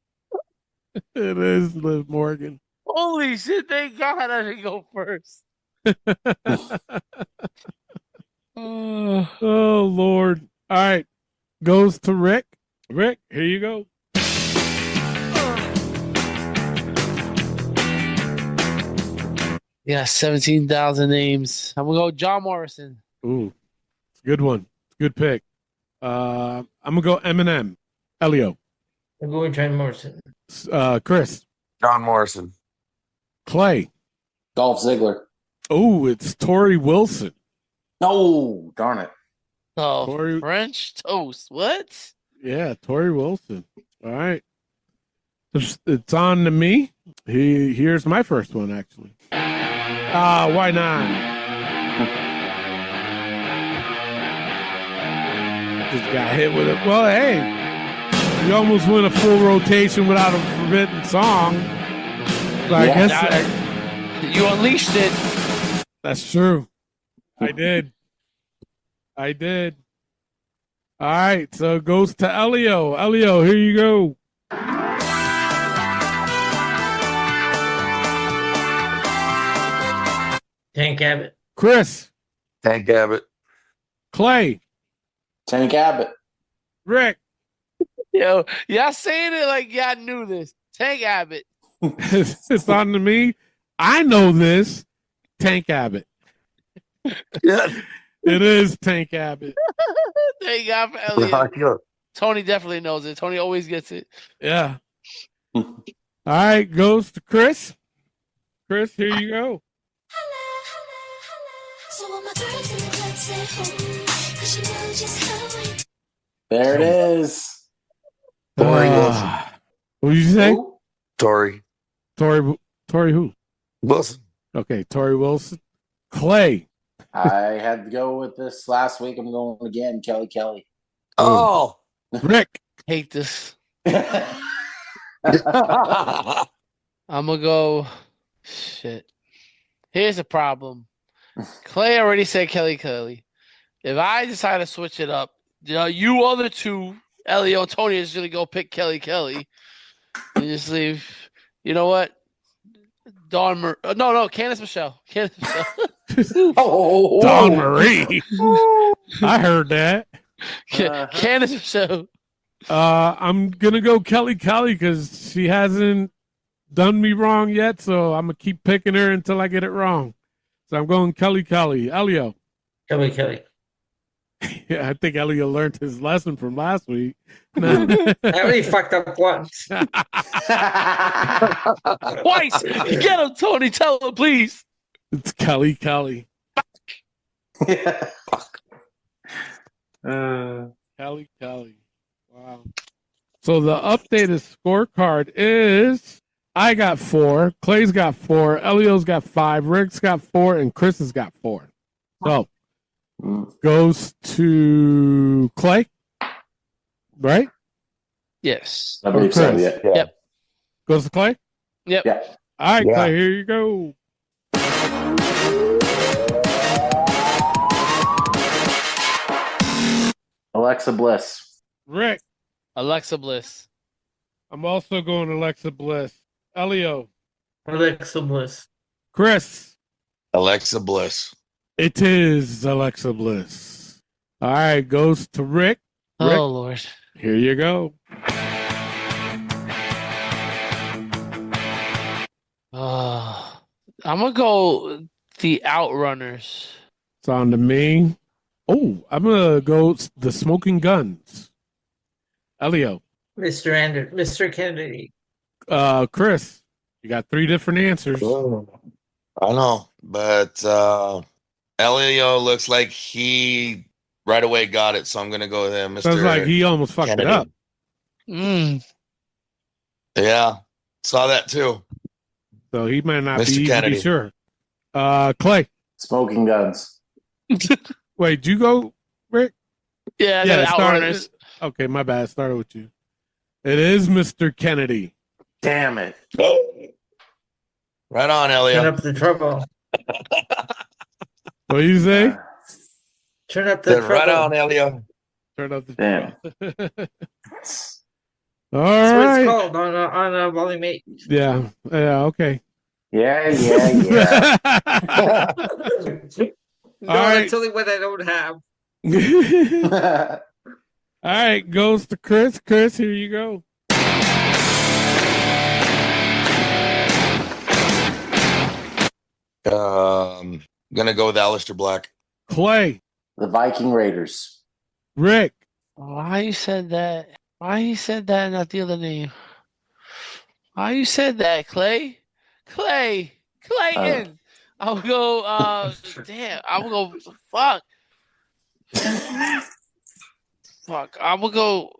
It is Liv Morgan. Holy shit! Thank God I didn't go first. Oh, Lord. All right. Goes to Rick. Rick, here you go. Yeah, 17,000 names. I'm gonna go John Morrison. Ooh, it's a good one. It's a good pick. I'm gonna go Eminem. Elio. I'm going John Morrison. Chris. John Morrison. Clay. Dolph Ziggler. Oh, it's Tori Wilson. No, darn it. Oh, French toast. What? Yeah, Tori Wilson. All right. It's on to me. Here's my first one, actually. Why not? Just got hit with it. Well, hey, you almost went a full rotation without a forbidden song. So I guess you unleashed it. That's true. I did. All right, so it goes to Elio. Elio, here you go. Tank Abbott. Chris. Tank Abbott. Clay. Tank Abbott. Rick. Yo, y'all saying it like y'all knew this. Tank Abbott. It's on to me. I know this. Tank Abbott. Yeah. It is Tank Abbott. Thank God for Elliot. Tony definitely knows it. Tony always gets it. Yeah. All right, goes to Chris. Chris, here you go. There it is. Tori Wilson. What did you say? Who? Tori. Tori who? Wilson. Okay, Tori Wilson. Clay. I had to go with this last week. I'm going again. Kelly. Oh. Rick. Hate this. I'm gonna go. Shit. Here's the problem. Clay already said Kelly. If I decide to switch it up, you other two, Elio and Tony, is gonna go pick Kelly. And just leave. You know what? No, Candice Michelle. Candice Michelle. Dawn Marie. I heard that. Candice Michelle. I'm gonna go Kelly because she hasn't done me wrong yet, so I'm gonna keep picking her until I get it wrong. So I'm going Kelly. Elio. Kelly. Yeah, I think Elio learned his lesson from last week. I already fucked up once. Twice. Get him, Tony. Tell him, please. It's Kelly. Kelly. Wow. So the updated scorecard is I got 4, Clay's got 4, Elio's got 5, Rick's got 4, and Chris has got 4. So goes to Clay, right? Yes. I believe so, yeah. Yep. Goes to Clay? Yep. Yeah. All right, Yeah. Clay, here you go. Alexa Bliss. Rick. Alexa Bliss. I'm also going Alexa Bliss. Elio. Alexa Bliss. Chris. Alexa Bliss. It is Alexa Bliss. All right, goes to Rick. Rick, Oh, Lord. here you go. I'm going to go the Outrunners. It's on to me. Oh, I'm going to go the Smoking Guns. Elio. Mr. Kennedy. Chris, you got 3 different answers. I know, but Elio looks like he right away got it, so I'm gonna go with him. Mr. Sounds like he almost fucked Kennedy. it up. Yeah, saw that too. So he might not Mr. be Kennedy. sure. Clay. Smoking Guns. Wait, did you go, Rick? Yeah, it the started- Outrunners. Okay, my bad. I started with you. It is Mr. Kennedy. Damn it. Right on, Elio. Turn up the trouble. What do you say? Turn up the Right trouble. on, Elio. Turn up the Damn. All That's what right. it's called on Volume 8. Yeah. Okay. Yeah. No, All right. that's only what I don't have. All right, goes to Chris. Chris, here you go. Gonna go with Aleister Black. Clay. The Viking Raiders. Rick. Why you said that? Why you said that and not the other name? Why you said that, Clay? Clayton. I'll go, damn, I will go, fuck. Fuck, I will go,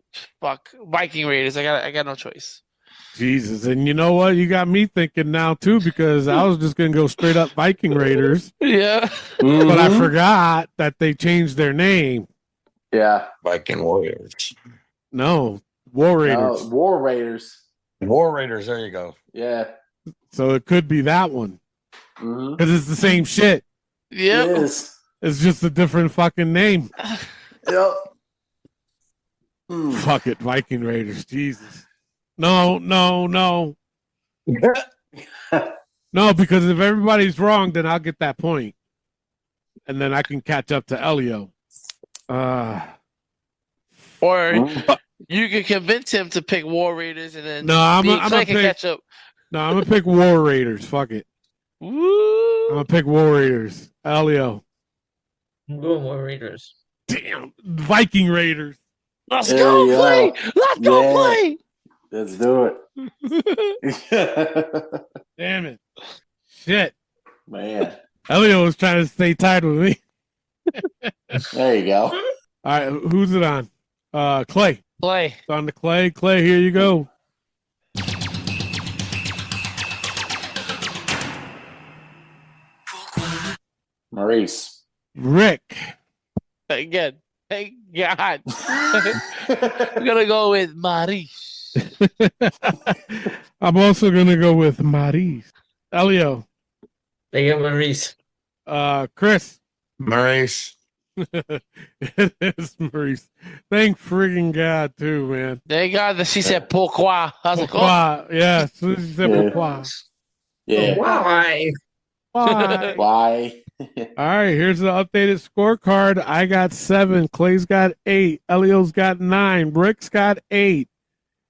Viking Raiders. I got no choice. Jesus. And you know what? You got me thinking now, too, because I was just going to go straight up Viking Raiders. Yeah. But I forgot that they changed their name. Yeah. Viking Warriors. No, War Raiders. War Raiders. War Raiders. There you go. Yeah. So it could be that one. Mm-hmm. Because it's the same shit. Yep. It is. It's just a different fucking name. Yep. Fuck it, Viking Raiders. Jesus. No. No, because if everybody's wrong, then I'll get that point. And then I can catch up to Elio. Or you can convince him to pick War Raiders and then I'm Clay gonna can catch up. No, I'm gonna pick War Raiders. Fuck it. Woo! I'm gonna pick War Raiders. Elio. I'm going War Raiders. Damn, Viking Raiders. Let's There go, you Clay! go. Let's go, Yeah. Clay! Let's do it. Damn it. Shit. Man. Elio was trying to stay tied with me. There you go. All right, who's it on? Clay. Clay. It's on to Clay. Clay, here you go. Maurice. Rick. Again. Thank God. I'm going to go with Maurice. I'm also gonna go with Maurice. Elio. They get Maurice. Chris. Maurice. It is Maurice. Thank friggin' God too, man. Thank God that she said pourquoi. I was like, oh. Pourquoi? Yeah, she said Yeah. pourquoi. Yeah. Why? Why? Why? All right, here's the updated scorecard. I got 7. Clay's got 8. Elio's got 9. Rick's got 8.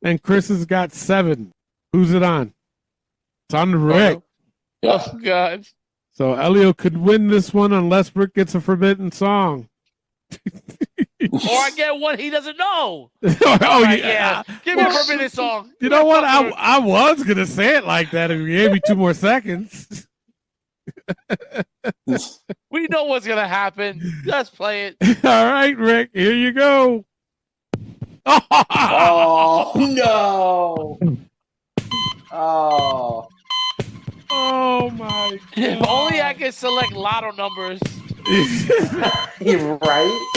And Chris has got 7. Who's it on? It's on to Rick. Oh, God. So Elio could win this one unless Rick gets a forbidden song. Or I get one he doesn't know. Oh, Right, yeah. Give me a forbidden song. You know what? I was going to say it like that if you gave me 2 more seconds. We know what's going to happen. Just play it. All right, Rick, here you go. Oh, no. Oh. Oh, my God. If only I could select lotto numbers. You're right.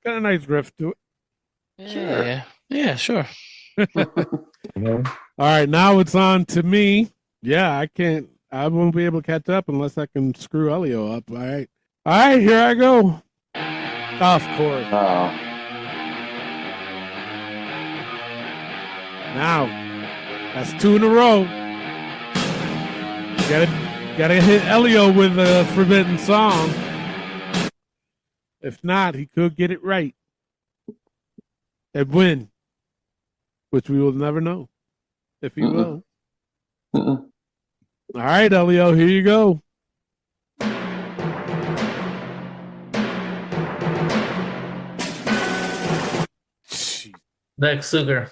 Got a nice riff to it. Yeah. Yeah, sure. All right, now it's on to me. Yeah, I won't be able to catch up unless I can screw Elio up. All right, here I go. Of course. Now, that's 2 in a row. Gotta hit Elio with a forbidden song. If not, he could get it right and win, which we will never know if he will. All right, Elio, here you go. Lex Luger.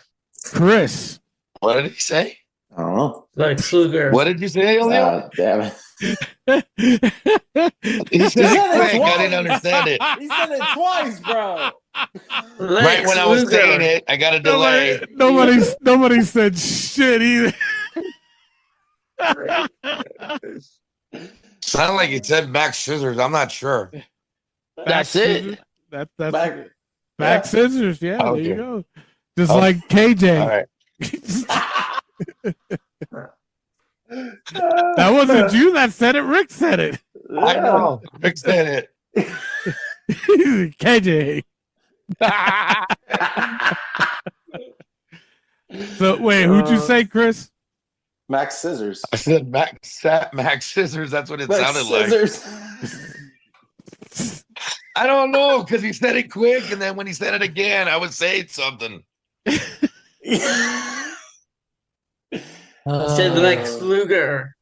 Chris. What did he say? I don't know. Lex Luger. What did you say, Elio? Damn it. He said it quick. I didn't understand it. He said it twice, bro. Right when I was saying it, I got a delay. Nobody said shit either. Sounded like it said Max Scissors. I'm not sure. That's it. That's back scissors. Yeah, Okay. there you go. Just like KJ. All right. That wasn't you that said it. Rick said it. I know. Rick said it. KJ. So wait, who'd you say, Chris? Max Scissors. I said Max Scissors. That's what it sounded Scissors. like. I don't know because he said it quick, and then when he said it again, I was saying something. I said Lex Luger.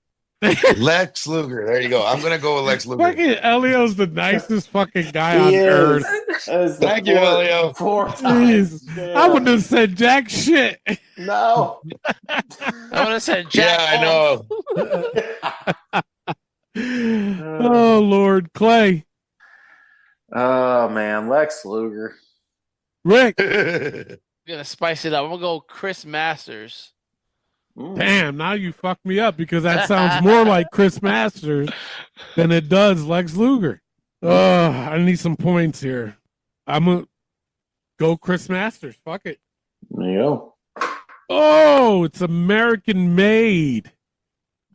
Lex Luger. There you go. I'm gonna go with Lex Luger. Fucking Elio's the nicest fucking guy on earth. Thank you, Elio. 4 times. Jeez. I wouldn't have said jack shit. No. I would have said Jack. Yeah, I know. Oh Lord, Clay. Oh man, Lex Luger. Rick. I'm gonna spice it up. I'm gonna go Chris Masters. Damn, now you fucked me up because that sounds more like Chris Masters than it does Lex Luger. Oh, I need some points here. I'm gonna go Chris Masters. Fuck it. There you go. Oh, it's American made.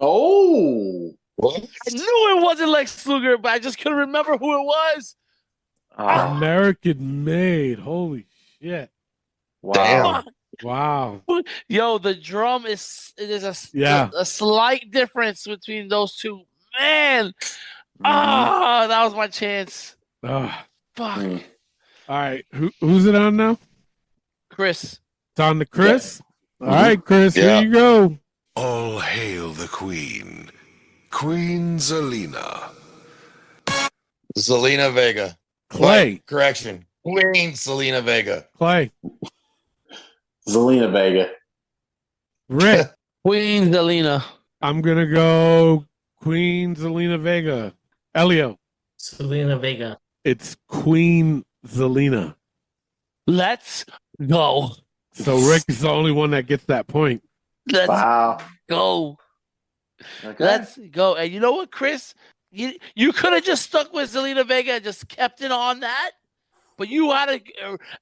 Oh. What? I knew it wasn't Lex Luger, but I just couldn't remember who it was. American made. Holy shit. Wow. Wow. Yo, the drum there's a slight difference between those two. Man. That was my chance. Fuck. All right. Who's it on now? Chris. It's on to Chris. All right, Chris, here you go. All hail the Queen. Queen Zelina. Zelina Vega. Clay. Correction. Queen Zelina Vega. Clay. Zelina Vega. Rick. Queen Zelina. I'm going to go Queen Zelina Vega. Elio. Zelina Vega. It's Queen Zelina. Let's go. So Rick is the only one that gets that point. Let's Wow. go. Okay. Let's go. And you know what, Chris? You could have just stuck with Zelina Vega and just kept it on that. But you had to,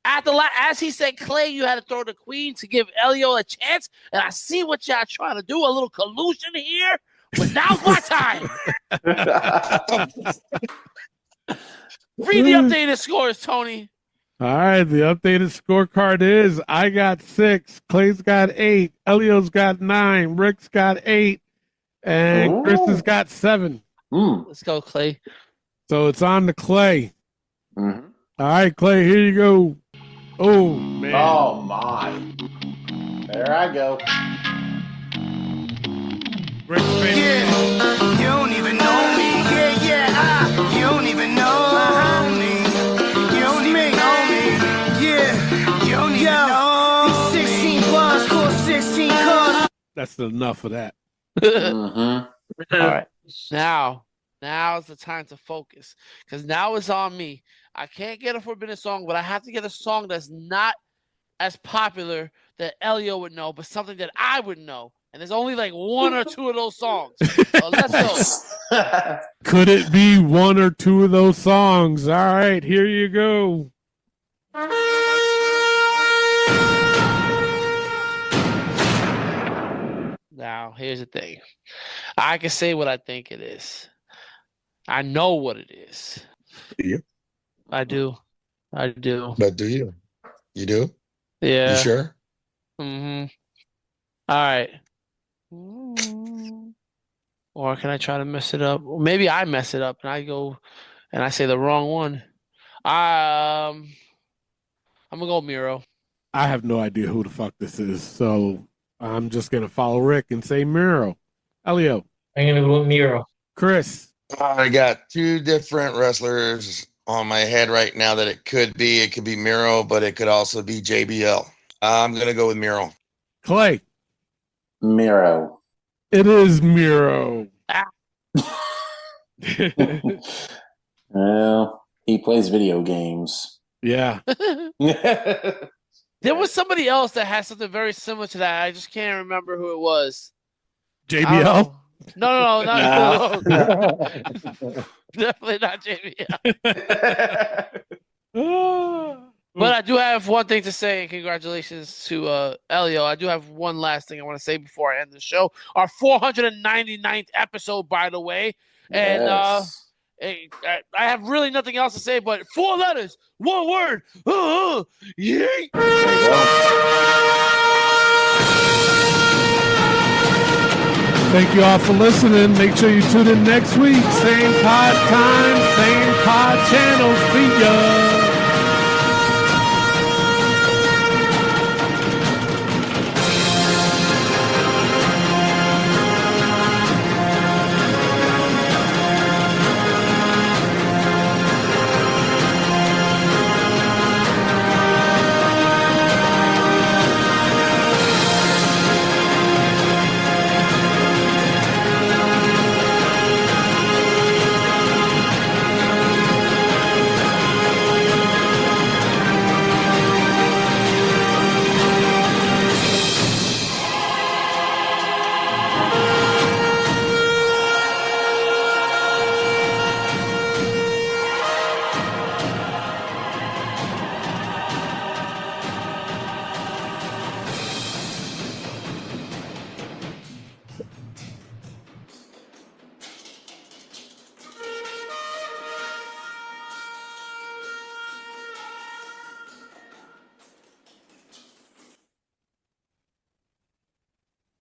as he said, Clay, you had to throw the Queen to give Elio a chance. And I see what y'all trying to do, a little collusion here. But now's my time. Read the updated scores, Tony. All right, the updated scorecard is I got 6, Clay's got 8, Elio's got 9, Rick's got 8, and Chris has got 7. Let's go, Clay. So it's on to Clay. Mm-hmm. All right, Clay, here you go. Oh, man. Oh, my. There I go. Rick's favorite. Yeah, you don't even know me. Yeah, you don't even know me. You don't even know me. Yeah, you don't even know me. 16 bars, cost 16 cars. That's enough of that. Mm-hmm. All right. Now's the time to focus. Because now it's on me. I can't get a forbidden song, but I have to get a song that's not as popular that Elio would know, but something that I would know. And there's only like 1 or 2 of those songs. So let's go. Could it be 1 or 2 of those songs? All right, here you go. Now, here's the thing. I can say what I think it is. I know what it is. Yeah. I do. But do you? You do? Yeah. You sure? Mm-hmm. All right. Or can I try to mess it up? Or maybe I mess it up and I go and I say the wrong one. I'm gonna go Miro. I have no idea who the fuck this is, so I'm just gonna follow Rick and say Miro. Elio. I'm gonna go with Miro. Chris. I got 2 different wrestlers on my head right now that it could be. It could be Miro, but it could also be JBL. I'm gonna go with Miro. Clay. Miro. It is Miro. Well, he plays video games. Yeah. There was somebody else that had something very similar to that. I just can't remember who it was. JBL? No, not definitely not JBL. But I do have one thing to say, and congratulations to Elio. I do have one last thing I want to say before I end the show. Our 499th episode, by the way. And Yes. I have really nothing else to say, but 4 letters, 1 word. Yeet. Thank you all for listening. Make sure you tune in next week. Same pod time, same pod channel. See ya.